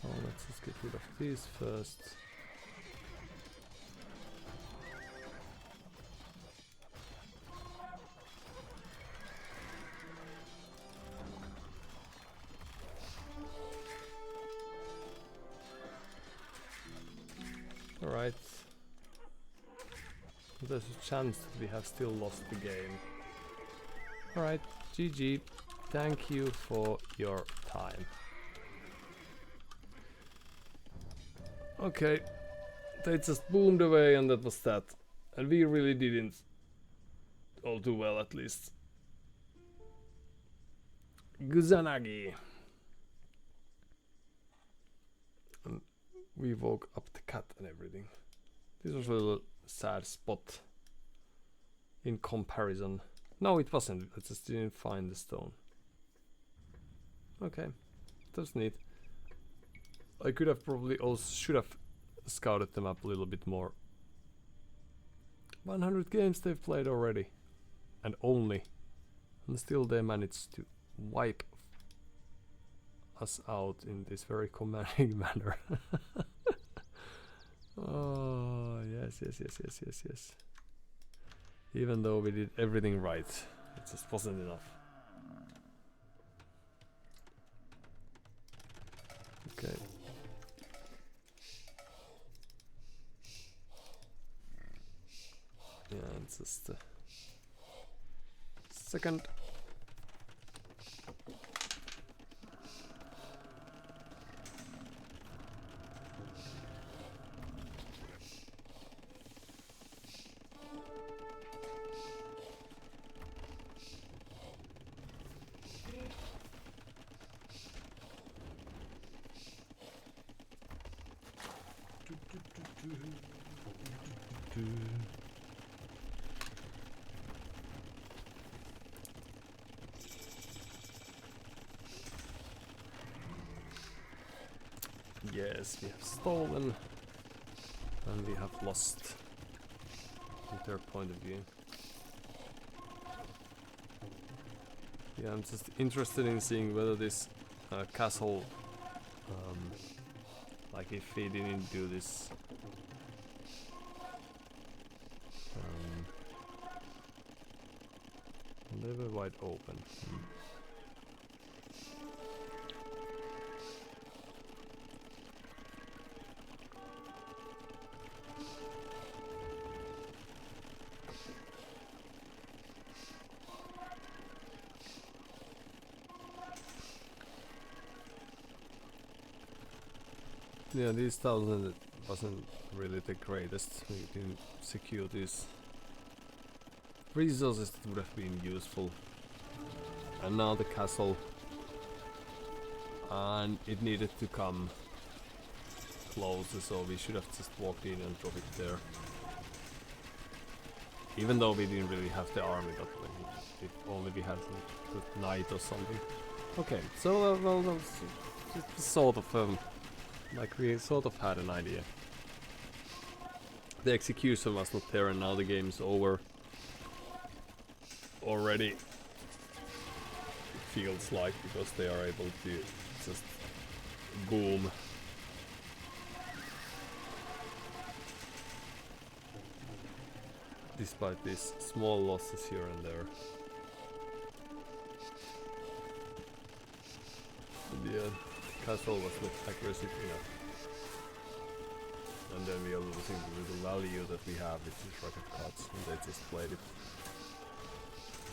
Oh, let's just get rid of these first. Alright. There's a chance that we have still lost the game. Alright, GG. Thank you for your time. Okay. They just boomed away and that was that. And we really didn't all too well at least. Guzanagi. And we woke up the cat and everything. This was a little sad spot in comparison. No, it wasn't. I just didn't find the stone. Okay. that's neat. I could have probably also should have scouted them up a little bit more. 100 games they've played already, and still they managed to wipe us out in this very commanding manner. Oh yes, yes, yes, yes, yes, yes. Even though we did everything right, it just wasn't enough. Okay. Yeah, it's just second. Yes, we have stolen and we have lost from their point of view. Yeah, I'm just interested in seeing whether this castle, like if we didn't do this they were wide open. Yeah, these 1000 wasn't really the greatest. We didn't secure these resources that would have been useful. And now the castle, and it needed to come closer, so we should have just walked in and dropped it there. Even though we didn't really have the army, but if only we had a good knight or something. Okay, so well, that's sort of like we sort of had an idea. The execution was not there, and now the game's over. Already, it feels like, because they are able to just boom. Despite these small losses here and there. But yeah, the castle was not aggressive enough. And then we are losing the little value that we have, which is rocket cuts, and they just played it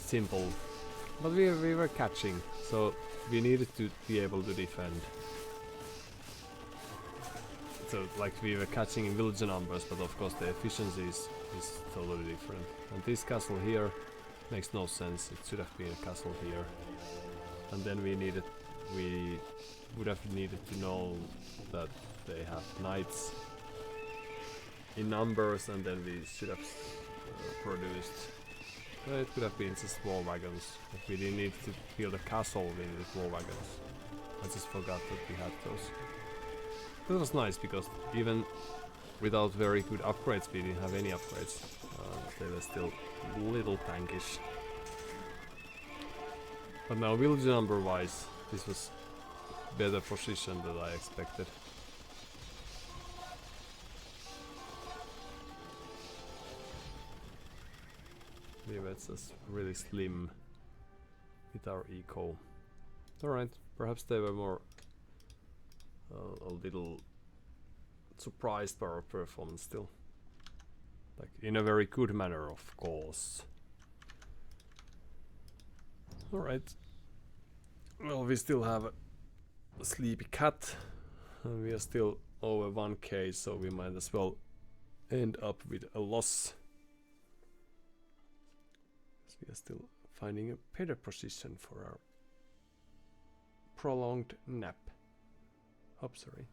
simple. But we were catching, so we needed to be able to defend. So like we were catching in villager numbers, but of course the efficiency is totally different. And this castle here makes no sense. It should have been a castle here. And then we would have needed to know that they have knights in numbers, and then we should have produced. Well, it could have been just war wagons. If we didn't need to build a castle, we needed war wagons. I just forgot that we had those. That was nice, because even without very good upgrades, we didn't have any upgrades. They were still little tankish. But now village number wise, this was better position than I expected. We were just really slim with our eco. Alright, perhaps they were more a little surprised by our performance still. Like, in a very good manner, of course. Alright. Well, we still have a sleepy cat. And we are still over 1k, so we might as well end up with a loss. So we are still finding a better position for our prolonged nap. Oh, sorry.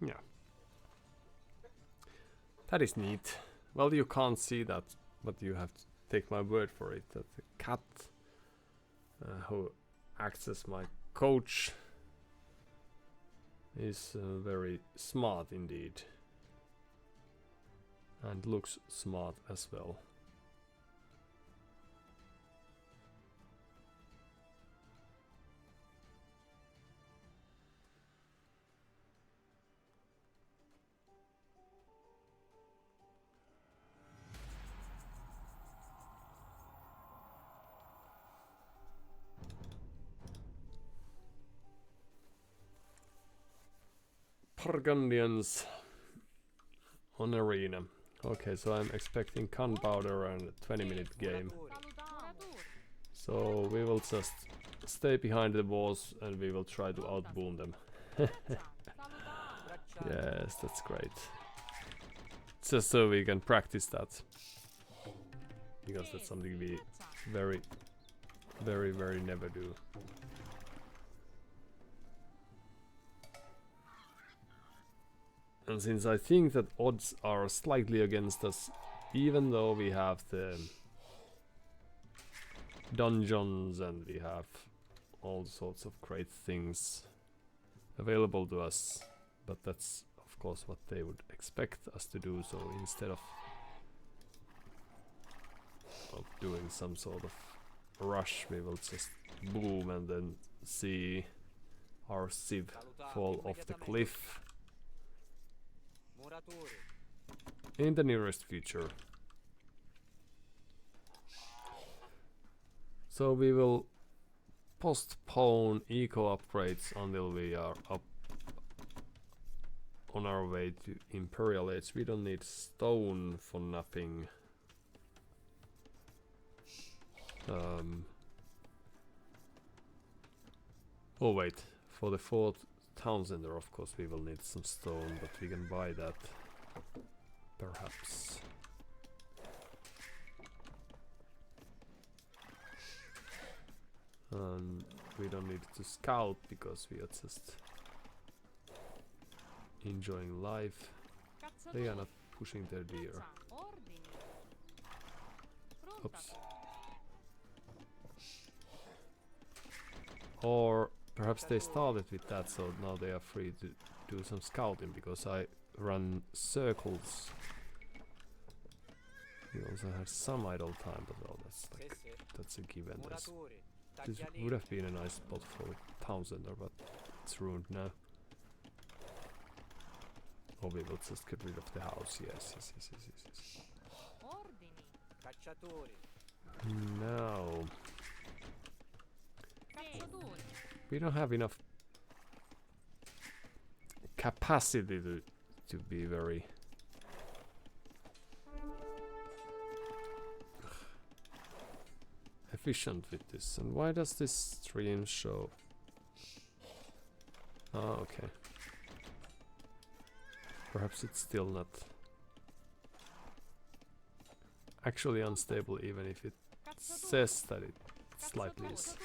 Yeah. That is neat. Well, you can't see that, but you have to take my word for it that the cat who acts as my coach is very smart indeed, and looks smart as well. Burgundians on arena. Okay, so I'm expecting gunpowder and a 20-minute game. So we will just stay behind the walls and we will try to outboom them. Yes, that's great. Just so we can practice that. Because that's something we very never do. And since I think that odds are slightly against us, even though we have the dungeons and we have all sorts of great things available to us, but that's of course what they would expect us to do, so instead of doing some sort of rush, we will just boom and then see our civ fall off the cliff in the nearest future. So we will postpone eco upgrades until we are up on our way to Imperial Age. We don't need stone for nothing. Oh wait, for the fourth town center of course we will need some stone, but we can buy that perhaps. And we don't need to scout because we are just enjoying life. They are not pushing their deer. Oops. Or perhaps they started with that, so now they are free to do some scouting because I run circles. We also had some idle time, but well, that's a given. This would have been a nice spot for a town center, but it's ruined now. Or we will just get rid of the house. Yes. No. We don't have enough capacity to be very efficient with this. And why does this stream show? Ah, okay. Perhaps it's still not actually unstable, even if it says that it slightly is.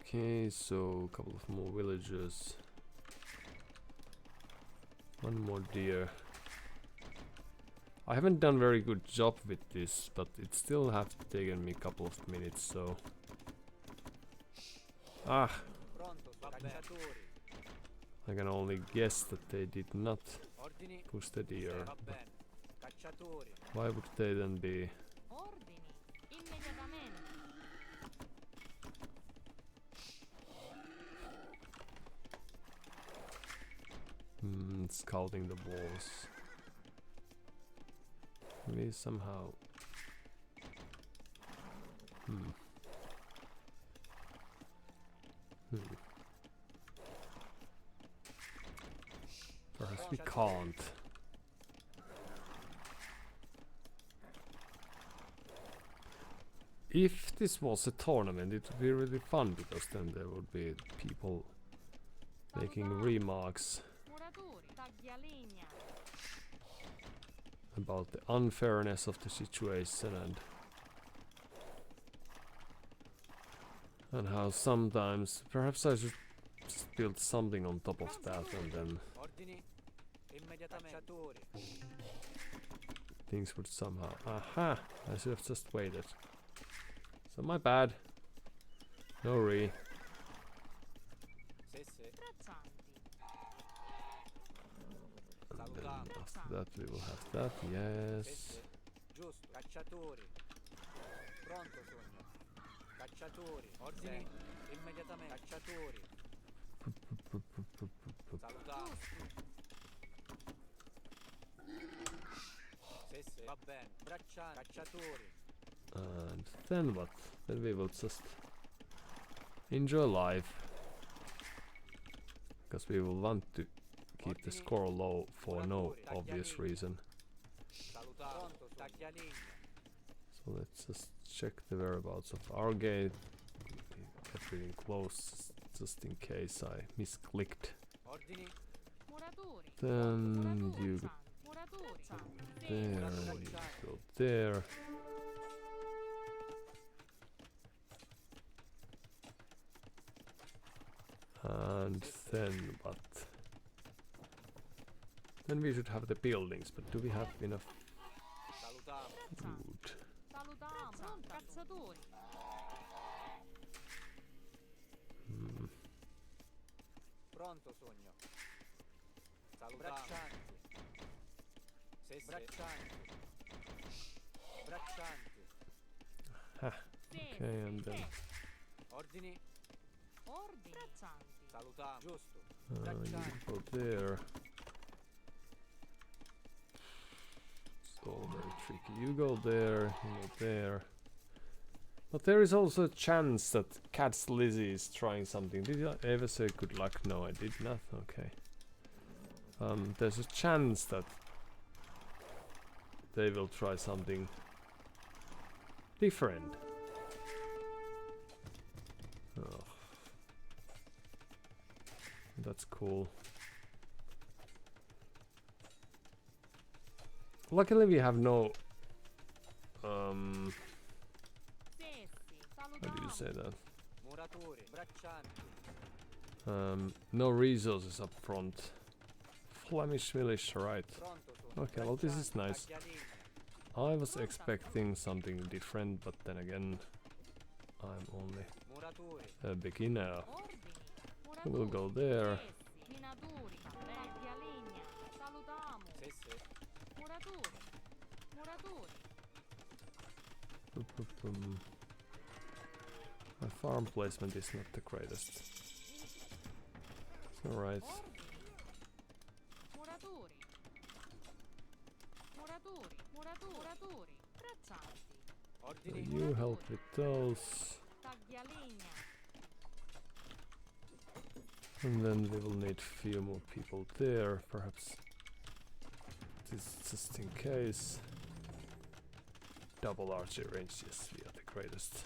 Okay, so a couple of more villagers. One more deer. I haven't done very good job with this, but it still have taken me a couple of minutes, so... Ah! I can only guess that they did not push the deer. Why would they then be... scouting the walls. Maybe somehow... Perhaps we can't. If this was a tournament, it would be really fun, because then there would be people making remarks about the unfairness of the situation and how sometimes perhaps I should just build something on top of that and then things would somehow... Aha! I should have just waited. So my bad. No re. And then after that we will have that, yes. Giusto, cacciatori. Pronto sogno. Cacciatori, ordini immediatamente. Cacciatori. Salutiamo. Sì, sì, va bene. Bracciani, cacciatori. And then what? Then we will just enjoy life. Because we will want to keep the score low for no obvious reason. Salutiamo. Taglialigna. So let's just check the whereabouts of our gate. Get really close just in case I misclicked. Ordini. Then you go there, you go there. And then what? Then we should have the buildings, but do we have enough Salutiamo. food? Hmm. Pronto sogno. Salutiamo. Braccianti. Sì, sì. Braccianti. Braccianti. Okay, and then Ordini. Salutiamo. Giusto. you go there. It's all very tricky. You go there, you go there. But there is also a chance that Cat's Lizzie is trying something. Did I ever say good luck? No, I did not. Okay. There's a chance that they will try something different. Oh. That's cool. Luckily we have no how do you say that? Muratori. Braccianti. No resources up front. Flemish village, right. Pronto sogno. Okay, well this is nice. Taglialigna. I was expecting something different, but then again I'm only Muratori. a beginner. We'll go there. Sì, sì. My farm placement is not the greatest. It's alright. Ordini. You help with those. And then we will need few more people there, perhaps. This just in case. Double archer range, yes, we are the greatest.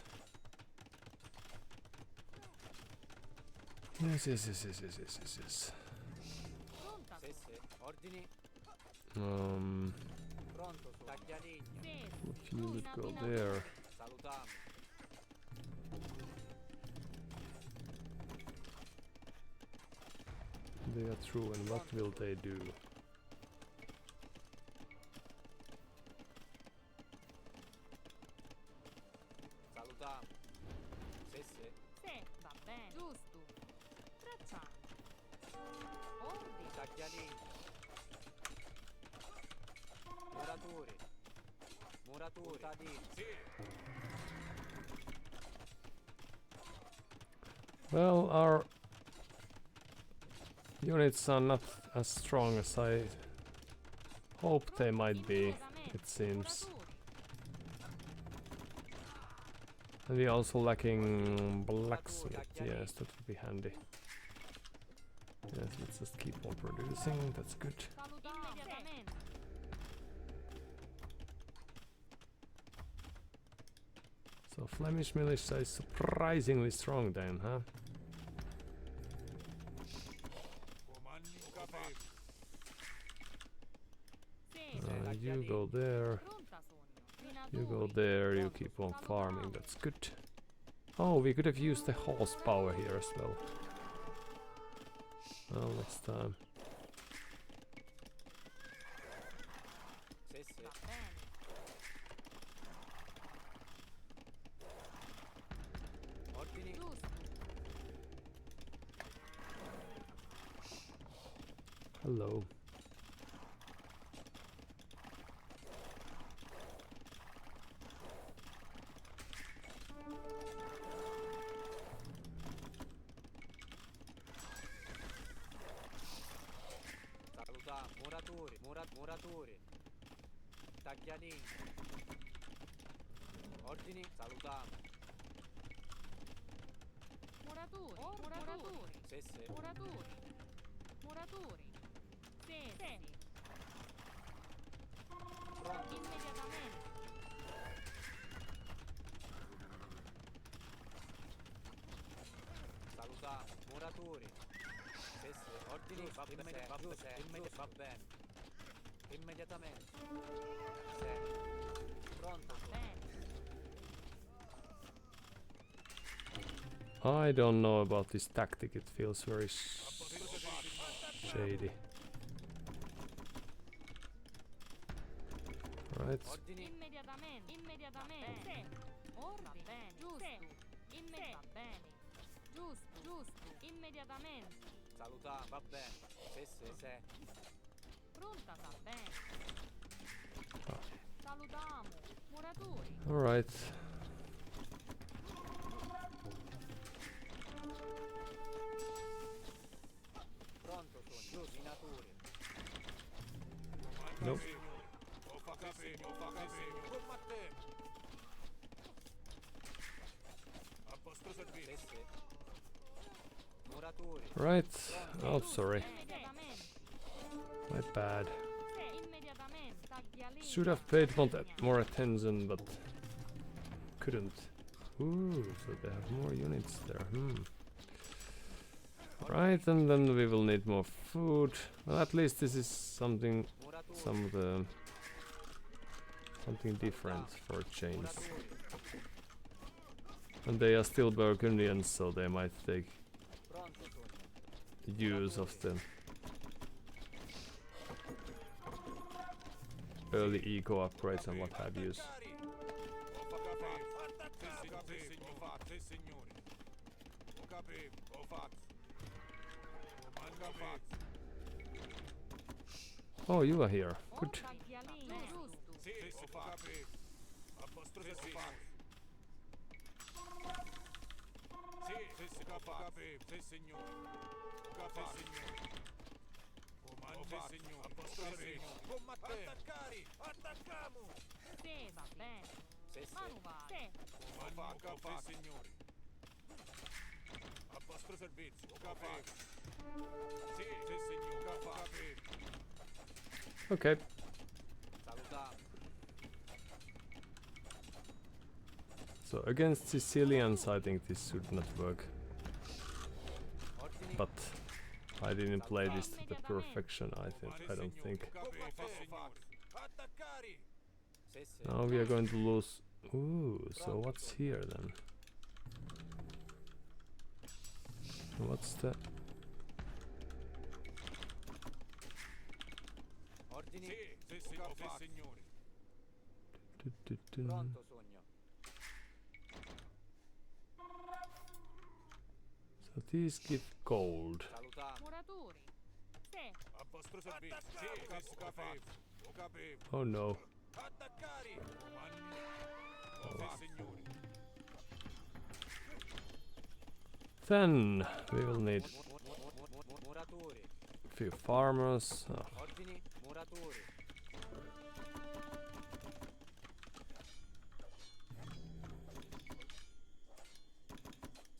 Yes, yes, yes, yes, yes, yes, yes, yes. Sì, sì. Ordini. Pronto sogno. Taglialigna. If you would go there. Salutiamo. They are true, and what will they do? Salutiamo. Sì, sì. Taglialigna. Muratori. Muratori. Tadini. Well, our units are not as strong as I hoped they might be, it seems. And we're also lacking blacksmith, yes, that would be handy. Yes, let's just keep on producing, that's good. So Flemish militia is surprisingly strong then, huh? You go there, you go there, you keep on farming, that's good. Oh, we could have used the horsepower here as well. Well, next time. Sì, sì. Hello. Salutiamo. Muratori. Muratori. Tagliarini. Ordini. Salutiamo. Muratori. Sì, sì. Muratori. Sì. Pronto. Immediatamente. Salutiamo. Muratori. Sì, sì. Ordini. Va bene. Va bene. Immediatamente. Sì. Pronto. Bene. I don't know about this tactic. It feels very shady. Right. Ordini. Immediatamente. Ordine. Bene. Giusto. Immediatamente. Salutiamo. Va bene. Sì, sì. Sì. Pronta, va bene. Salutiamo. Muratori. All right. Pronto sono. Minatori. Nope. Sì, sì. Muratori. Right. Oh, sorry. Immediatamente. My bad. Immediatamente. Taglialini. Should have paid more attention, but couldn't. Ooh, so they have more units there. Right, and then we will need more food. Well, at least this is something, Muratori. something different for a change. And they are still Burgundians, so they might take Pronto sono. use of the early eco upgrades and what have you. Oh, you are here. Good. Taglialini. Giusto. Sì, va bene. Sì, sì. Manovale. Okay. Salutiamo. So against Sicilians, I think this should not work. Ordini. But I didn't play this to the perfection. I don't think. Sì, sì. Now we are going to lose. Ooh, so what's here then? What's the? Ordini. Du-du-dun. Pronto sogno. So these give gold. Salutiamo. Muratori. Sì. Oh no. Then we will need Muratori. a few farmers. Oh, Ordini. Muratori.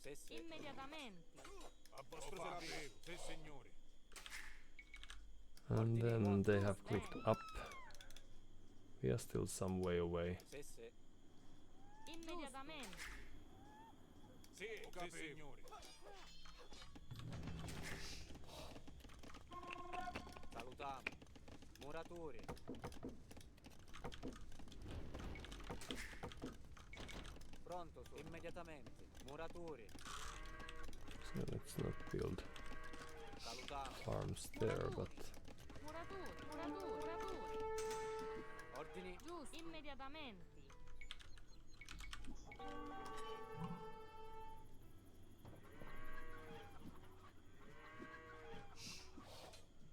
Sì, sì. Immediatamente. and then they have clicked up. We are still some way away. Sì, sì. Immediatamente. Salutiamo. Muratori. Pronto sono. Immediatamente. Muratori. So let's not build Salutiamo. farms there, but Muratori. Ordini. Giusto. Immediatamente.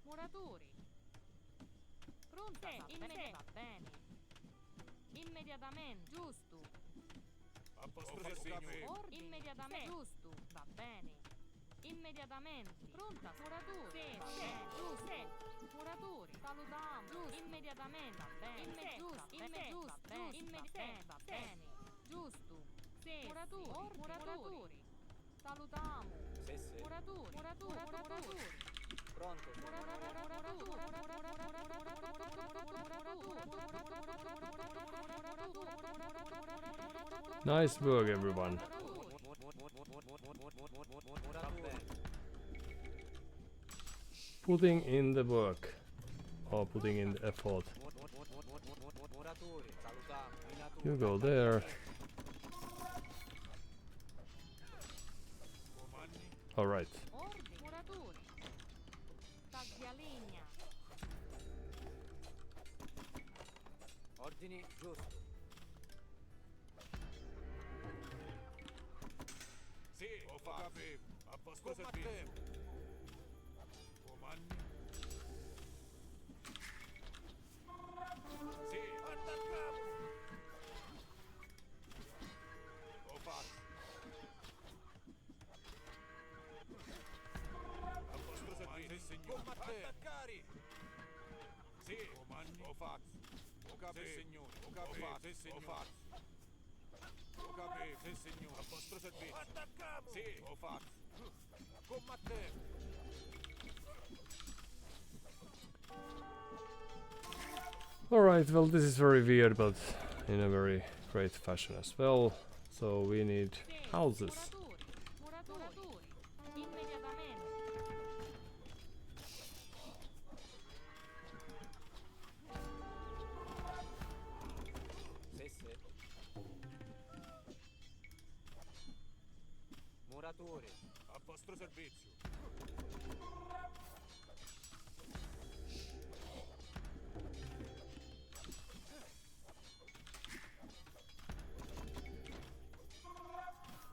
Muratori. va bene. Immediatamente. Giusto. A posto servizio. Ordine. Immediatamente. Giusto. Va bene. Immediatamente. Pronta. Muratori. Sì, va bene. Giusto. Muratori. Salutiamo. Giusto. Immediatamente. Va bene. Giusto. Va bene. Immediatamente. Va bene. Giusto. Sì. Muratori. Muratori. Salutiamo. Sì, sì. Muratori. Muratori. Pronto? Nice work, everyone. Putting in the work. Or putting in the effort. Muratori, salutiamo. You go there. Alright. Ordine. Muratori. Taglialegna. Ordini giusto. Sì, ho fatto. A posto servizio. Comandi. Sì, attaccato. Ho fatto. A posto servizio, signore. Attaccare. Sì, comandi. Ho fatto. Ho capito, signore. Ho capito, signore. Ho fatto. Ho capito, sì signore. A vostro servizio. Attacchiamo! Sì, ho fatto. Combattiamo! Alright, well this is very weird, but in a very great fashion as well. So we need houses. Muratori. Immediatamente. Sì, sì. Muratori. A vostro servizio.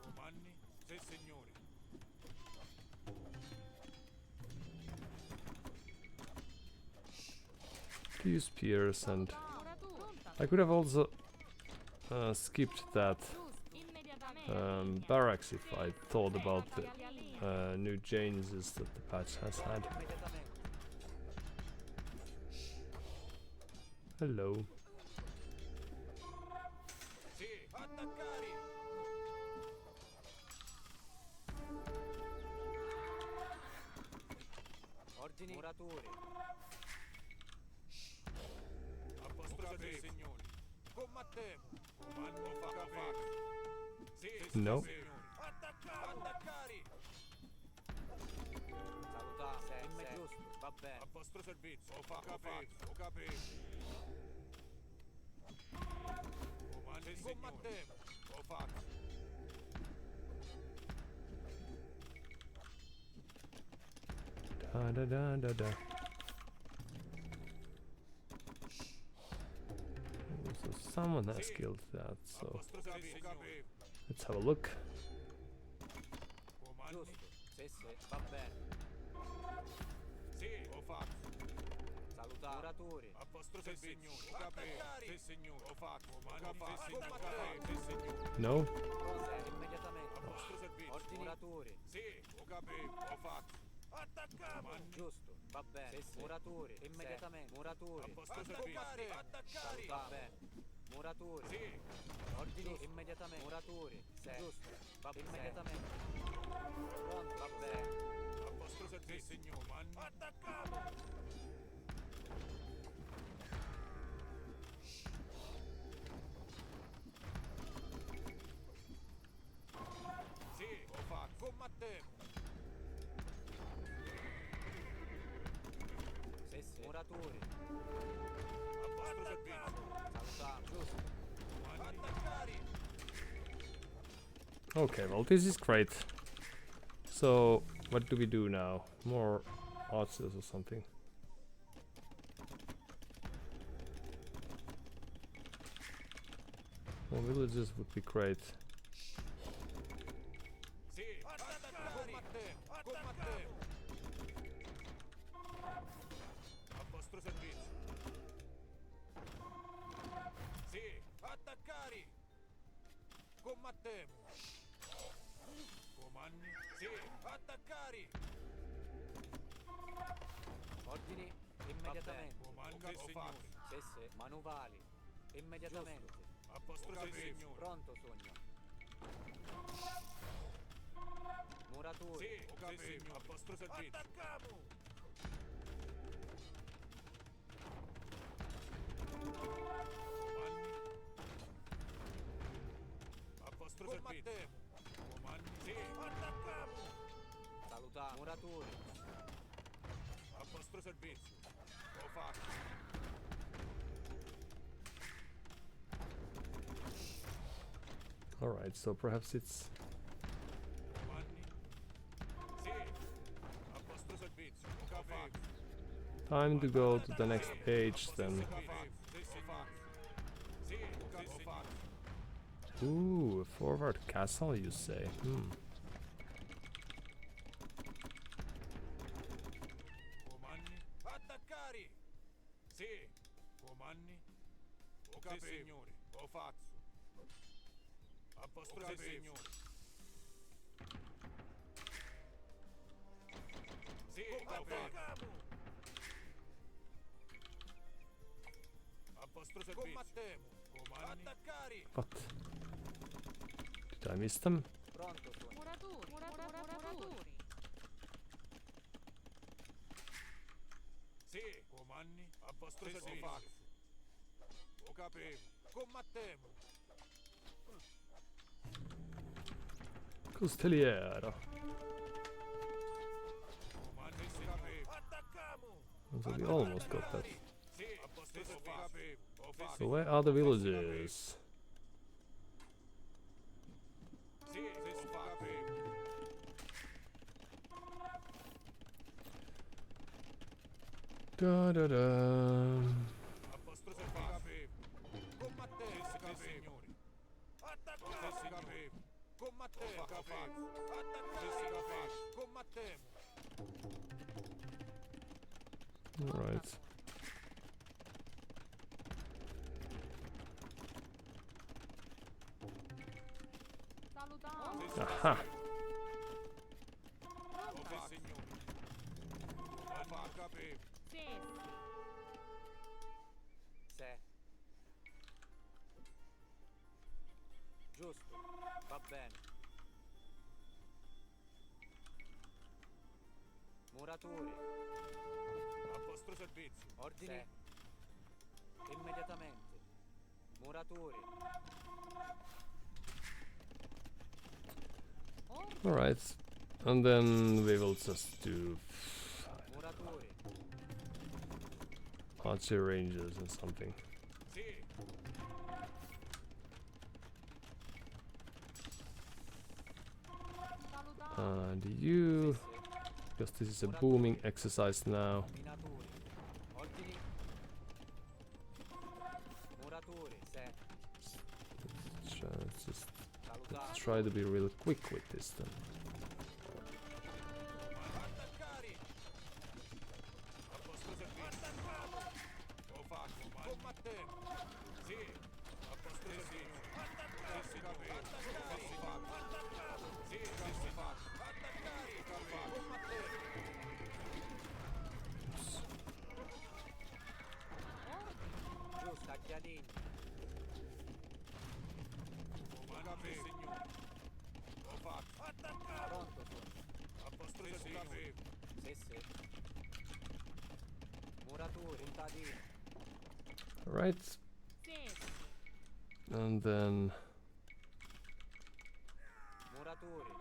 Comandi? Sì signore. Few spears, and I could have also skipped that barracks if I thought about the new changes that the patch has had. Immediatamente. Hello. Sì, attaccare! Ordini. Muratori. A vostro servizio, signore. Combattiamo. Comando fatto. Sì, No. signore. Attaccare! Salutiamo. Sì, giusto. Va bene. A vostro servizio. Ho capito. Comando, combattiamo. Ho fatto. Da da da da da. So someone has killed that, A so vostro servizio, signore. let's have a look. Comando. Giusto. Sì, sì. Va bene. Sì, ho fatto. Salutiamo. Muratori. A vostro servizio, signore. Ho capito. Sì, signore. Ho fatto. Comando, sì, signore. No? Pronto. Immediatamente. A vostro servizio. Ordini. Muratori. Sì, ho capito. Ho fatto. Attacchiamo. Giusto. Va bene. Sì, sì. Muratori. Immediatamente. Muratori. A vostro servizio. Attaccare. Va bene. Muratori. Sì, Ordini immediatamente. Muratori. Sì. Giusto. Va bene. Immediatamente. Pronto. Va bene. a vostro servizio, signore. Attacchiamo. Sì, ho fatto. Combattiamo. Sì, sì. Muratori. A vostro servizio. Salutiamo. Giusto. Attaccare. Okay, well this is great. So what do we do now? More archers or something? More villages would be great. Sì, attaccare. Combattiamo. A vostro servizio. Combattiamo. Comandi? Sì, attaccare. Ordini immediatamente. Comanda o fatto. Sì, sì. Manuvali. Immediatamente. A posto signore. Pronto, sogno. Muratori. Sì, ho capito. A vostro servizio. Attacchiamo! Comandi? A vostro servizio. Comandi? Sì, attacchiamo! Salutiamo. Muratori. A vostro servizio. Ho fatto. Alright, so perhaps it's Comandi? Sì, a vostro servizio. Ho capito. time to go to the next page then. Ooh, a forward castle, you say? Hmm. Comandi? Attaccare! Sì, comandi? Ho capito. Sì, signore, ho fatto. A vostro signore. Sì, ho fatto. A vostro servizio. Combattiamo. Comandi? Attaccare! What? Did I miss them? Pronto, sogno. Muratori. Muratori. Sì, comandi? A vostro servizio. Ho fatto. Ho capito. Combattiamo. Costelliera. Comandi, si capito. Attacchiamo! So we almost got that. Sì, a vostro servizio. Ho fatto. So where are the villages? Sì, ho fatto. Da da da. A vostro servizio. Combattete, signori. Attaccate, signori. Combattete, attaccate, signori. Combattemo. Alright. Salutiamo. Aha! Sì, signori. Ho fatto, capito. Sì. Se. Giusto. Va bene. Muratori. A vostro servizio. Ordini. Immediatamente. Muratori. Alright. And then we will just do Muratori. archer ranges and something. Sì. Salutiamo. And you, because this is a booming exercise now. Minatori. Ordini. Muratori. Se. Let's just Salutare. try to be real quick with this then. Attaccare. A vostro servizio. Attaccato. Ho fatto, combattemo. Sì. A vostro servizio. Attaccare. Sì, capito. Attaccare. Sì, fatto. Attaccato. Sì, sì, fatto. Attaccare. Combattemo. Giusto, a Chialini. Comandate, signore. Ho fatto. Attaccato. Pronto, sogno. A vostro servizio. Sì, sì. Muratori. Contadini. Alright. Sì. And then Muratori.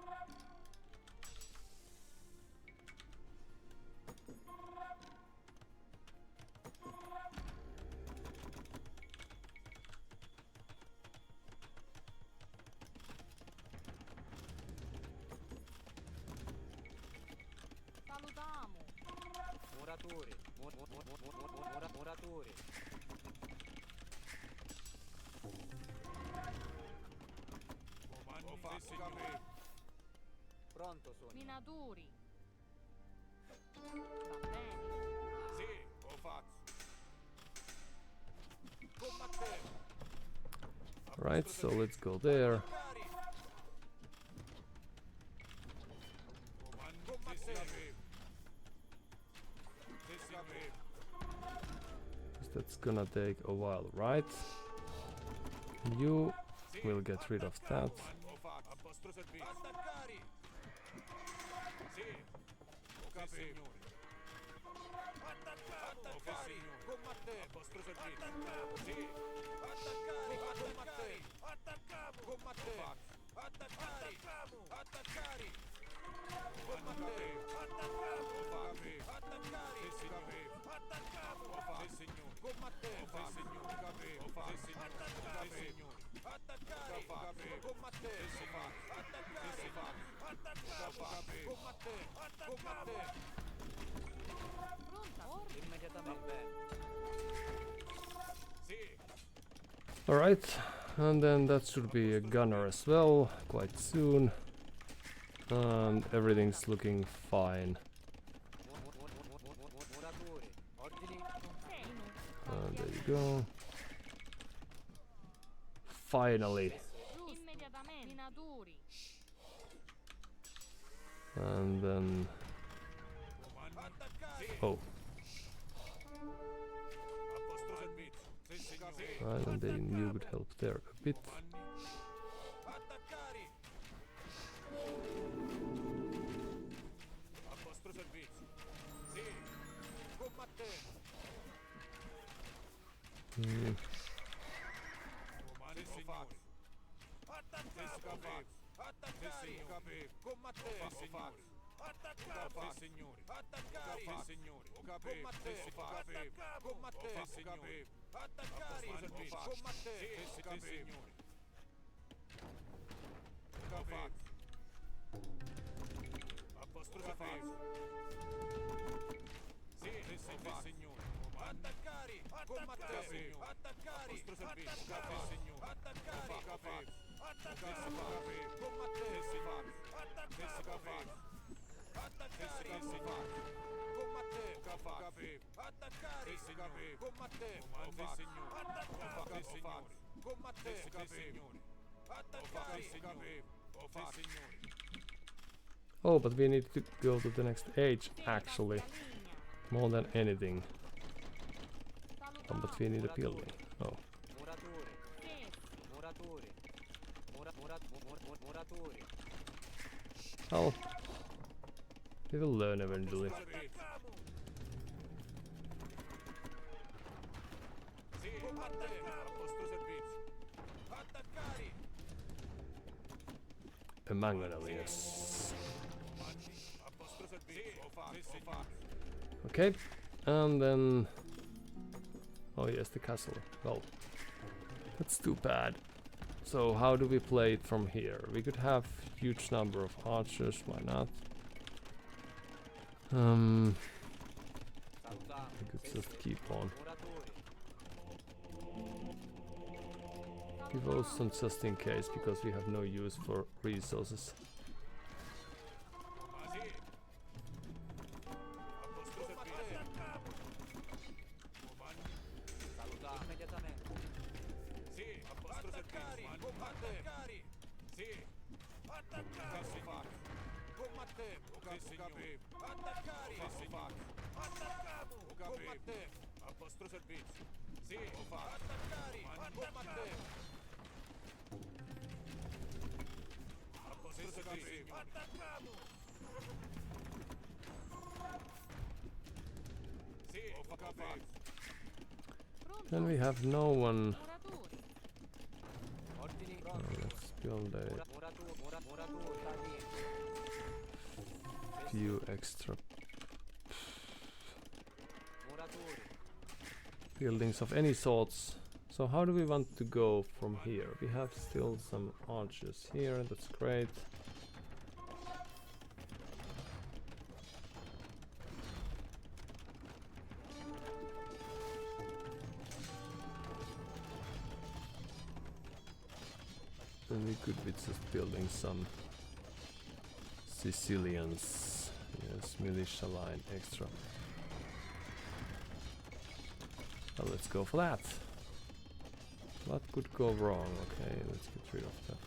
Salutiamo. Muratori. Muratori. Comandi, ho fatto, capito. Pronto, sogno. Minatori. Va bene. Sì, ho fatto. Combattemo. right, so let's go there. Attaccare. gonna take a while, right? You will get rid of that. O fatto. A vostro servizio. Attaccare! Sì. Sì, signore. Attaccare! Combattere! A vostro servizio. Sì. Attaccare! Combattere! Combattere! Attaccare! Attaccare! Combattere! Attaccare! Attaccare! Sì, signore. Sì, signore. Combattere! Sì, signore. Sì, signore. Attaccare! Sì, signore. Attaccare! Combattere! Sì, signore. Attaccare! Sì, signore. Attaccare! Combattere! Combattere! Pronta, ordine. Immediatamente. Sì. Alright, and then that should be a gunner as well, quite soon. And everything's looking fine. Muratori. Ordini. There you go. Finally. Giusto. Immediatamente. Minatori. And then... Oh, A vostro servizio. Sì, signore. right, and then you could help there a bit. Attaccare! A vostro servizio. Sì. Combattere. Mm, Comandi, signore. Attaccare! Attaccare! Combattere, signore. Attaccare, signore. Attaccare, signore. Combattere, combattere, signore. Attaccare, combattere, signore. A vostro servizio. Sì, signore. Attaccare, combattere, signore. Attaccare, a vostro servizio. Signore. Attaccare, attaccare, combattere, signore. Attaccare, attaccare, signore. Combattere, attaccare, signore. Combattere, comandi, signore. Attaccare, signore. Combattere, signore. Attaccare, signore. Signore. Oh, but we need to go to the next age, actually. More than anything. Oh, but we need a building. Oh. Muratori. Muratori. Muratori. Oh. We will learn eventually. Sì, combattere, a vostro servizio. Attaccare. A mangonel, yes. A vostro servizio. Sì, signore. Okay, and then... Oh yes, the castle. Well, that's too bad. So how do we play it from here? We could have huge number of archers, why not? We could just keep on. Give us some just in case, because we have no use for resources. Immediatamente. Sì, a vostro servizio. Attaccare. Sì. Attaccare. Sì, signore. Combattere. Sì, signore. Attaccare. Sì, signore. Attacchiamo. Combattere. A vostro servizio. Sì, attaccare. Combattere. A vostro servizio. Attacchiamo. Sì, combattere. Then we have no one. Muratori. Ordini. Let's build a Muratori. few extra Muratori. buildings of any sorts. So how do we want to go from here? We have still some archers here, that's great. And we could be just building some Sicilians. Yes, militia line extra. Well, let's go for that. What could go wrong? Okay, let's get rid of that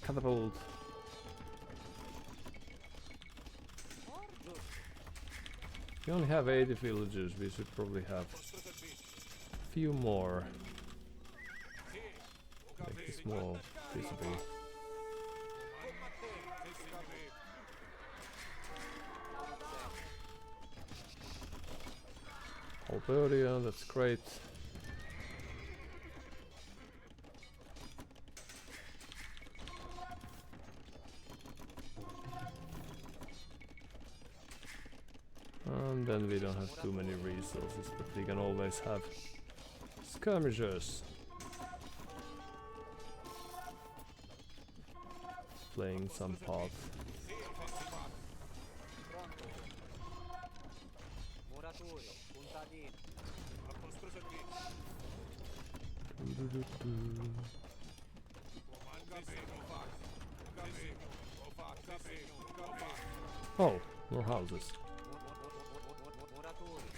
catapult. We only have 80 villagers. We should probably have few more. Sì, ho Make capito. this more visible. Combattente, sì, signore. Alberia, that's great. And then we don't have too many resources, but we can always have skirmishers playing some part. Sì, fatto. Pronto? Muratori, puntadini. A vostro servizio. Doo-doo-doo-doo. Comandante, ho fatto. Ho capito. Ho fatto. Ho capito. Ho fatto. Oh, more houses. Muratori.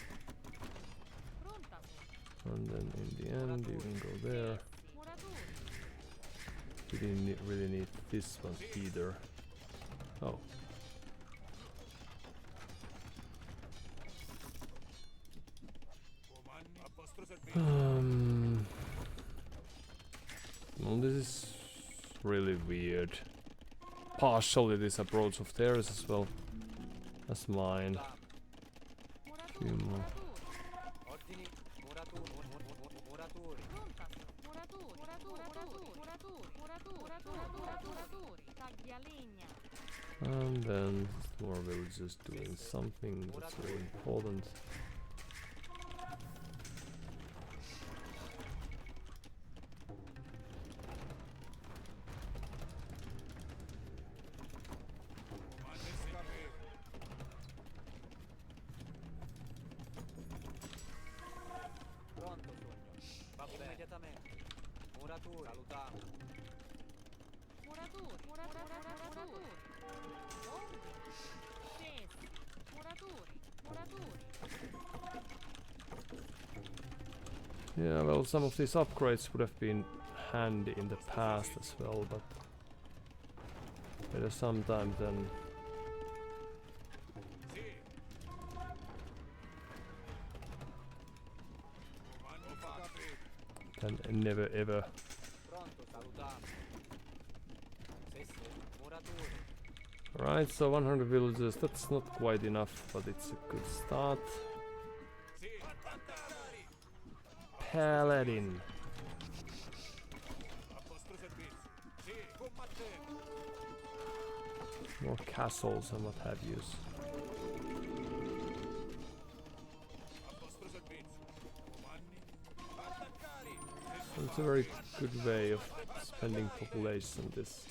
Pronta, sir. And then in the end you can go there. Muratori. We didn't really need this one either. Oh. Comandi. A vostro servizio. Well, this is really weird. Partially this approach of theirs as well as mine. Muratori. Few more. Ordini. Muratori. Muratori. Pronta, sir. Muratori. Muratori. Taglia legna. And then more villagers doing something that's very important. Comandi, sì, capito. Pronto, sogno. Va bene. Immediatamente. Muratori. Salutiamo. Muratori. Muratori. Ordine. Tesi. Muratori. Yeah, well, some of these upgrades would have been handy in the past as well, but better sometime than Sì. Comandi, ho fatto. than never ever. Pronto, salutiamo. Sì. Muratori. Right, so 100 villagers, that's not quite enough, but it's a good start. Sì. Attaccari. Paladin. A vostro servizio. Sì. Combattente. More castles and what have yous. A vostro servizio. Comandi. Attaccari. So it's a very good way of spending population this.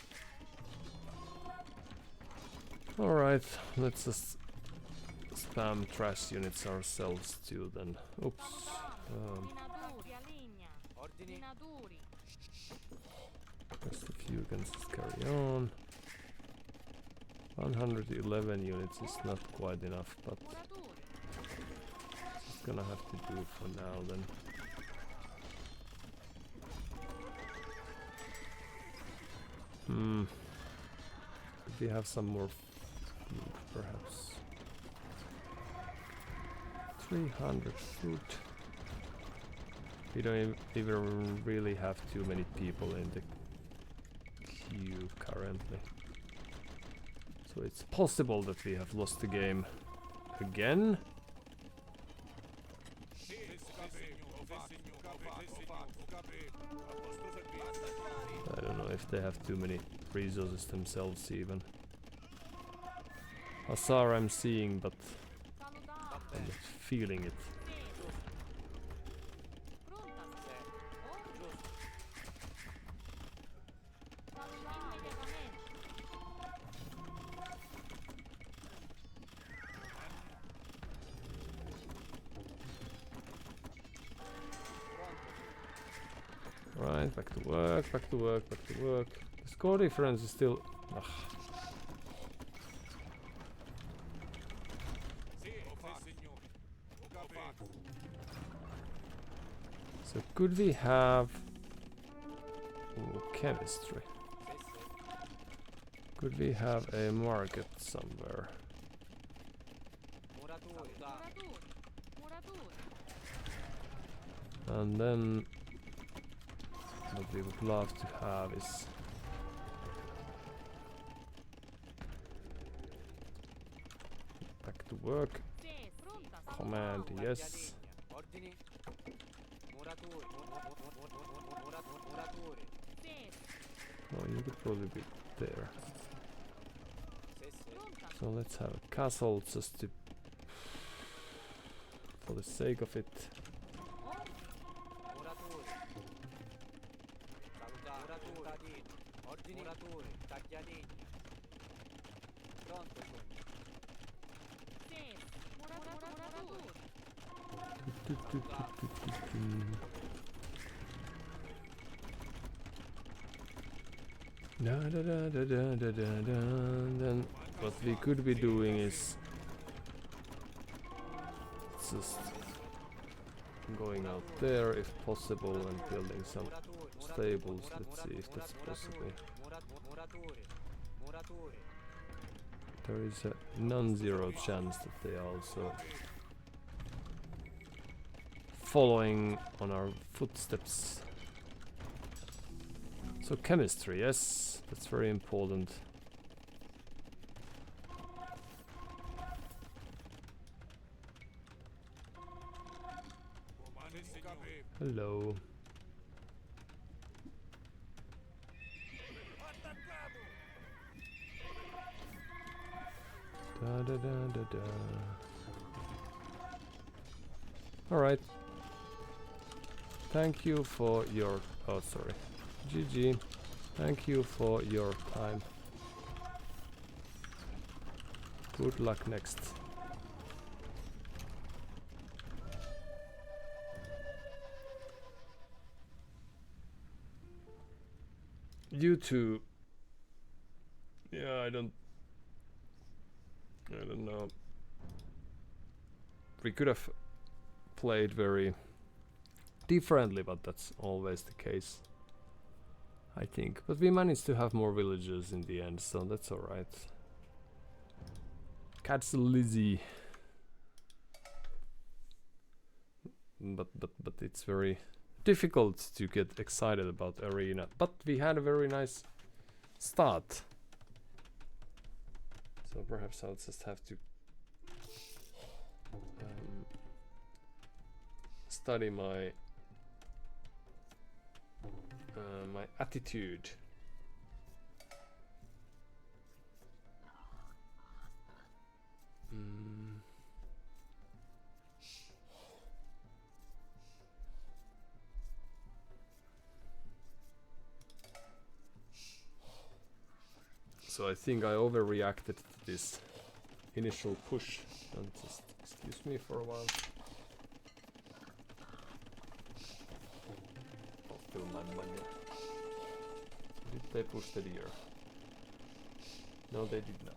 Alright, let's just spam trash units ourselves too then. Oops. Minatori. Legna. Ordini. Minatori. Just a few can just carry on. 111 units is not quite enough, but Muratori. it's gonna have to do for now then. If we have some more food, perhaps. 300 food. We don't even really have too many people in the queue currently. So it's possible that we have lost the game again. Sì, capito. Ho fatto. Ho capito. A vostro servizio. Attaccari. I don't know if they have too many resources themselves even. Hussar I'm seeing, but Salutiamo. I'm not feeling it. Pronta, sir. Giusto. Salutiamo. Immediatamente. Right, back to work, back to work, back to work. The score difference is still... Ugh. Sì, ho fatto. Signore. Ho capito. So could we have... Ooh, chemistry. Could we have a market somewhere? Muratori. Muratori. Muratori. And then what we would love to have is back to work. Sì, pronta, Command, salutiamo. yes. Ordini. Muratori. Muratori. Sì, Oh, you could probably be there. Sì, sì. pronta. So let's have a castle just to, for the sake of it. Muratori. Salutare. Muratori. Ordini. Muratori. Taglialegna. Pronto sono. Sì, muratori. Da, da, da, da, da, da, da, da. Then what we could be doing is just going out there if possible and building some stables. Let's see if that's possible. Muratori. Muratori. There is a non-zero chance that they are also following on our footsteps. So chemistry, yes, that's very important. Hello. Da da da da da. All right. Thank you for your. Oh, sorry. GG. Thank you for your time. Good luck next. You too. Yeah, I don't know. We could have played very differently, but that's always the case, I think. But we managed to have more villagers in the end, so that's alright. Cat's Lizzie. But it's very difficult to get excited about arena. But we had a very nice start. So perhaps I'll just have to study my my attitude. So I think I overreacted to this initial push. And just excuse me for a while. I'll fill my money. Did they push the deer? No, they did not.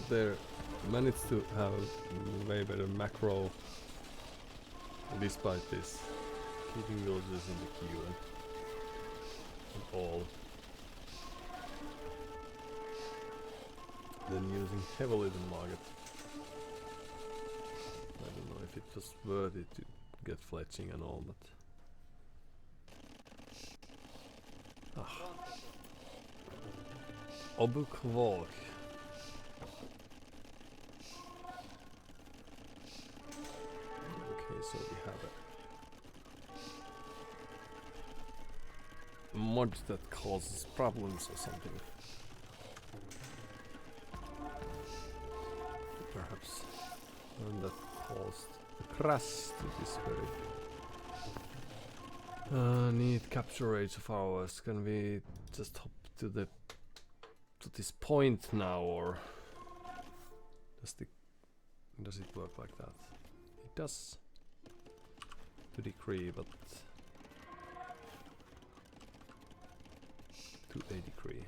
They managed to have a way better macro despite this, keeping villagers in the queue and all, then using heavily the market. I don't know if it was worth it to get fletching and all, but Obukvåg. So we have a mod that causes problems or something. Perhaps and that caused a crash to this very neat capture rate of ours. Can we just hop to this point now, or does it work like that? It does to degree, but to a degree.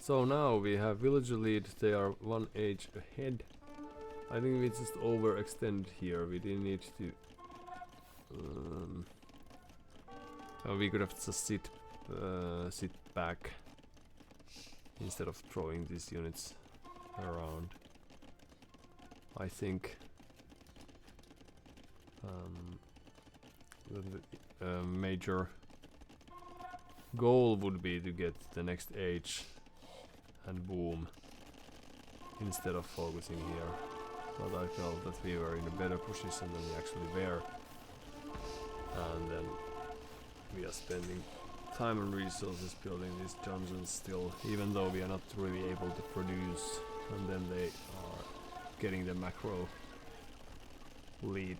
So now we have villager lead, they are 1 age ahead. I think we just overextend here, we didn't need to... we could have just sit back instead of throwing these units around. I think the major goal would be to get the next age and boom instead of focusing here, but I felt that we were in a better position than we actually were, and then we are spending time and resources building these dungeons still, even though we are not really able to produce, and then they are getting the macro lead.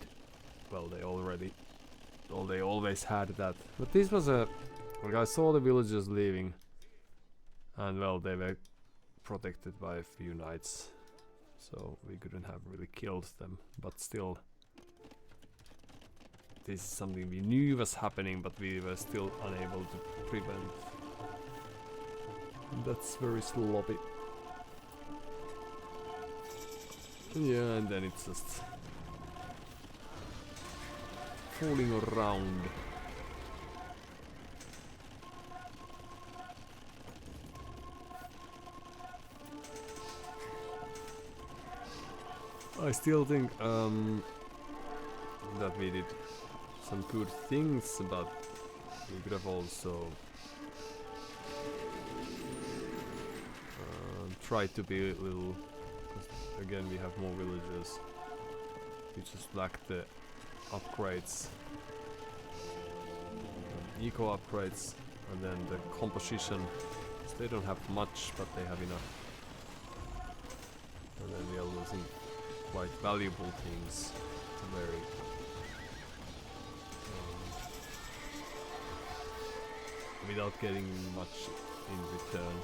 Well, they always had that, but this was a, like, I saw the villagers leaving, and well, they were protected by a few knights, so we couldn't have really killed them, but still this is something we knew was happening, but we were still unable to prevent. And that's very sloppy. Yeah, and then it's just fooling around. I still think that we did some good things, but we could have also tried to be a little, 'cause again we have more villagers, we just lack the upgrades, eco upgrades, and then the composition, so they don't have much but they have enough, and then we are losing quite valuable things to very without getting much in return.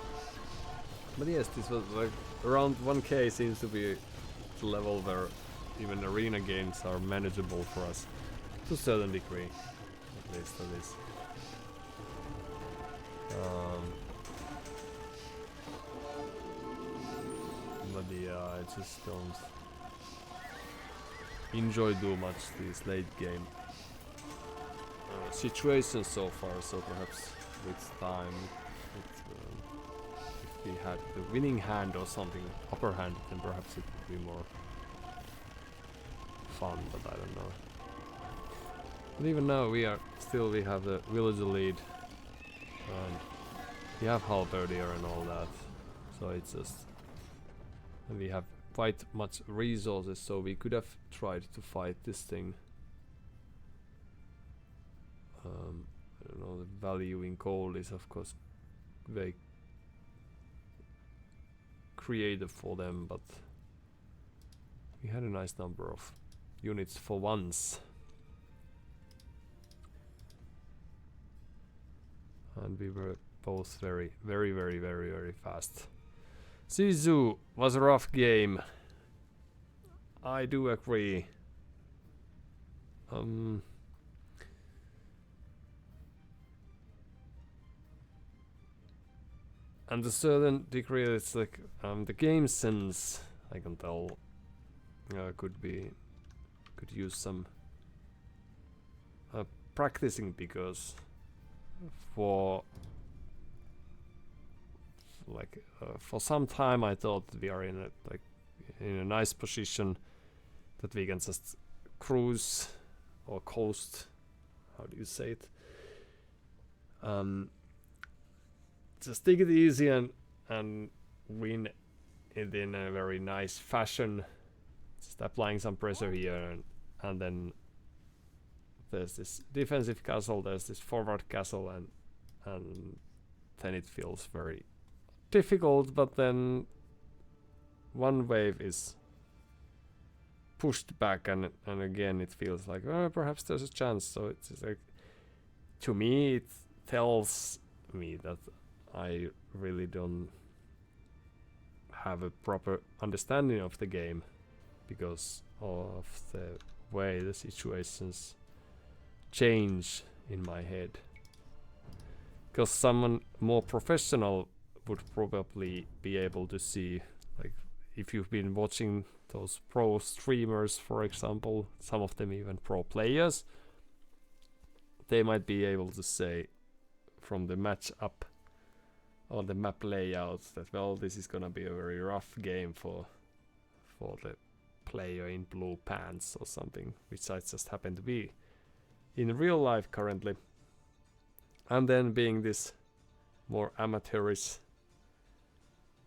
But yes, this was like around 1k seems to be the level where even arena games are manageable for us to a certain degree, at least that is. But yeah, I just don't enjoy too much these late game situations so far, so perhaps with time, if we had the winning hand or something, upper hand, then perhaps it would be more fun, but I don't know. But even now we have the villager lead, and we have halberdier and all that, so it's just, and we have quite much resources, so we could have tried to fight this thing. I don't know, the value in gold is of course very creative for them, but we had a nice number of units for once. And we were both very fast. Sisu was a rough game. I do agree. And to a certain degree, it's like the game sense, I can tell, could use some practicing, because for some time I thought we are in a nice position that we can just cruise or coast. How do you say it? Just take it easy and win it in a very nice fashion. Just applying some pressure here, and and then there's this defensive castle, there's this forward castle, and then it feels very difficult. But then one wave is pushed back, and again it feels like, oh, perhaps there's a chance. So it's like, to me it tells me that I really don't have a proper understanding of the game because of the way the situations change in my head. Because someone more professional would probably be able to see, like, if you've been watching those pro streamers, for example, some of them even pro players, they might be able to say from the match up or the map layouts that, well, this is gonna be a very rough game for the player in blue pants or something, which I just happen to be in real life currently. And then being this more amateurish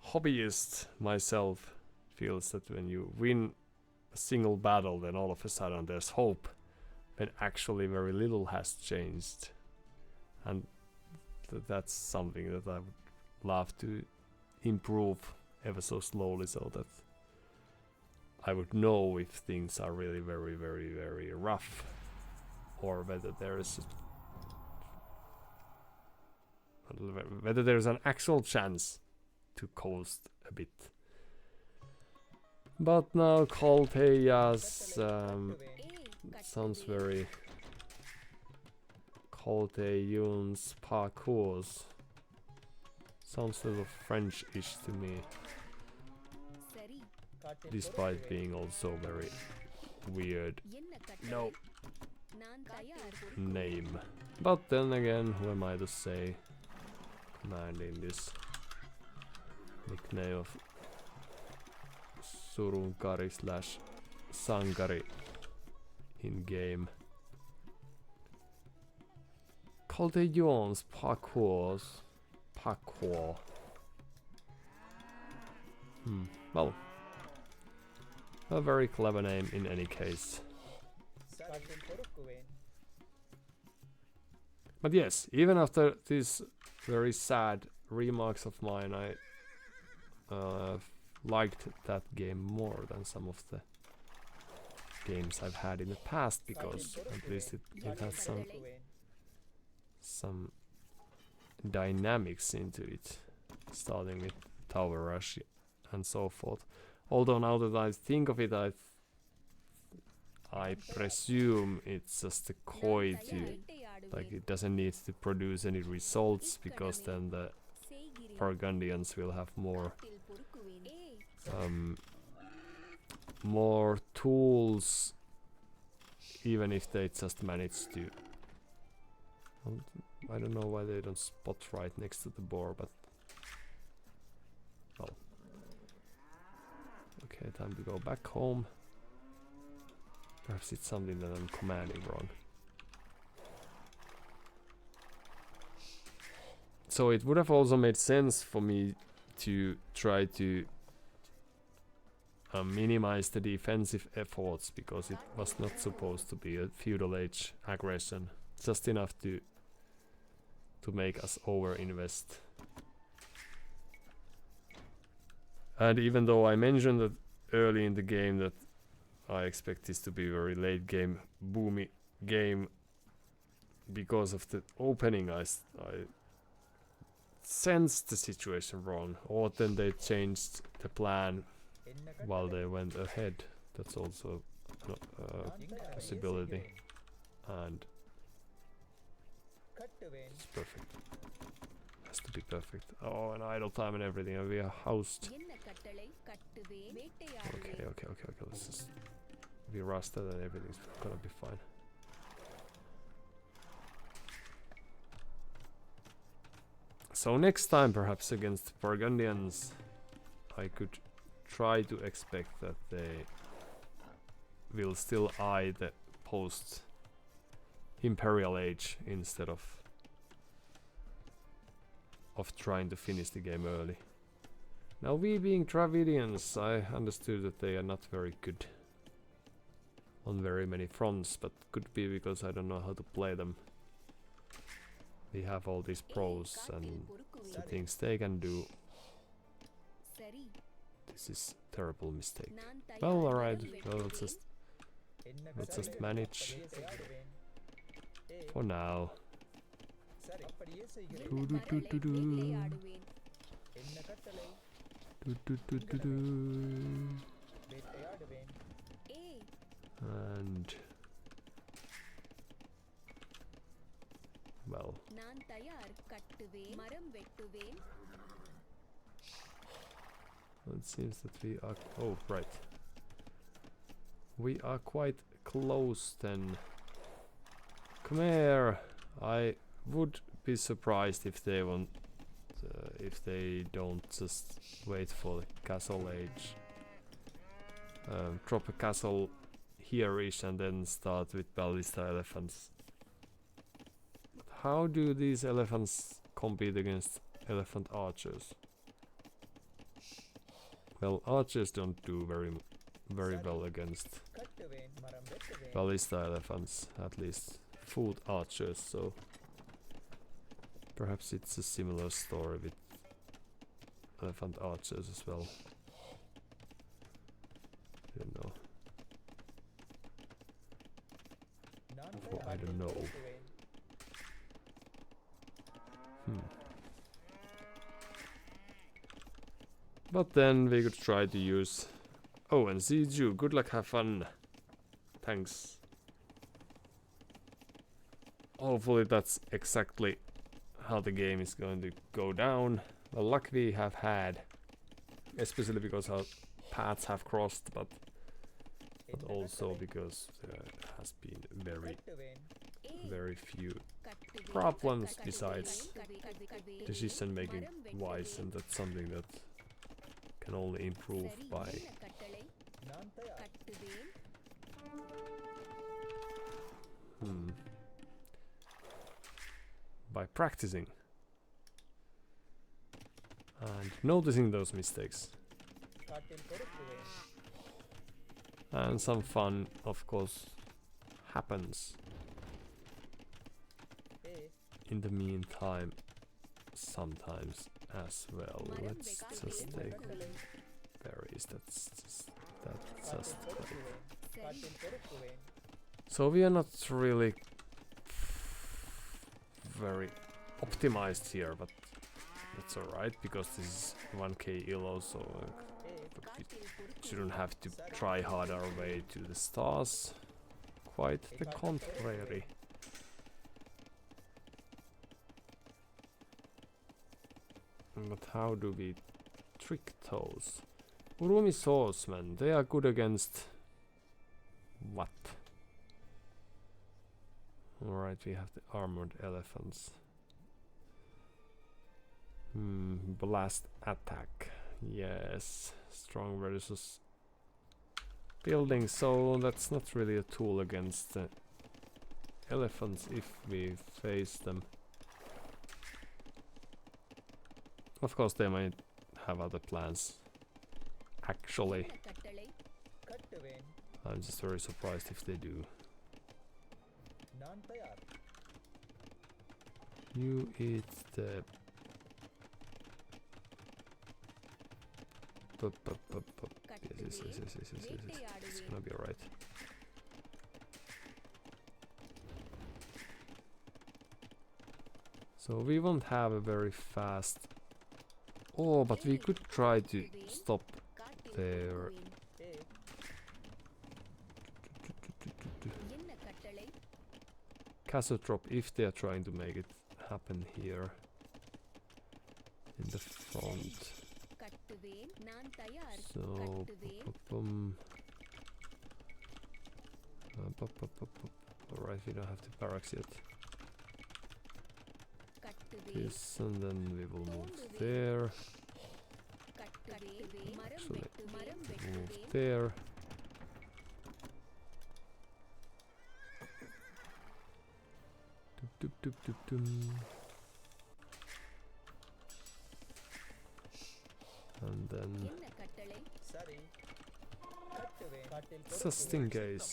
hobbyist myself, feels that when you win a single battle, then all of a sudden there's hope, when actually very little has changed. And that's something that I would love to improve ever so slowly, so that I would know if things are really very, very, very rough, or whether there's an actual chance to coast a bit. But now Kolteja's sounds very Koltejun's parkours sounds a little French-ish to me, despite being also very weird name. But then again, who am I to say, commanding this nickname of Surunkari slash Sankari in game. Koltejun's parkour. Well, a very clever name in any case. But yes, even after these very sad remarks of mine, I liked that game more than some of the games I've had in the past, because at least it has some dynamics into it, starting with Tower Rush and so forth. Although now that I think of it, I presume it's just a coy to, like, it doesn't need to produce any results, because then the Burgundians will have more tools, even if they just manage to. I don't know why they don't spot right next to the boar, but well. Okay, time to go back home. Perhaps it's something that I'm commanding wrong. So it would have also made sense for me to try to minimize the defensive efforts, because it was not supposed to be a feudal age aggression, just enough to make us over-invest. And even though I mentioned that early in the game that I expect this to be a very late game, boomy game, because of the opening, I sensed the situation wrong, or then they changed the plan while they went ahead. That's also a possibility, and it's perfect. Has to be perfect. Oh, and idle time and everything, and we are housed. Okay. Let's just be rusted and everything's gonna be fine. So next time, perhaps against Burgundians, I could try to expect that they will still eye the post-Imperial Age instead of trying to finish the game early. Now, we being Dravidians, I understood that they are not very good on very many fronts, but could be because I don't know how to play them. We have all these pros and the things they can do. சரி This is terrible mistake. நான் Well, தயார் alright, மரம் well, வெட்டுவேன். let's just manage A for now. சரி அப்படியே செய்கிறேன் Do, என்ன do, do, கட்டளை do, do. வேட்டையாடுவேன். என்ன கட்டளை Do, do, do, do, do. வேட்டையாடுவேன் ஏய் And well, நான் தயார் கட்டுவேன் மரம் வெட்டுவேன். it seems that we are. Oh, right. We are quite close then. Come here. I would be surprised if they won't. If they don't just wait for the castle age. Drop a castle here-ish and then start with ballista elephants. How do these elephants compete against elephant archers? Well, archers don't do very well against கட்டுவேன் மரம் வெட்டுவேன் ballista elephants, at least foot archers, so perhaps it's a similar story with elephant archers as well. I don't know. நான் Oh, I don't know. வெட்டுவேன் But then we could try to use. Oh, and Ziju, good luck, have fun. Thanks. Hopefully that's exactly how the game is going to go down. The luck we have had, especially because our paths have crossed, but also because there has been very few problems besides decision making wise, and that's something that can only improve by நான் தயார் by practicing and noticing those mistakes, காட்டில் பொறுக்குவேன் and some fun of course happens A in the meantime sometimes as well. Let's just take berries. That's just great. காட்டில் பொறுக்குவேன் So we are not really very optimized here, but that's alright because this is 1k elo, so A we shouldn't have to try hard our way to the stars. Quite the contrary. But how do we trick those? Urumi swordsmen, they are good against what? Alright, we have the armored elephants. Blast attack. Yes, strong versus building, so that's not really a tool against the elephants if we face them. Of course, they might have other plans. Actually, கட்டளை கட்டுவேன் I'm just very surprised if they do. நான் தயார் You eat the. Yes, it's gonna be alright. So we won't have a very fast. Oh, but we could try to stop their. ஏ என்ன கட்டளை Castle drop if they are trying to make it happen here in the front. கட்டுவேன் நான் தயார் So alright, we don't have the barracks yet. கட்டுவேன் This and then we will move there. கட்டுவேன் மரம் Actually, வெட்டு மரம் move வெட்டுவேன் there. Doop, doop, doop, doop. And then என்ன கட்டளை சரி கட்டுவேன் காட்டில் just in case.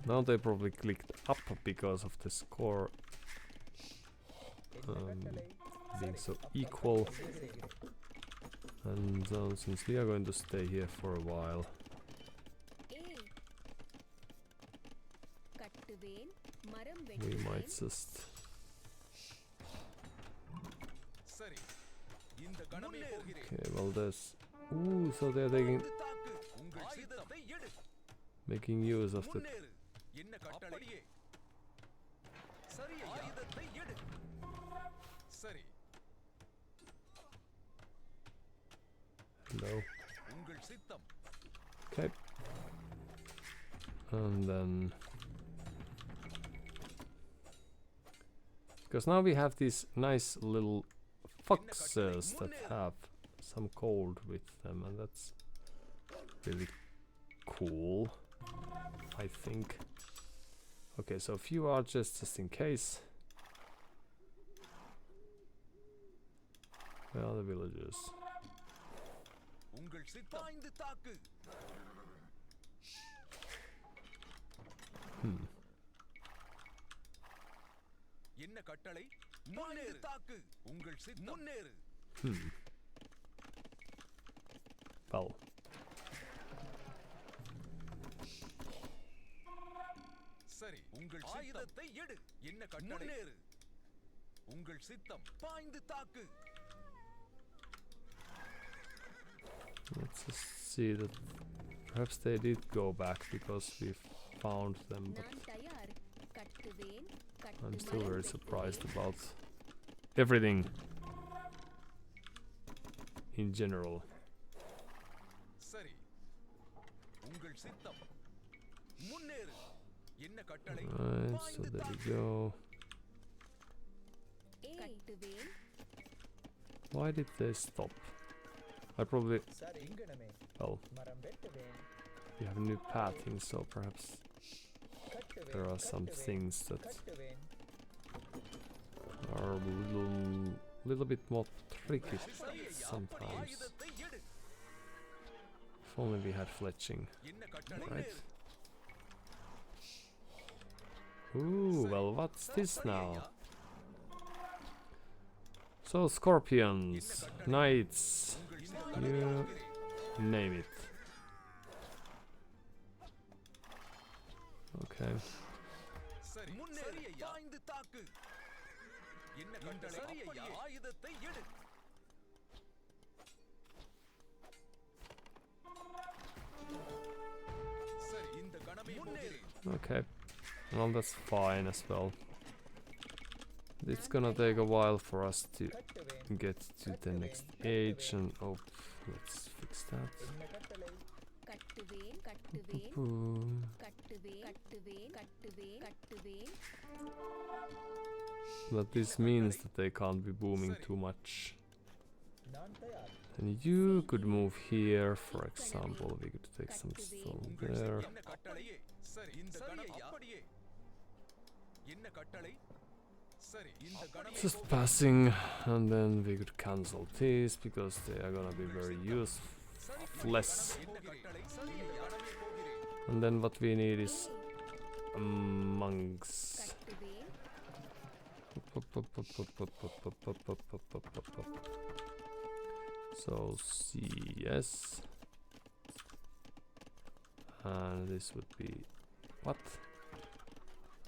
Now they probably clicked up because of the score being so equal. And since we are going to stay here for a while, we might just... Okay, well there's... Ooh, so they're taking... making use of the... Hello. Okay. And then... Because now we have these nice little foxes that have some gold with them, and that's really cool, I think. Okay, so a few archers just in case. Where are the villagers? Well. Let's just see that perhaps they did go back because we found them, but I'm still very surprised about everything in general. Right, so there we go. Why did they stop? I probably... Well, we have new pathing, so perhaps there are some things that are a little bit more tricky sometimes. If only we had fletching, right? Ooh, well, what's this now? So, scorpions, knights, you name it. Okay. Okay. Well, that's fine as well. It's gonna take a while for us to get to the next age, and oh, let's fix that. But this means that they can't be booming too much. And you could move here, for example. We could take some stone there. Just passing, and then we could cancel these because they are gonna be very useless. And then what we need is monks. So CS, and this would be what?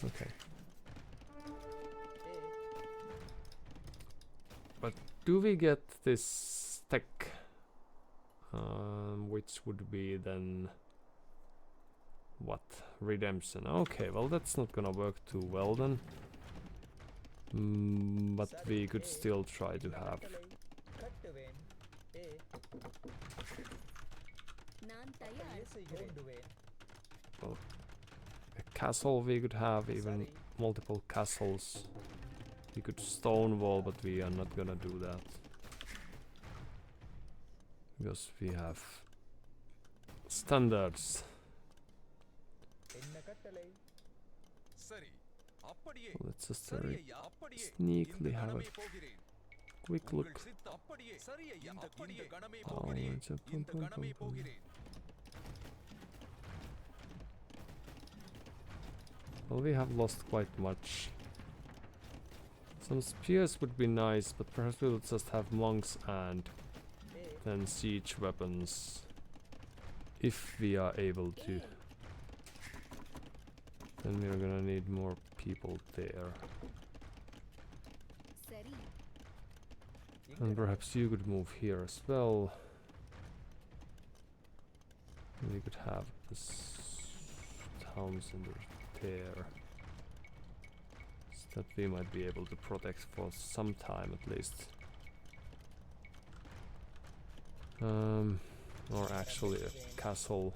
Okay. But do we get this tech, which would be then what? Redemption. Okay, well that's not gonna work too well then. But we could still try to have. Well, a castle we could have, even multiple castles. We could stone wall, but we are not gonna do that. Because we have standards. Let's just very sneakily have a quick look. சரி ஐயா அப்படியே கணமே Oh, போகிறேன் it's a pum, இந்த pum, கணமே pum, pum. போகிறேன் Well, we have lost quite much. Some spears would be nice, but perhaps we'll just have monks and then siege weapons. If we are able to. Then we are gonna need more people there. சரி And perhaps you could move here as well. We could have this town center there. So that we might be able to protect for some time at least. Or actually a castle.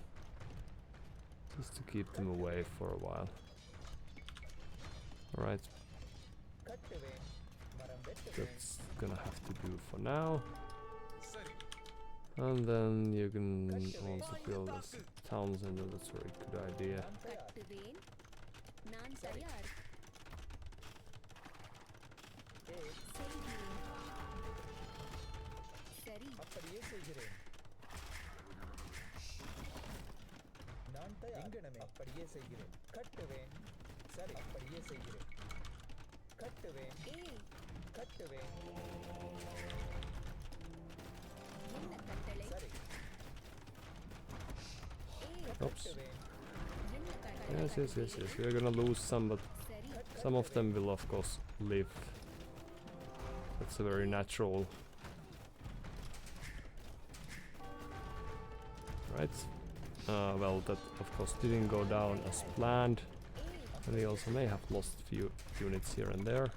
Just to keep them away for a while. Alright. That's gonna have to do for now. சரி And then you can also build a town center, that's a very good idea. கட்டுவேன் நான் தயார் செய்கிறேன் சரி அப்படியே செய்கிறேன் நான் தயார் எங்கனமே அப்படியே செய்கிறேன் கட்டுவேன் சரி அப்படியே செய்கிறேன் கட்டுவேன் ஏய் கட்டுவேன் என்ன கட்டளை சரி ஏய் Oops. கட்டுவேன் என்ன கட்டளை Yes, yes, yes, yes. We're gonna lose some, but சரி some of them will of course live. That's a very natural. Right. Well, that of course didn't go down as planned. And we also may have lost few units here and there.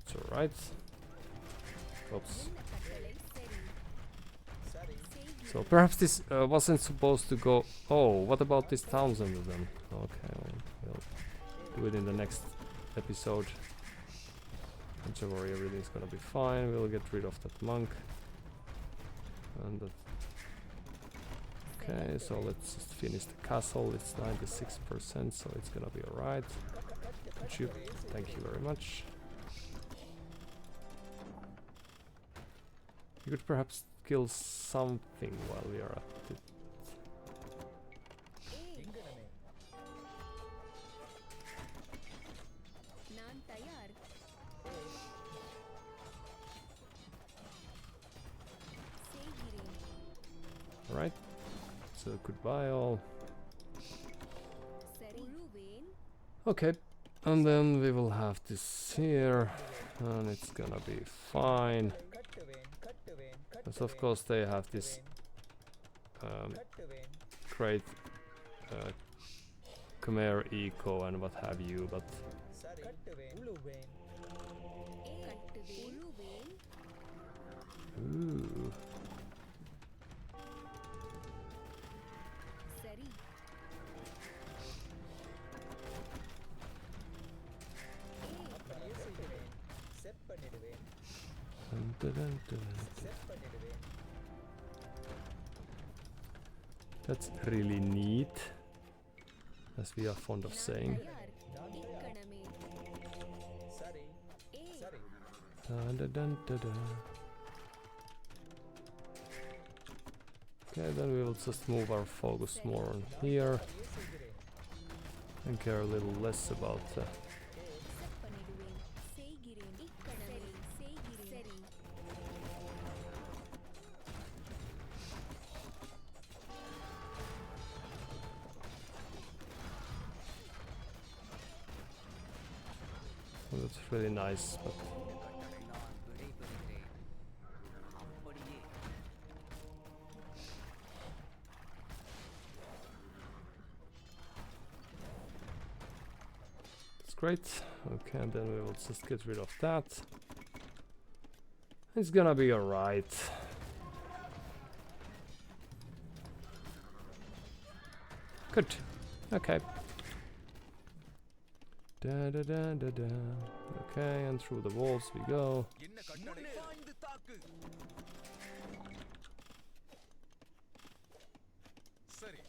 It's alright. Oops. என்ன கட்டளை சரி சரி செய்கிறேன் So perhaps this wasn't supposed to go. Oh, what about this town center then? Okay, well, we'll do it in the next episode. Don't you worry, everything's gonna be fine. We'll get rid of that monk. And that. Okay, so let's just finish the castle. It's 96%, so it's gonna be alright. Thank you very much. You could perhaps kill something while we are at it. ஏய் எங்கனமே நான் தயார் செய்கிறேன் Alright. So goodbye all. சரி உழுவேன் Okay. And then we will have this here. And it's gonna be fine. கட்டுவேன் கட்டுவேன் Because of course they have this கட்டுவேன் great Khmer eco and what have you, but சரி கட்டுவேன் உழுவேன் ஏய் கட்டுவேன் உழுவேன் ooh, சரி ஏய் அப்படியே செய்கிறேன் செட் பண்ணிடுவேன் dun, dun, dun, dun. Set பண்ணிடுவேன் That's really neat, as we are fond of saying. தயார் இக்கணமே சரி ஏய் சரி Dun, dun, dun, dun, dun. Okay, then we will just move our focus more on here அப்படியே செய்கிறேன் and care a little less about set பண்ணிடுவேன் செய்கிறேன் இக்கணமே செய்கிறேன் சரி well, that's really nice, but it's great. Okay, and then we will just get rid of that. It's gonna be alright. Good. Okay. Da da da da da. Okay, and through the walls we go. என்ன கட்டளை பாய்ந்து தாக்கு சரி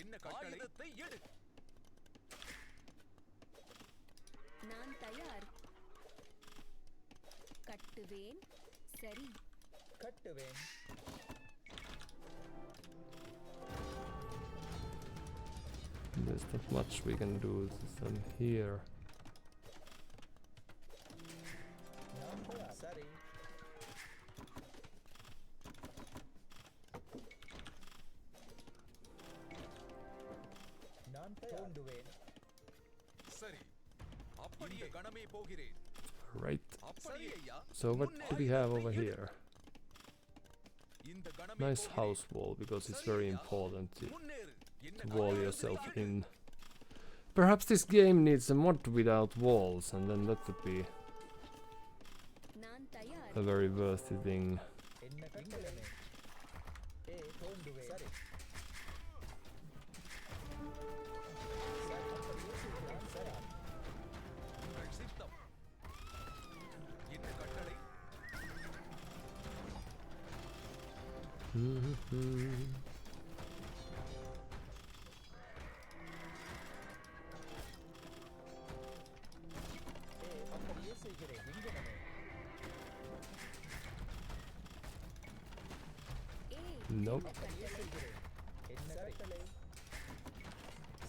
என்ன கட்டளை ஆயுதத்தை எடு நான் தயார் கட்டுவேன் சரி கட்டுவேன். There's not much we can do than here. நான் தயார். சரி. நான் தயார். தோண்டுவேன். சரி அப்படியே கணமே போகிறேன். Right. அப்படியே ஐயா. So what do we have over here? இந்த கணமே Nice போகிறேன். house wall, because it's very important to முன்னேறு. என்ன wall கணமே yourself செய்கிறேன். in. Perhaps this game needs a mod without walls, and then that would be நான் தயார் a very worthy thing. என்ன கட்டளை? தோண்டுவேன். சரி. சரி, அப்படியே செய்கிறேன். தயார். உங்கள் சித்தம். என்ன கட்டளை? அப்படியே செய்கிறேன். விங்கனமே. Nope. அப்படியே செய்கிறேன். என்ன கட்டளை?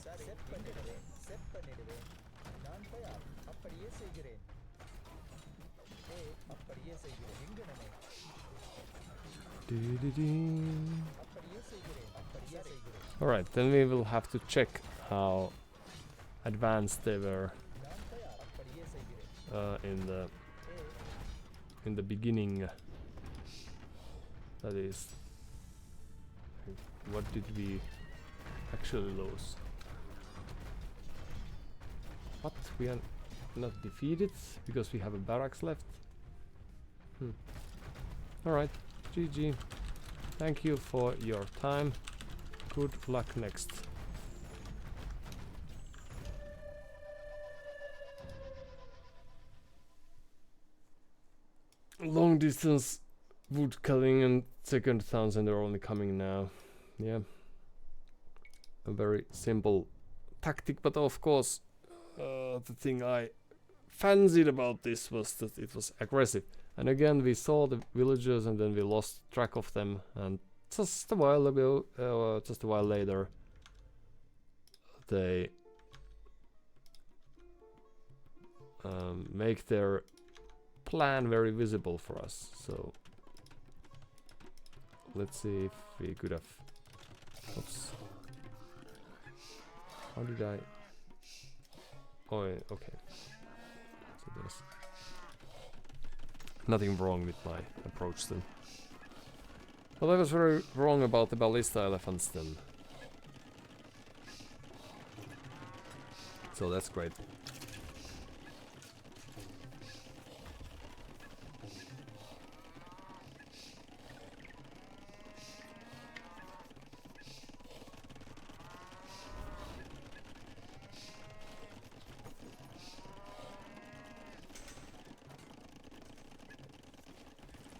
சரி, செட் பண்ணிடுவேன். செட் பண்ணிடுவேன். நான் தயார். அப்படியே செய்கிறேன். அப்படியே செய்கிறேன். விங்கனமே. அப்படியே செய்கிறேன். அப்படியே செய்கிறேன். Alright, then we will have to check how advanced they were நான் தயார். அப்படியே செய்கிறேன். in the beginning. That is, what did we actually lose? What? We are not defeated because we have a barracks left? Alright, GG. Thank you for your time. Good luck next. Long distance wood cutting and second thousand are only coming now. Yeah. A very simple tactic, but of course the thing I fancied about this was that it was aggressive. And again we saw the villagers and then we lost track of them, and just a while ago, just a while later, they make their plan very visible for us. So let's see if we could have. Oops. How did I? Oh, yeah, okay. So there's nothing wrong with my approach then. Well, I was very wrong about the ballista elephants then. So that's great.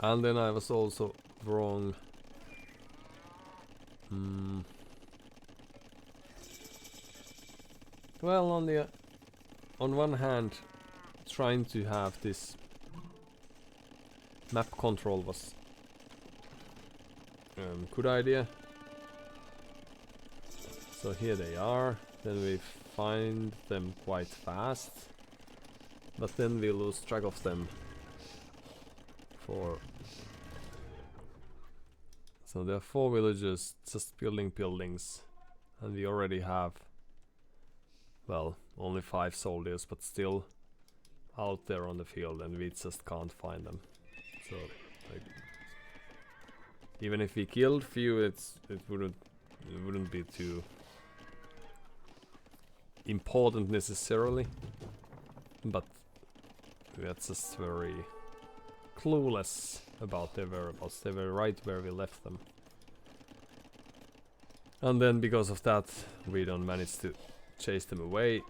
And then I was also wrong. Well, on one hand, trying to have this map control was good idea. So here they are. Then we find them quite fast, but then we lose track of them. So there are 4 villagers just building buildings, and we already have, well, only 5 soldiers, but still out there on the field, and we just can't find them. So like, even if we killed few, it wouldn't be too important necessarily, but we are just very clueless about their whereabouts. They were right where we left them. And then because of that we don't manage to chase them away,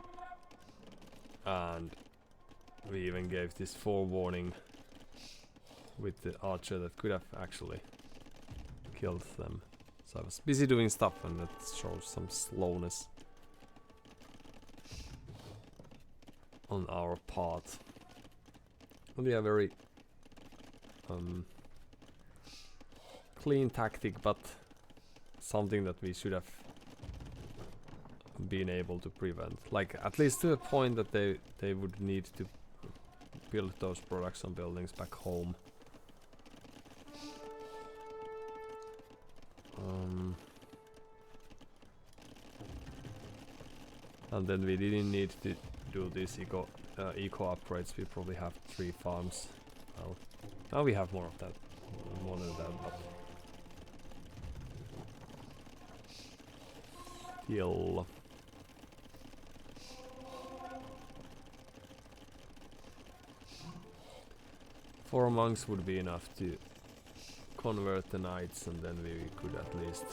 and we even gave this forewarning with the archer that could have actually killed them. So I was busy doing stuff, and that shows some slowness on our part. And yeah, very clean tactic, but something that we should have been able to prevent. Like at least to the point that they would need to build those production buildings back home. And then we didn't need to do these eco upgrades. We probably have 3 farms. Well, now we have more of that, more than that, but still. Four monks would be enough to convert the knights, and then we could at least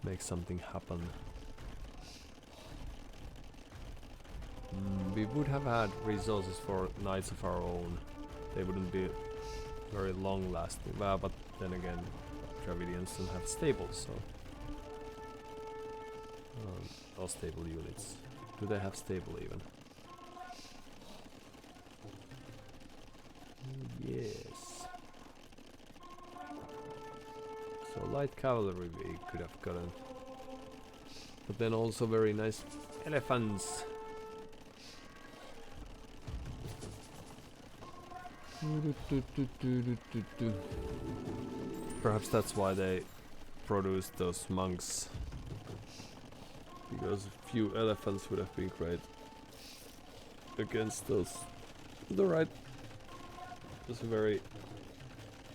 make something happen. We would have had resources for knights of our own. They wouldn't be very long lasting. Well, but then again, Dravidians don't have stables, so or stable units. Do they have stable even? Yes. So light cavalry we could have gotten, but then also very nice elephants. Perhaps that's why they produced those monks, because a few elephants would have been great against those. The right. It very.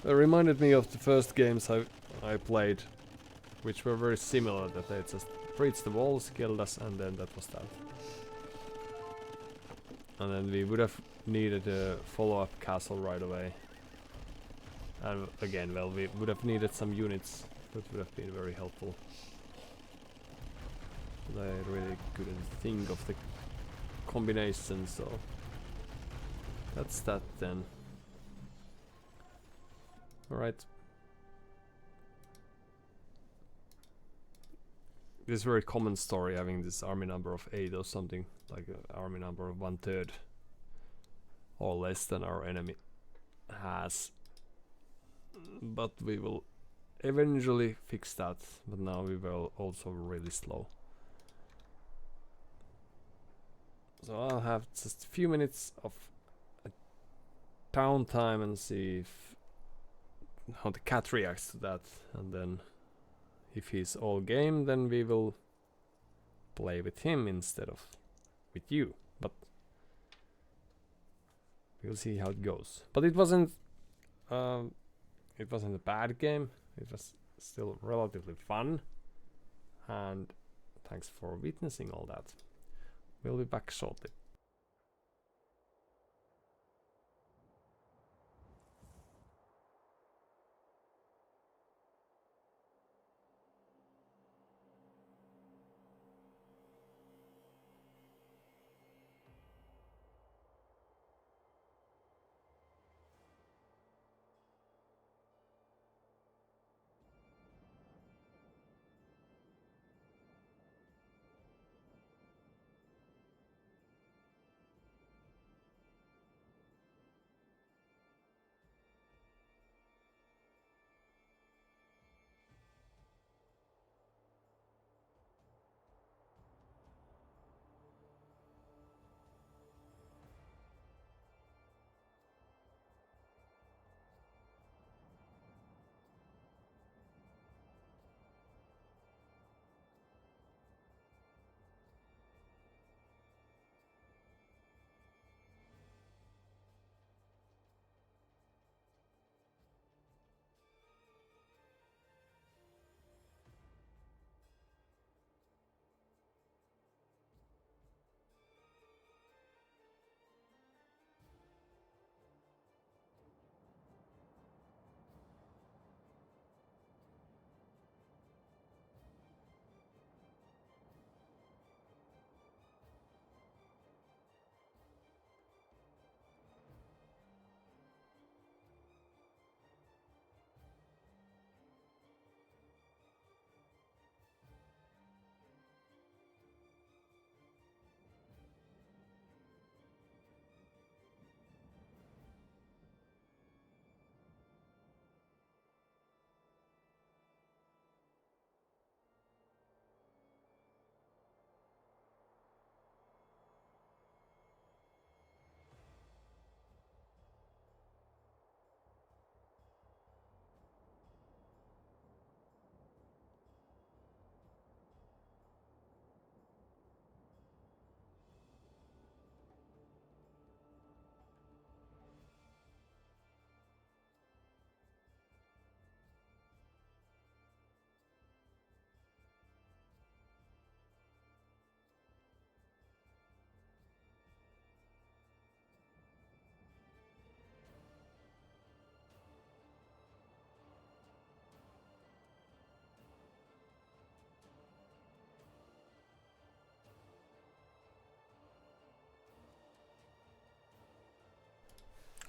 It reminded me of the first games I played, which were very similar. That they just breached the walls, killed us, and then that was that. And then we would have needed a follow-up castle right away. And again, well, we would have needed some units. That would have been very helpful. But I really couldn't think of the combination, so that's that then. Alright. This is a very common story, having this army number of 8 or something, like an army number of 1/3 or less than our enemy has. But we will eventually fix that, but now we will also really slow. So I'll have just a few minutes of downtime and see if how the cat reacts to that, and then if he's all game, then we will play with him instead of with you, but we'll see how it goes. But it wasn't a bad game. It was still relatively fun, and thanks for witnessing all that. We'll be back shortly.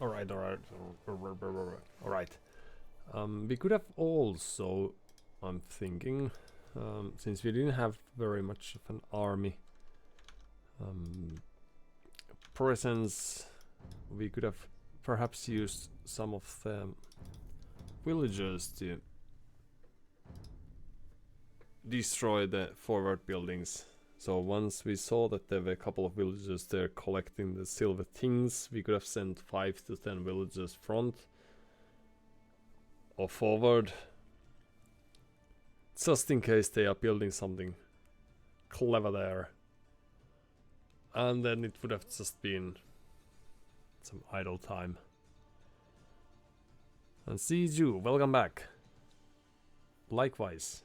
Alright, alright. Alright. We could have also, I'm thinking, since we didn't have very much of an army presence, we could have perhaps used some of the villagers to destroy the forward buildings. So once we saw that there were a couple of villagers there collecting the silver things, we could have sent 5 to 10 villagers front or forward, just in case they are building something clever there. And then it would have just been some idle time. And Siju, welcome back. Likewise.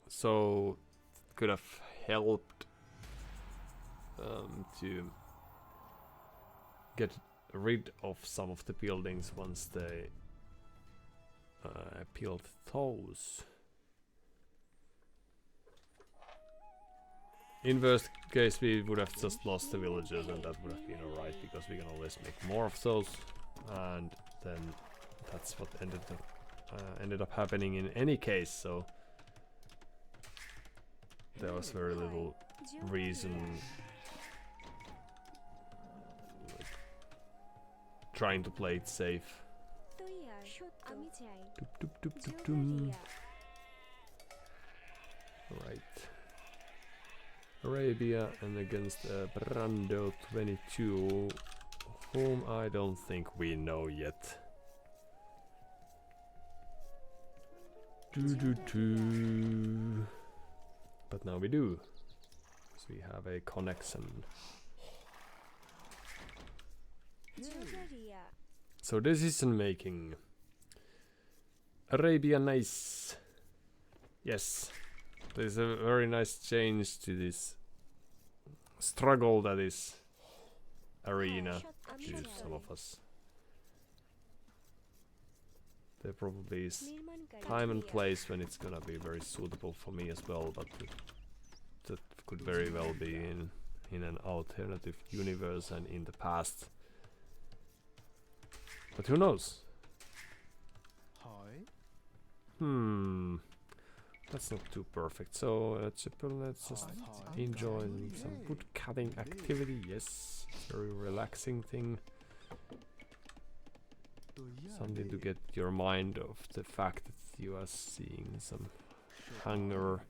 So could have helped to get rid of some of the buildings once they peeled those. In worst case, we would have just lost the villagers, and that would have been alright, because we can always make more of those, and then that's what ended up happening in any case. So there was very little reason trying to play it safe. Right. Arabia and against Brando 22, whom I don't think we know yet. But now we do. So we have a connection. So decision making. Arabia, nice. Yes. There's a very nice change to this struggle that is arena to some of us. There probably is time and place when it's gonna be very suitable for me as well, but that could very well be in an alternative universe and in the past. But who knows? That's not too perfect. So let's just enjoy some wood cutting activity. Yes, very relaxing thing. Something to get your mind off the fact that you are seeing some hunger.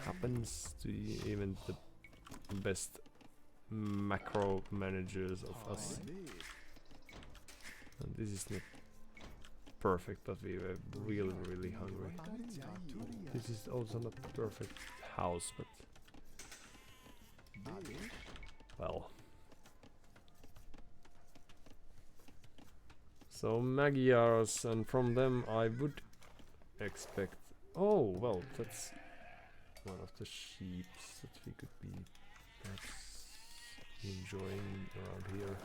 Happens to even the best macro managers of us. And this is not perfect, but we were really hungry. This is also not the perfect house, but well. So Magyars, and from them I would expect. Oh well, that's one of the sheep that we could be perhaps enjoying around here.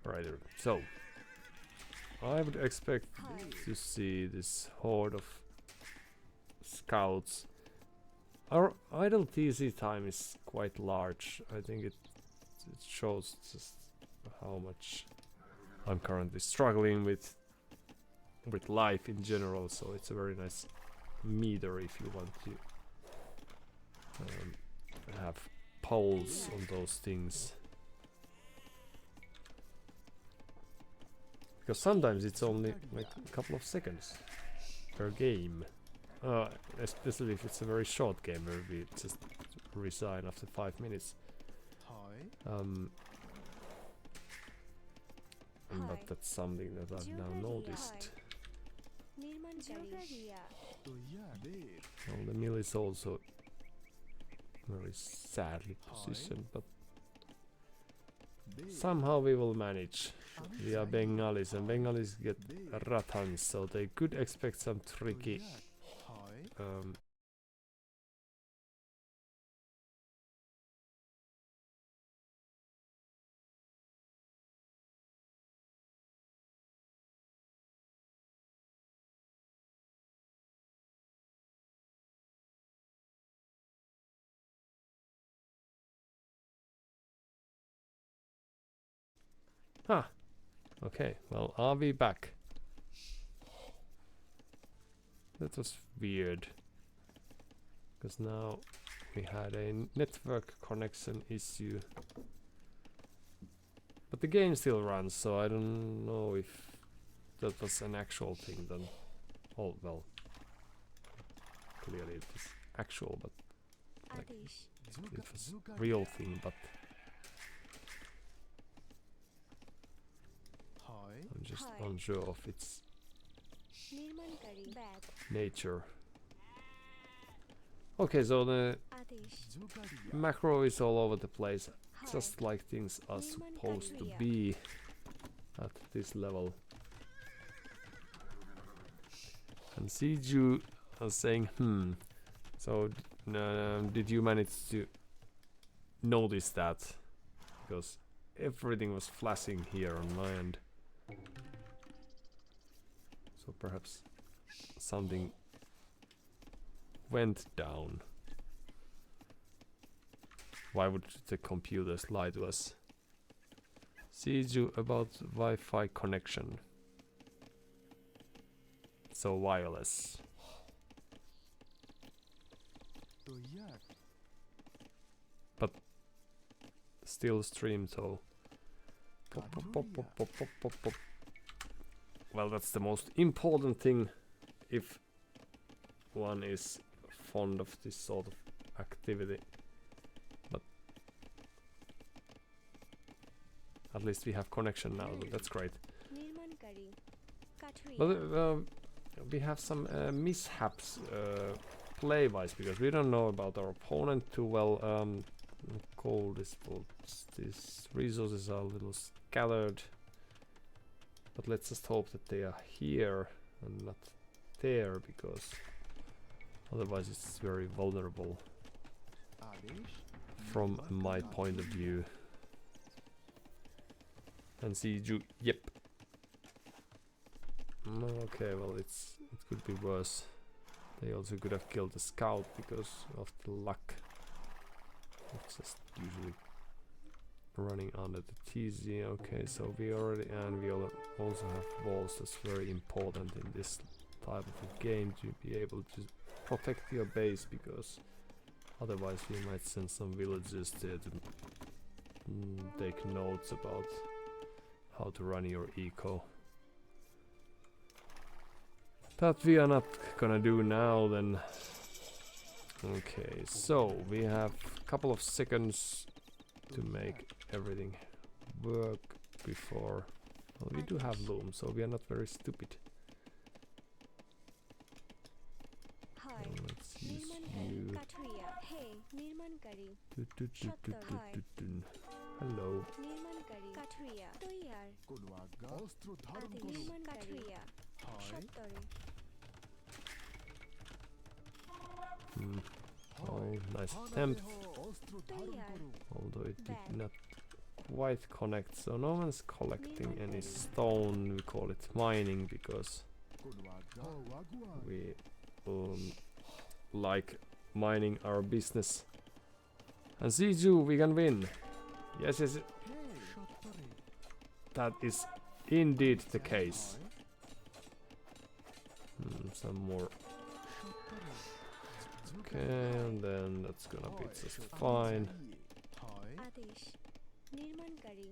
Right, so I would expect to see this horde of scouts. Our idle TC time is quite large. I think it shows just how much I'm currently struggling with life in general. So it's a very nice meter if you want to have polls on those things. Because sometimes it's only like a couple of seconds per game. Especially if it's a very short game where we just resign after 5 minutes. But that's something that I've now noticed. Well, the mill is also very sadly positioned, but somehow we will manage. We are Bengalis, and Bengalis get Rathans, so they could expect some tricky Ah, okay. Well, I'll be back. That was weird. Because now we had a network connection issue. But the game still runs, so I don't know if that was an actual thing then. Oh, well. Clearly it was actual, but like, it was real thing, but I'm just unsure of its নির্মাণকারী bag nature. Okay, so the আদেশ macro is all over the place, just like things are supposed to be at this level. And Siju was saying, so did you manage to notice that? Because everything was flashing here on my end. So perhaps something went down. Why would the computers lie to us? Siju about Wi-Fi connection. So wireless. But still stream, so pop. Well, that's the most important thing if one is fond of this sort of activity. But at least we have connection now, so that's great. নির্মাণকারী কাঠুরিয়া But we have some mishaps play-wise, because we don't know about our opponent too well. Call this, these resources are a little scattered. But let's just hope that they are here and not there, because otherwise it's very vulnerable from my point of view. And Siju, yep. Okay, well it could be worse. They also could have killed the scout because of the luck. It's just usually running under the TZ. Okay, so we already, and we also have walls. That's very important in this type of a game, to be able to protect your base, because otherwise we might send some villagers there to take notes about how to run your eco. That we are not gonna do now then. Okay, so we have a couple of seconds to make everything work before. Well, we do have loom, so we are not very stupid. হয় Let's use নির্মাণকারী you. কাঠুরিয়া হে নির্মাণকারী Dun. Hello. নির্মাণকারী কাঠুরিয়া তৈয়ার আদেশ নির্মাণকাঠুরিয়া সত্তরে Oh, nice attempt. তৈয়ার Although it did not quite connect, so no one's collecting any stone. We call it mining because we like mining our business. And Siju, we can win. Yes. That is indeed the case. Some more. Okay, and then that's gonna be just fine. আদেশ নির্মাণকারী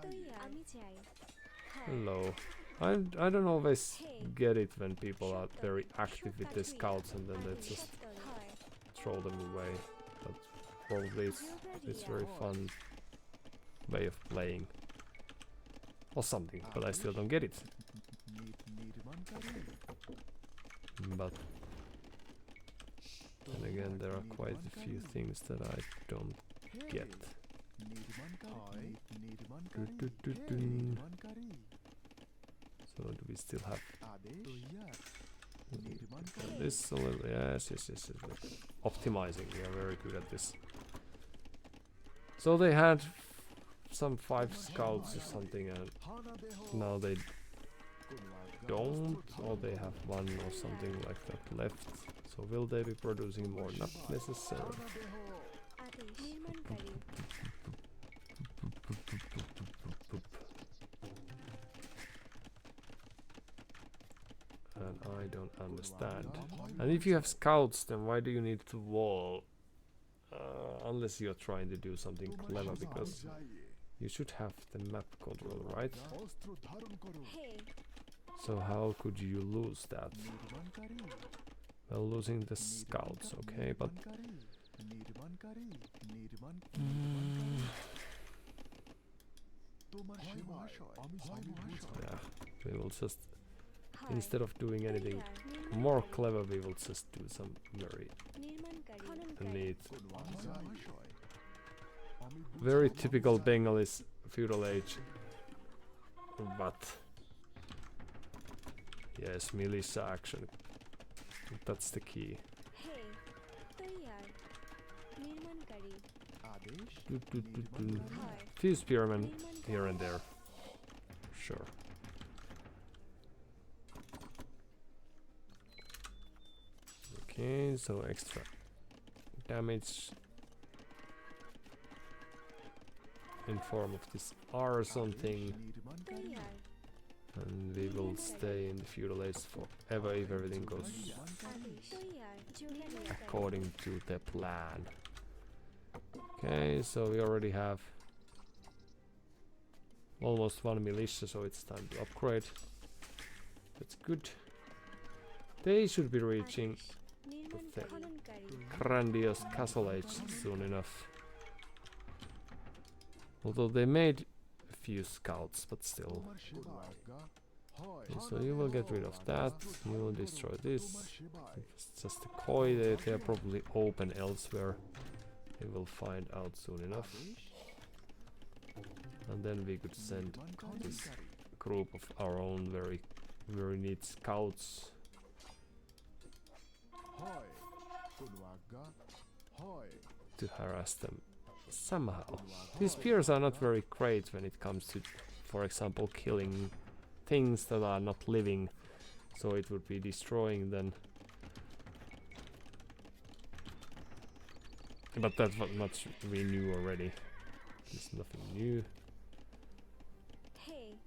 তৈয়ার আমি চাই হয় Hello. I don't always get it when people are very active with their scouts and then they just হয় throw them away. But probably it's very fun way of playing. Or something, but I still don't get it. But then again, there are quite a few things that I don't get. So do we still have this a little? Yes. Optimizing, we are very good at this. So they had some 5 scouts or something, and now they don't, or they have 1 or something like that left. So will they be producing more? Not necessarily. আদেশ নির্মাণকারী understand. And if you have scouts, then why do you need to wall? Unless you're trying to do something clever, because you should have the map control, right? Hey, So how could you lose that? Well, losing the scouts, okay, but yeah, we will just, hi. instead of doing anything तैयार, more clever, we will just do some very निर्माणकारी, खननकारी, neat, very typical Bengalis feudal age, but yes, militia action, that's the key. Hey, तैयार, निर्माणकारी, hi. Few spearmen here and there, sure. Okay, so extra damage in form of this R something, तैयार, and we will stay in the feudal age forever if everything goes आदेश, तैयार, निर्माणकारी, according to the plan. Okay, so we already have almost 1 militia, so it's time to upgrade. That's good. They should be reaching निर्माणकारी, खननकारी, grandiose castle age soon enough. Although they made a few scouts, but still. Okay, so you will get rid of that, you will destroy this. It's just a koi, they're probably open elsewhere. We will find out soon enough. And then we could send this group of our own very neat scouts. To harass them somehow. These spears are not very great when it comes to, for example, killing things that are not living, so it would be destroying them. But that's what much we knew already. There's nothing new. hey,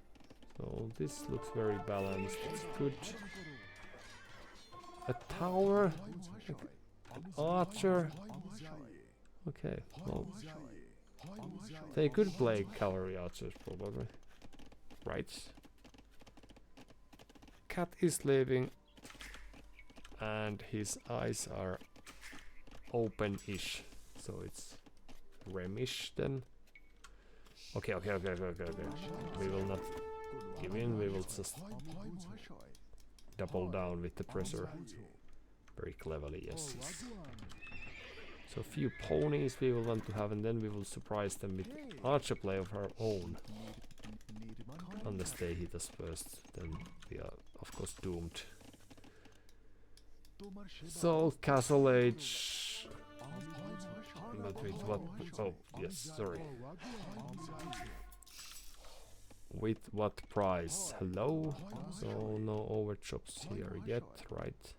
So this looks very balanced, it's good. A tower? An archer? Okay, well, they could play cavalry archers probably. Right. Cat is leaving and his eyes are open-ish, so it's Remish then. Okay. We will not give in, we will just double down with the pressure. Very cleverly, yes. So a few ponies we will want to have, and then we will surprise them with archer play of our own. Unless they hit us first, then we are of course doomed. So castle age, but with what? Oh yes, sorry. With what price? Hello? So no overchops here yet, right?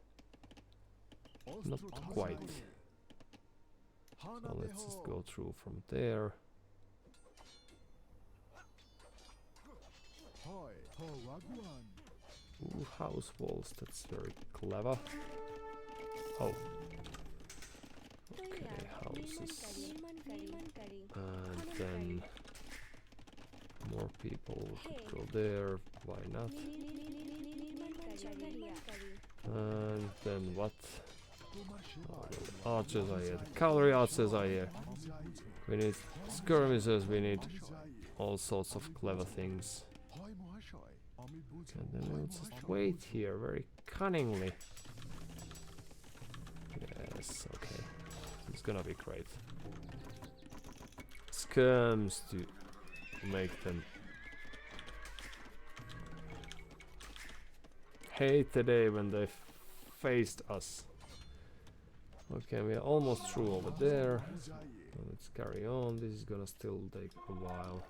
Not quite. So let's just go through from there. Ooh, house walls, that's very clever. Oh. Okay, houses. निर्माणकारी, And then more people could go there, why not? And then what? Oh, the archers are here, the cavalry archers are here. We need skirmishers, we need all sorts of clever things. And then we'll just wait here very cunningly. Yes, okay. It's gonna be great. Skirms to make them hate the day when they faced us. Okay, we are almost through over there. So let's carry on. This is gonna still take a while.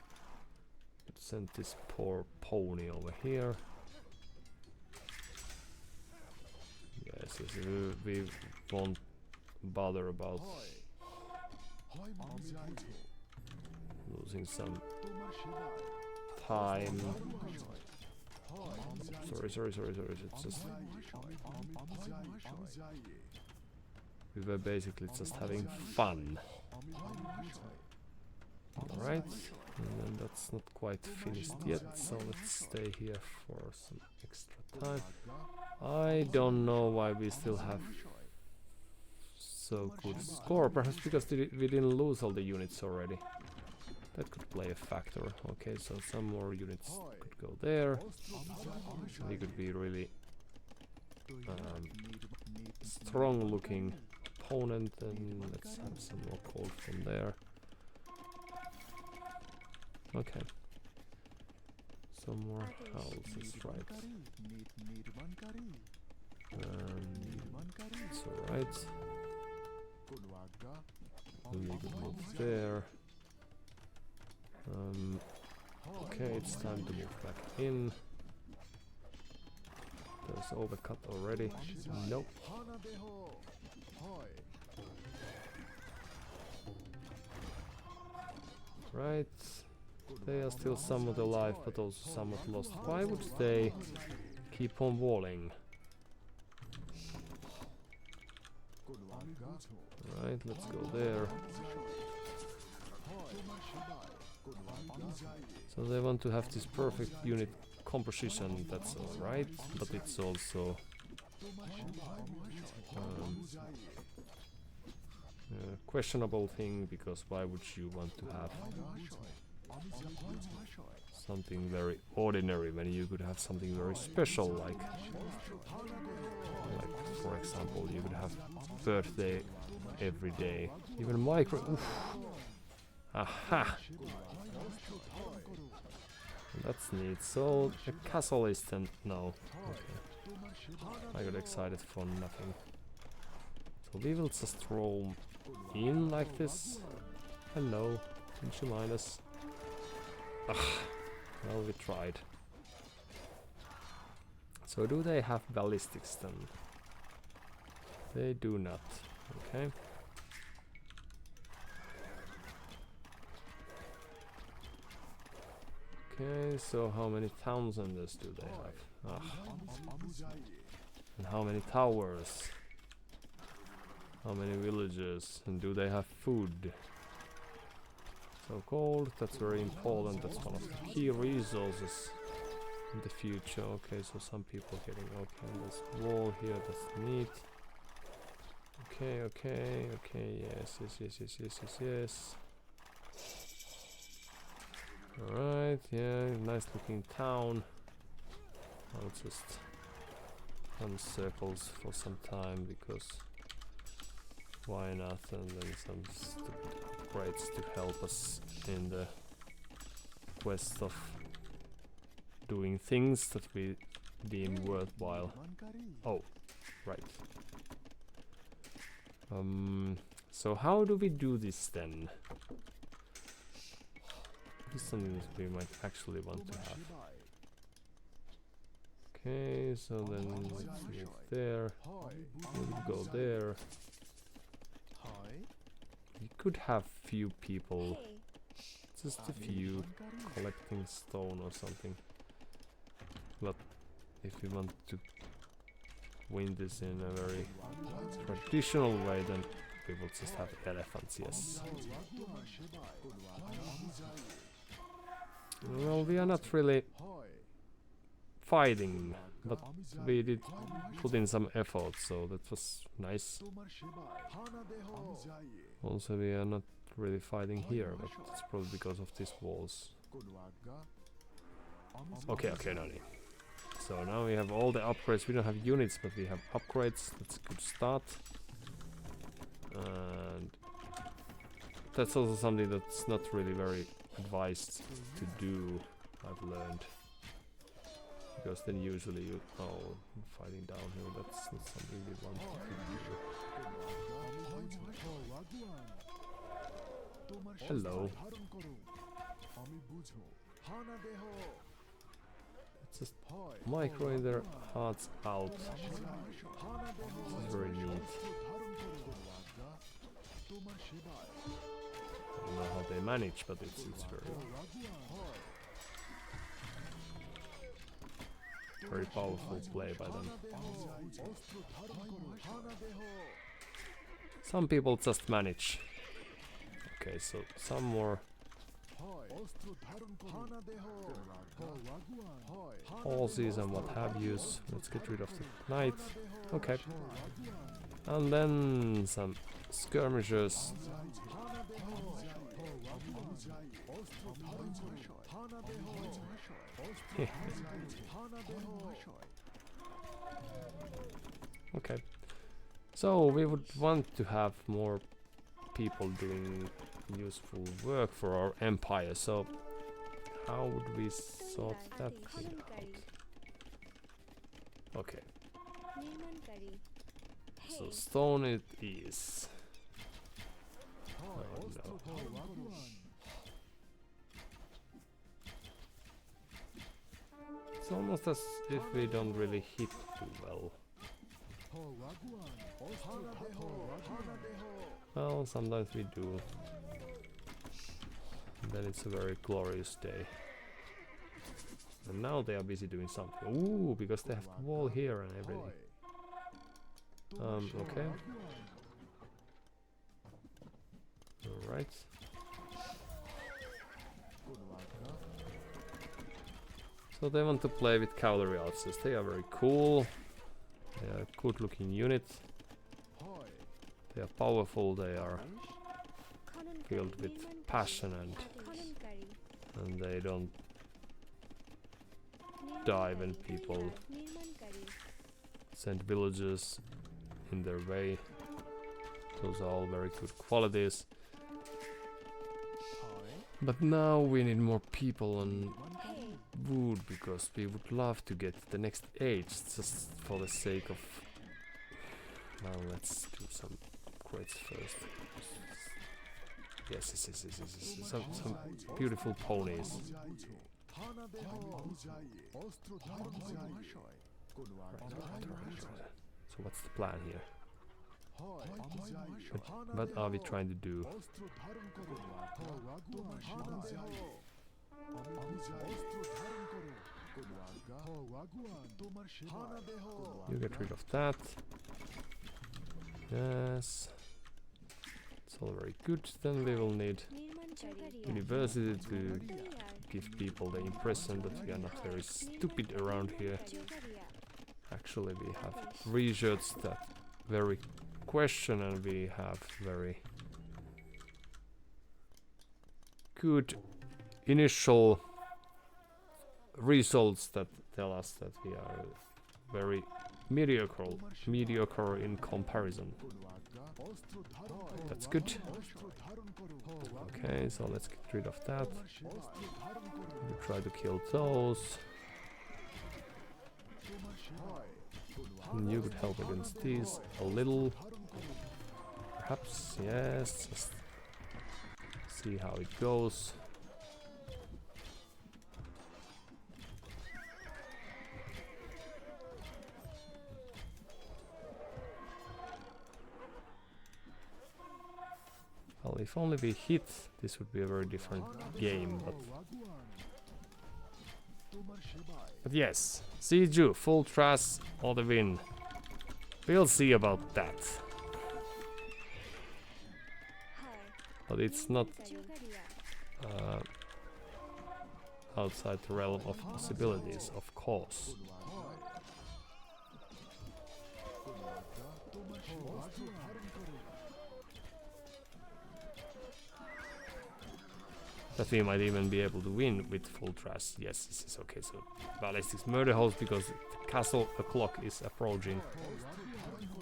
Let's send this poor pony over here. Yes, we won't bother about losing some time. Sorry. It's just we were basically just having fun. Alright, and then that's not quite finished yet, so let's stay here for some extra time. I don't know why we still have so good score, perhaps because we didn't lose all the units already. That could play a factor. Okay, so some more units could go there. He could be really strong looking opponent, and let's have some more gold from there. Okay. Some more houses, right. It's alright. We could move there. Okay, it's time to move back in. There's overcut already. Nope. Right. They are still somewhat alive, but also somewhat lost. Why would they keep on walling? Right, let's go there. So they want to have this perfect unit composition, that's alright, but it's also a questionable thing, because why would you want to have something very ordinary when you could have something very special, like for example, you could have birthday every day, even micro. Oof. Aha! That's neat. So a castle is then no. Okay. I got excited for nothing. So we will just roam in like this. Hello, didn't you mind us? Ugh. Well, we tried. So do they have ballistics then? They do not. Okay. Okay, so how many Townsenders do they have? Ugh. And how many towers? How many villages? And do they have food? So gold, that's very important. That's one of the key resources in the future. Okay, so some people getting okay. There's wall here. That's neat. Okay. Yes. Alright, yeah, nice looking town. I'll just run circles for some time, because why not? And then some stupid upgrades to help us in the quest of doing things that we deem worthwhile. Oh, right. So how do we do this then? This is something that we might actually want to have. Okay, so then let's move there. We would go there. We could have few people, just a few, collecting stone or something. But if we want to win this in a very traditional way, then we will just have elephants, yes. Well, we are not really fighting, but we did put in some effort, so that was nice. Also, we are not really fighting here, but it's probably because of these walls. Okay, no need. So now we have all the upgrades. We don't have units, but we have upgrades. That's a good start. And that's also something that's not really very advised to do, I've learned. Because then usually you... Oh, fighting down here, that's not something we want to do. Hello. It's just microing their hearts out. This is very neat. I don't know how they manage, but it's very... very powerful play by them. Some people just manage. Okay, so some more horses and what have yous. Let's get rid of the knight. Okay. And then some skirmishers. Okay. So we would want to have more people doing useful work for our empire. So how would we sort that thing out? Okay. निर्माणकारी So stone it is. Oh, no. It's almost as if we don't really hit too well. Well, sometimes we do. And then it's a very glorious day. And now they are busy doing something. Ooh, because they have the wall here and everything. Okay. Alright. So they want to play with cavalry archers. They are very cool. They are a good looking unit. They are powerful, they are filled with passion and they don't die when people send villagers in their way. Those are all very good qualities. But now we need more people on wood because we would love to get the next age just for the sake of... Now let's do some crates first. Yes, some beautiful ponies. So what's the plan here? What are we trying to do? You get rid of that. Yes. It's all very good. Then we will need university to give people the impression that we are not very stupid around here. Actually, we have researched that very question and we have very good initial results that tell us that we are very mediocre in comparison. That's good. Okay, so let's get rid of that. We try to kill those. And you could help against these a little. Perhaps, yes. Just see how it goes. Well, if only we hit, this would be a very different game, but yes, Siege, full trust or the win. We'll see about that. But it's not outside the realm of possibilities, of course. That we might even be able to win with full trust. Yes, this is okay. So ballistics murder holes because the castle clock is approaching.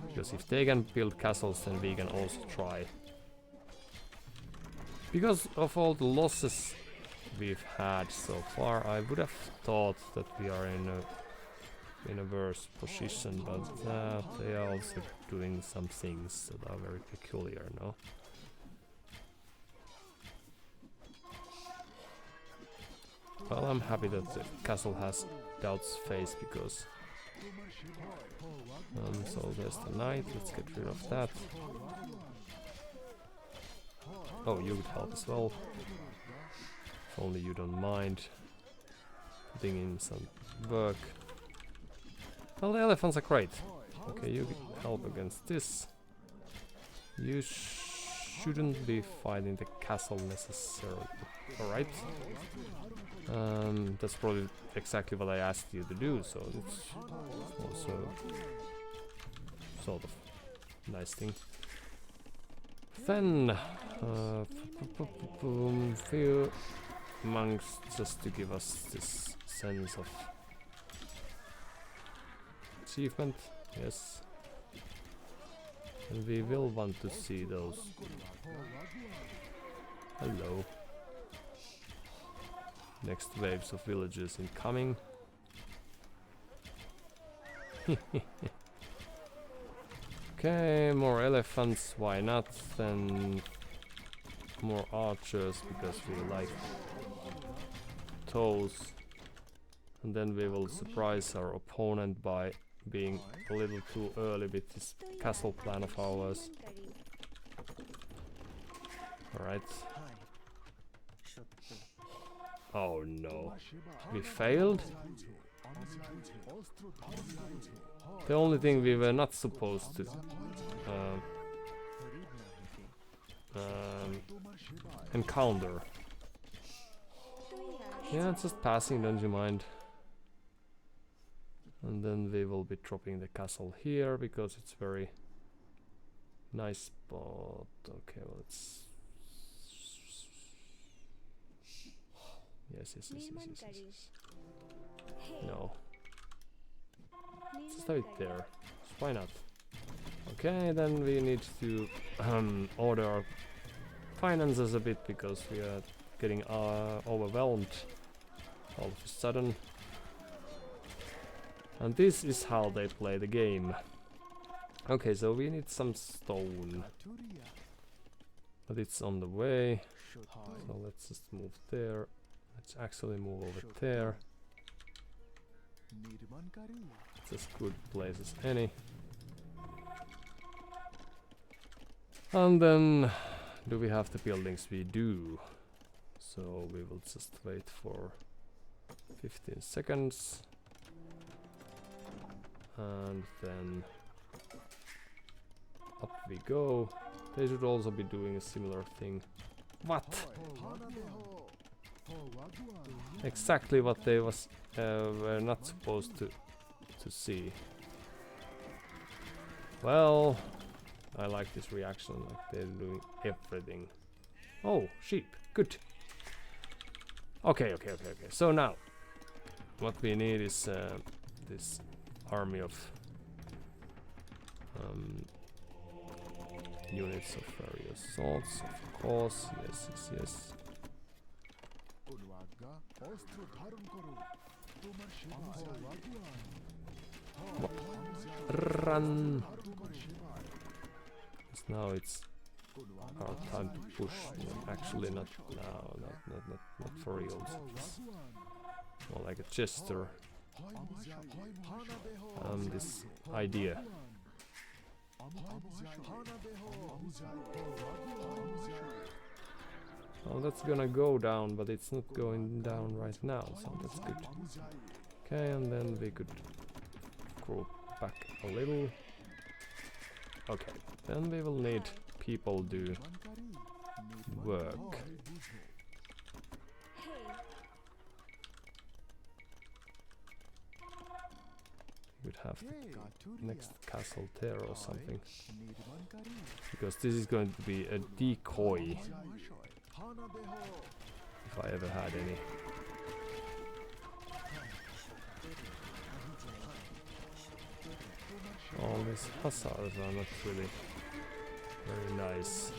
Because if they can build castles, then we can also try. Because of all the losses we've had so far, I would have thought that we are in a worse position, but they are also doing some things that are very peculiar, no? Well, I'm happy that the castle has doubts face because... so there's the knight, let's get rid of that. Oh, you would help as well. If only you don't mind putting in some work. Well, the elephants are great. Okay, you help against this. You shouldn't be fighting the castle necessarily. Alright. That's probably exactly what I asked you to do, so it's also sort of nice thing. Then, few monks just to give us this sense of achievement, yes. And we will want to see those. Hello. Next waves of villagers incoming. Okay, more elephants, why not? Then more archers, because we like those. And then we will surprise our opponent by being a little too early with this castle plan of ours. Alright. Oh no. We failed? The only thing we were not supposed to encounter. Yeah, it's just passing, don't you mind. And then we will be dropping the castle here because it's very nice spot. Okay, well it's yes. No. Just have it there. Why not? Okay, then we need to order our finances a bit because we are getting overwhelmed all of a sudden. And this is how they play the game. Okay, so we need some stone. But it's on the way. So let's just move there. Let's actually move over there. It's as good place as any. And then, do we have the buildings? We do. So we will just wait for 15 seconds. And then up we go. They should also be doing a similar thing. What? Exactly what they were not supposed to see. Well, I like this reaction, like they're doing everything. Oh, sheep, good. Okay. So now, what we need is this army of units of various sorts, of course. Yes. Run! Now it's our time to push. No, actually, not now. Not for real. It's more like a gesture. This idea. Well, that's gonna go down, but it's not going down right now, so that's good. Okay, and then we could group back a little. Okay, then we will need people do work. We'd have the next castle there or something. Because this is going to be a decoy. If I ever had any. All these hussars are not really very nice.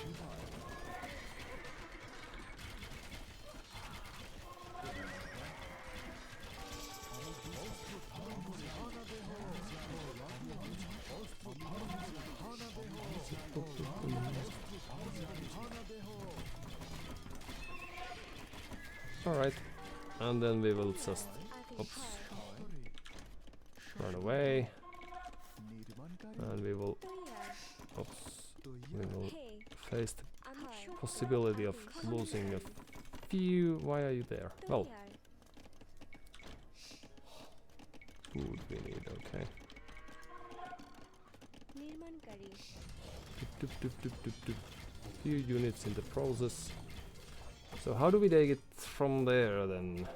Alright, and then we will just run away, and we will face the possibility of losing a few. Why are you there? Well, food we need, okay. Few units in the process. So how do we take it from there then?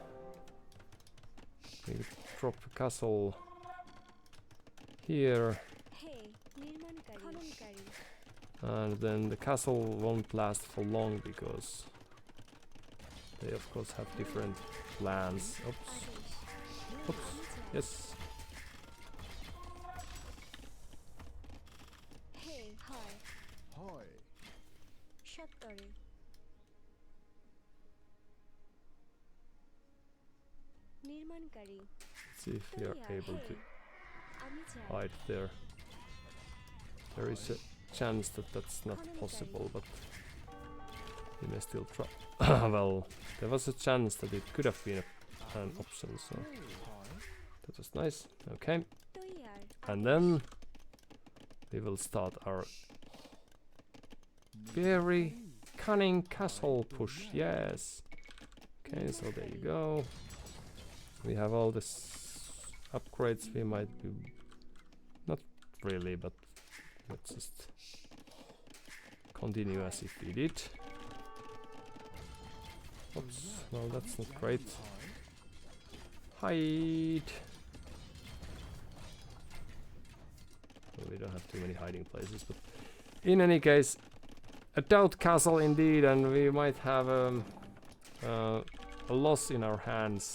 We drop a castle here, 해 निर्माणকারী খননকারী and then the castle won't last for long because they of course have different plans. Oops. 아데시 Oops. Yes. 해 헐 Hoi. 샷거리 निर्माणকারী See if we are able to আমি চাই hide there. There is a chance that that's not possible, but we may still try. Well, there was a chance that it could have been an option, so that was nice. Okay, তৈয়ার and then we will start our very cunning castle push. Yes. Okay, so there you go. We have all this upgrades. We might be not really, but let's just continue as if we did. Oops, well that's not great. Hide! Well, we don't have too many hiding places, but in any case, a doubt castle indeed, and we might have a loss in our hands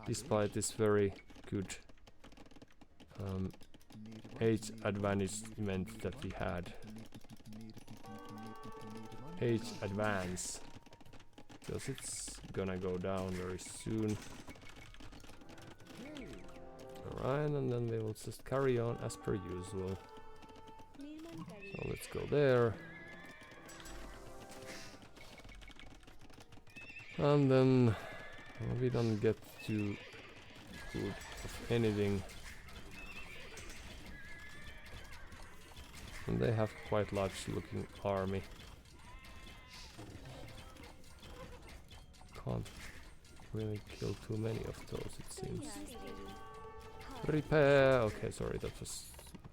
despite this very good age advantage event that we had. Age advance, because it's gonna go down very soon. Alright, and then we will just carry on as per usual. निर्माणকারী So let's go there. And then we don't get too good of anything. And they have quite large looking army. Can't really kill too many of those, it seems. Repair! Okay, sorry, that was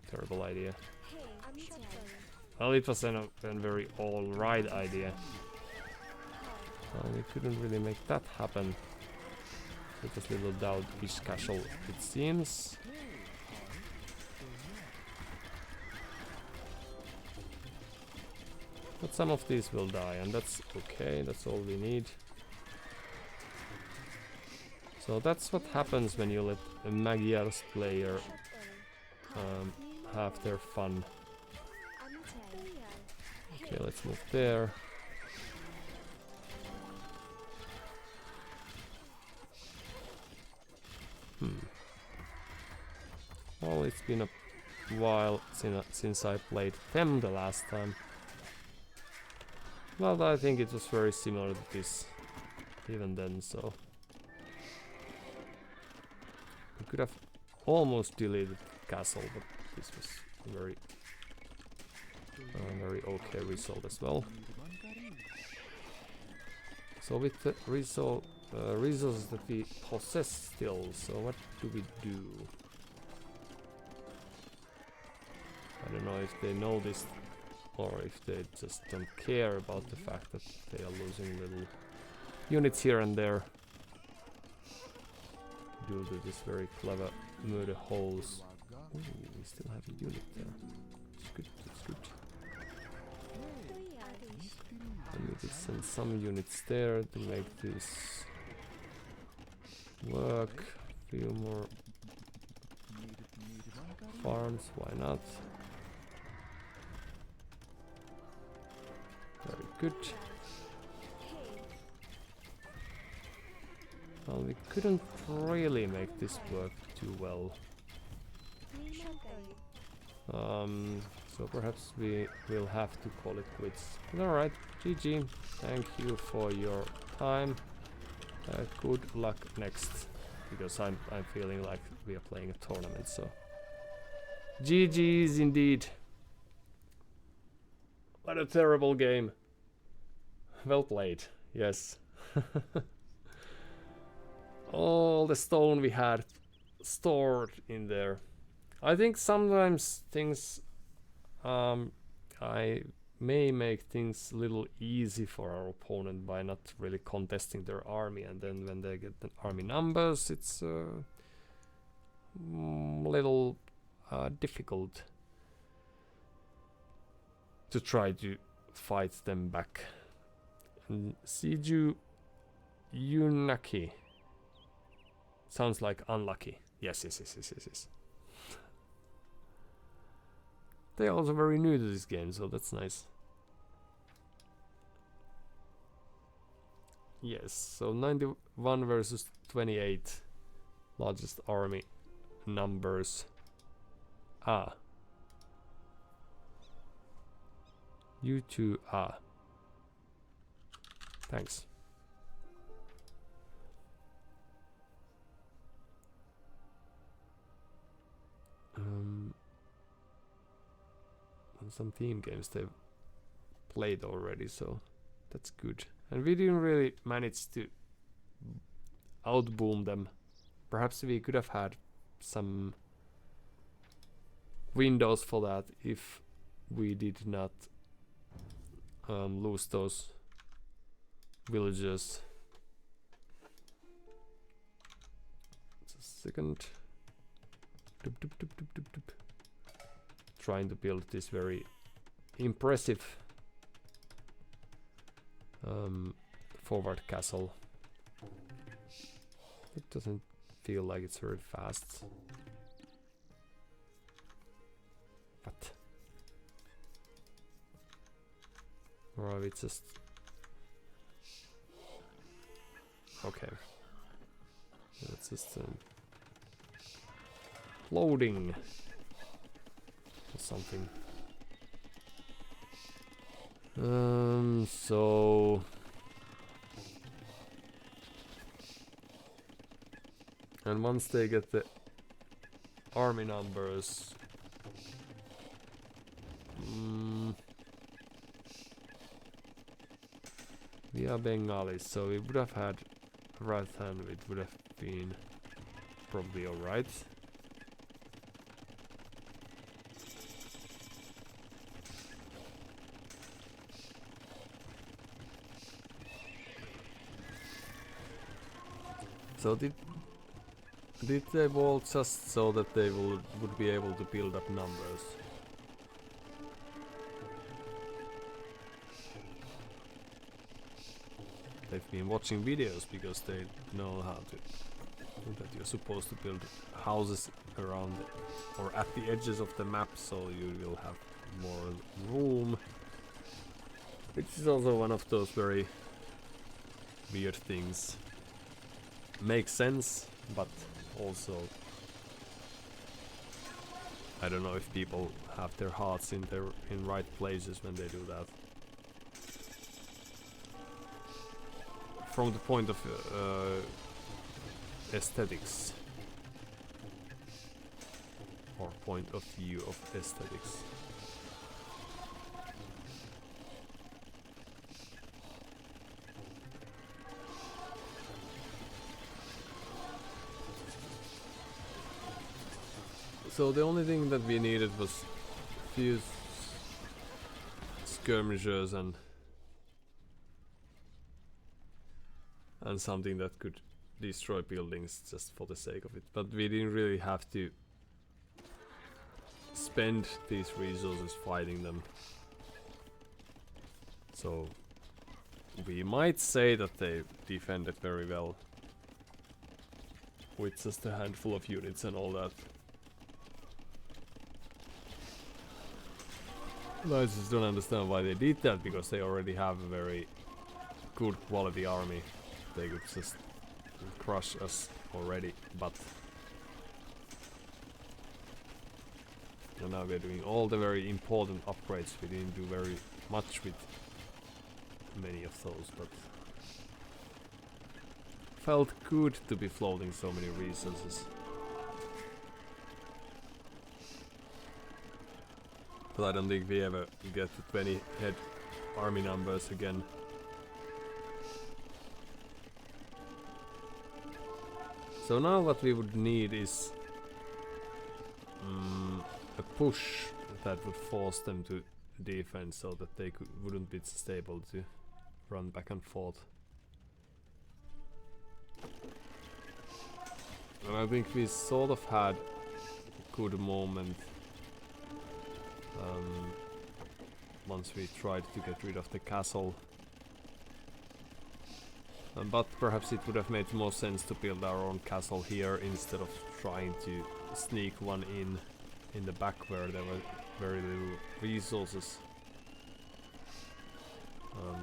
a terrible idea. 해 আমি চাই Well, it was a very alright idea. We couldn't really make that happen. With this little doubt-ish castle, it seems. But some of these will die, and that's okay, that's all we need. So that's what happens when you let a Magyar's player have their fun. আমি চাই তৈয়ার Okay, let's move there. Well, it's been a while since I played them the last time. Well, I think it was very similar to this even then, so we could have almost deleted castle, but this was a very okay result as well. So with the resources that we possess still, so what do we do? I don't know if they know this or if they just don't care about the fact that they are losing little units here and there due to this very clever murder holes. Ooh, we still have a unit there. It's good, it's good. তৈয়ার আদেশ And we could send some units there to make this work. Few more farms, why not? Very good. Well, we couldn't really make this work too well. निर्माणकाরী So perhaps we will have to call it quits. Alright, GG. Thank you for your time. Good luck next. Because I'm feeling like we are playing a tournament, so GG's indeed. What a terrible game. Well played, yes. All the stone we had stored in there. I think sometimes things I may make things a little easy for our opponent by not really contesting their army, and then when they get the army numbers, it's little difficult to try to fight them back. And Siju Yunaki sounds like unlucky. Yes. They're also very new to this game, so that's nice. Yes, so 91 versus 28. Largest army numbers. You two thanks. On some team games they've played already, so that's good. And we didn't really manage to outboom them. Perhaps we could have had some windows for that if we did not lose those villagers. Just a second. Trying to build this very impressive forward castle. It doesn't feel like it's very fast. But or are we just okay? Let's just loading or something. So and once they get the army numbers, we are Bengalis, so we would have had right hand, it would have been probably alright. So did they wall just so that they would be able to build up numbers? They've been watching videos because they know how to, that you're supposed to build houses around or at the edges of the map, so you will have more room. Which is also one of those very weird things. Makes sense, but also I don't know if people have their hearts in right places when they do that. From the point of aesthetics or point of view of aesthetics. So the only thing that we needed was a few skirmishers and something that could destroy buildings just for the sake of it. But we didn't really have to spend these resources fighting them. So we might say that they defended very well with just a handful of units and all that. I just don't understand why they did that, because they already have a very good quality army. They could just crush us already, but and now we're doing all the very important upgrades. We didn't do very much with many of those, but felt good to be floating so many resources. But I don't think we ever get to 20 head army numbers again. So now what we would need is a push that would force them to defense so that they wouldn't be stable to run back and forth. And I think we sort of had a good moment once we tried to get rid of the castle. But perhaps it would have made more sense to build our own castle here instead of trying to sneak one in the back where there were very little resources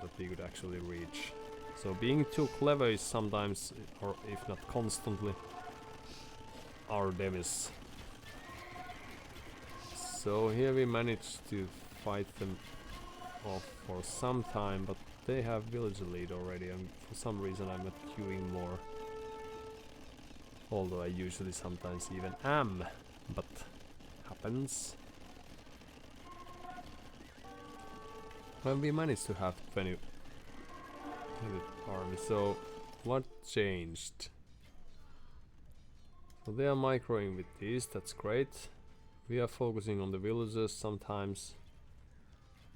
that we could actually reach. So being too clever is sometimes, or if not constantly, our demise. So here we managed to fight them off for some time, but they have villager lead already, and for some reason I'm not queuing more. Although I usually sometimes even am, but happens. Well, we managed to have 20 army, so what changed? So they are microing with these, that's great. We are focusing on the villagers sometimes,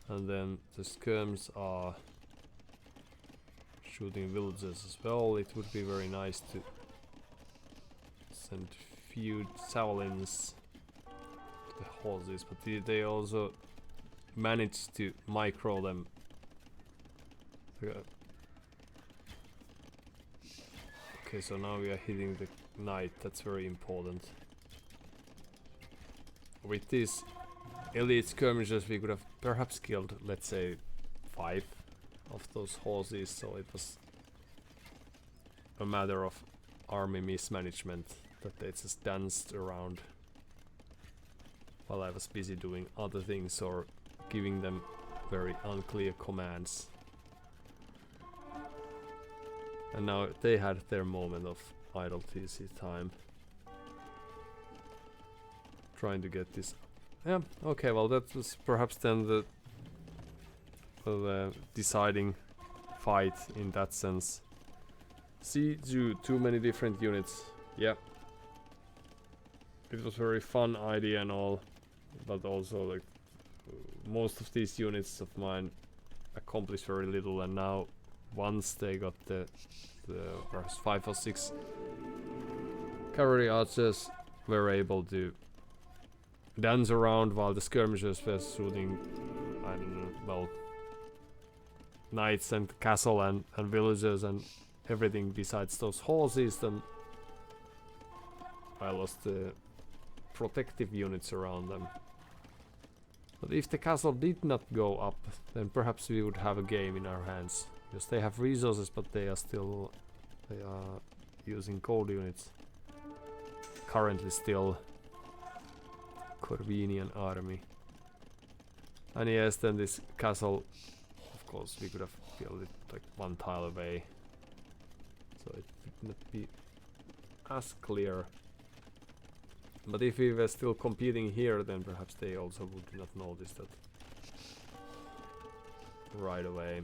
and then the skirms are shooting villagers as well. It would be very nice to send few javelins to the horses, but they also managed to micro them. Okay, so now we are hitting the knight, that's very important. With these elite skirmishers we could have perhaps killed, let's say, 5 of those horses, so it was a matter of army mismanagement that they just danced around while I was busy doing other things or giving them very unclear commands. And now they had their moment of idle TC time. Trying to get this. Yeah, okay, well that was perhaps then the deciding fight in that sense. Siege, too many different units. Yeah. It was a very fun idea and all, but also like most of these units of mine accomplished very little, and now once they got the perhaps 5 or 6 cavalry archers were able to dance around while the skirmishers were shooting, I don't know, well, knights and castle and villagers and everything besides those horses, then I lost the protective units around them. But if the castle did not go up, then perhaps we would have a game in our hands. Because they have resources, but they are using gold units. Currently still Corvinian army. And yes, then this castle, of course, we could have built it like 1 tile away. So it would not be as clear. But if we were still competing here, then perhaps they also would not notice that right away.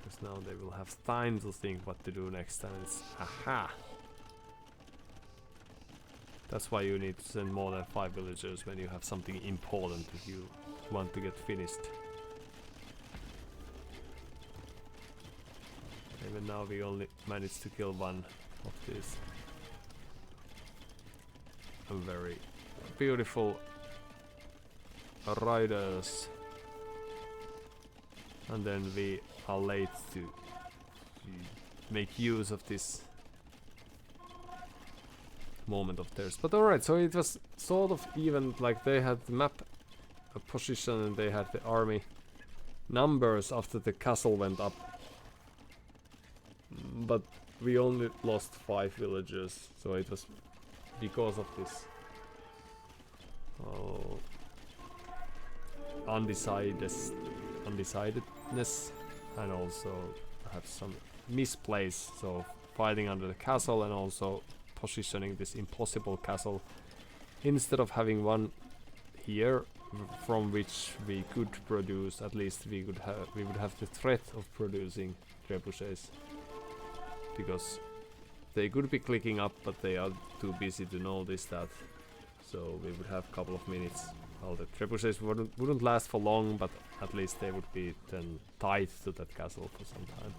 Because now they will have time to think what to do next time. It's aha! That's why you need to send more than 5 villagers when you have something important if you want to get finished. Even now we only managed to kill 1 of these. Very beautiful riders. And then we are late to make use of this moment of theirs. But alright, so it was sort of even, like they had the map position and they had the army numbers after the castle went up. But we only lost 5 villagers, so it was because of this undecidedness and also perhaps some misplace. So fighting under the castle and also positioning this impossible castle instead of having one here from which we could produce, at least we would have the threat of producing trebuchets, because they could be clicking up but they are too busy to notice that, so we would have a couple of minutes well, the trebuchets wouldn't last for long, but at least they would be then tied to that castle for some time.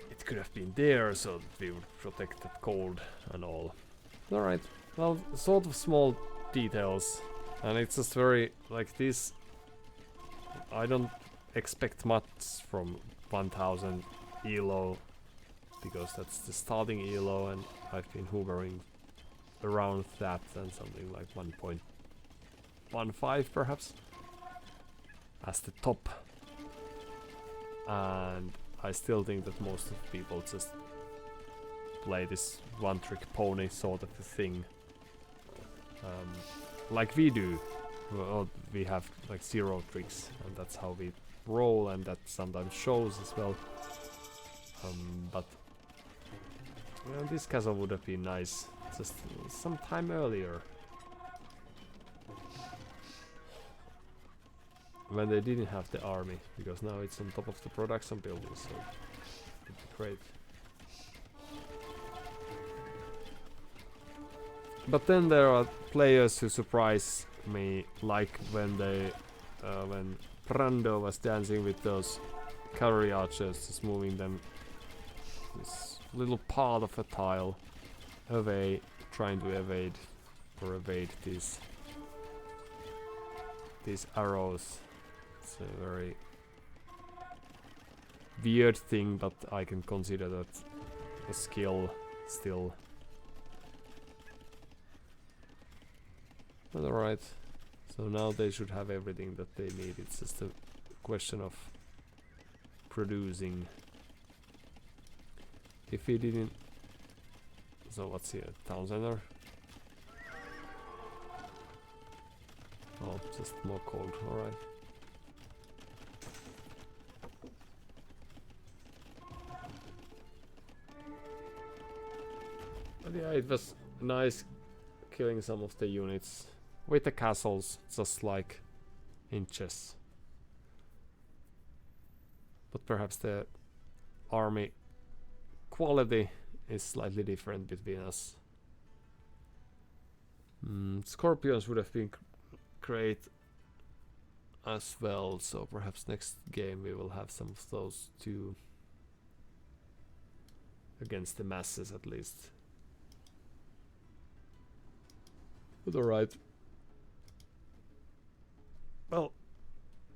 It could have been there, so that we would protect that cold and all. Alright, well, sort of small details, and it's just very, like this, I don't expect much from 1000 elo, because that's the starting elo, and I've been hovering around that and something like 1.15 perhaps as the top, and I still think that most of people just play this one-trick pony sort of a thing, like we do. Well, we have like 0 tricks, and that's how we roll, and that sometimes shows as well. But well, this castle would have been nice just some time earlier, when they didn't have the army, because now it's on top of the production building, so it'd be great. But then there are players who surprise me, like when when Brando was dancing with those cavalry archers, just moving them this little part of a tile away, trying to evade these arrows. It's a very weird thing, but I can consider that a skill still. But alright, so now they should have everything that they need. It's just a question of producing. If we didn't, so what's here? Town center? Oh, just more cold, alright. But yeah, it was nice killing some of the units with the castles, just like in chess. But perhaps the army quality is slightly different between us. Scorpions would have been great as well, so perhaps next game we will have some of those too, against the masses at least. But alright. Well,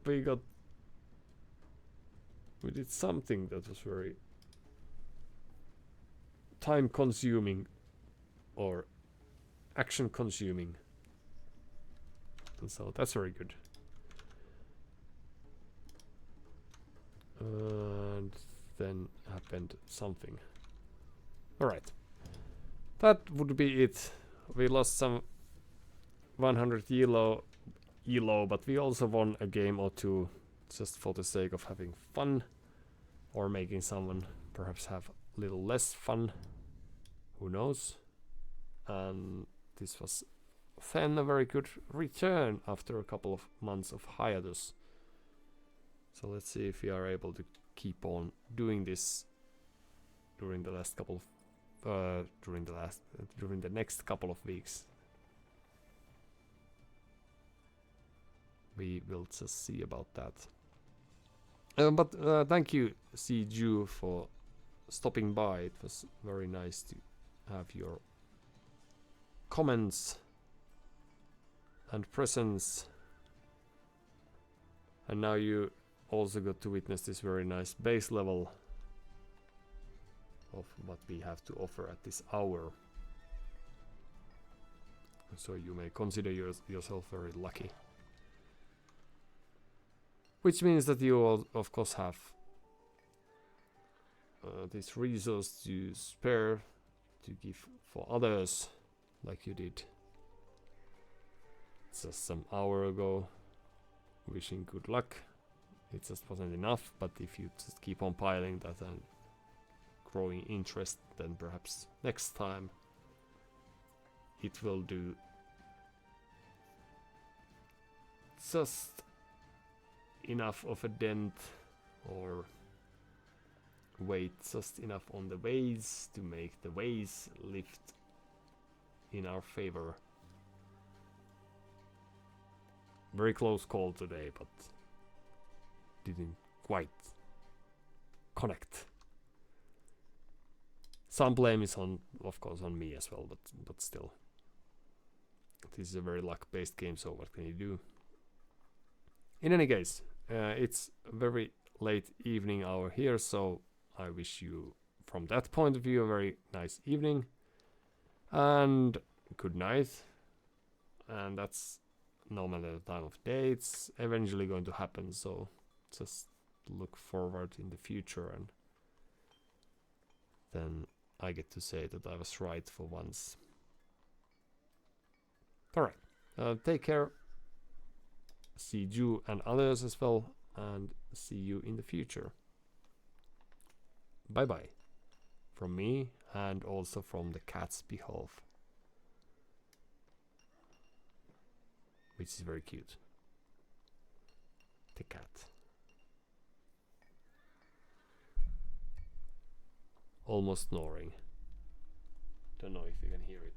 we did something that was very time consuming or action consuming, and so that's very good. And then happened something. Alright, that would be it. We lost some 100 elo, but we also won a game or two, just for the sake of having fun, or making someone perhaps have a little less fun, who knows. And this was then a very good return after a couple of months of hiatus. So let's see if we are able to keep on doing this during the last couple of during the next couple of weeks. We will just see about that. But thank you, Ju, for stopping by. It was very nice to have your comments and presence. And now you also got to witness this very nice base level of what we have to offer at this hour. So you may consider yourself very lucky. Which means that you all, of course, have this resource to spare to give for others, like you did just some hour ago. Wishing good luck. It just wasn't enough, but if you just keep on piling that and growing interest, then perhaps next time it will do just enough of a dent, or weight just enough on the ways to make the ways lift in our favor. Very close call today, but didn't quite connect. Some blame is on, of course, on me as well, but still. This is a very luck-based game, so what can you do? In any case, it's a very late evening hour here, so I wish you, from that point of view, a very nice evening. And good night. And that's normally the time of day. It's eventually going to happen, so just look forward in the future, and then I get to say that I was right for once. Alright, take care. See you and others as well, and see you in the future. Bye bye. From me, and also from the cat's behalf. Which is very cute. The cat. Almost snoring. Don't know if you can hear it.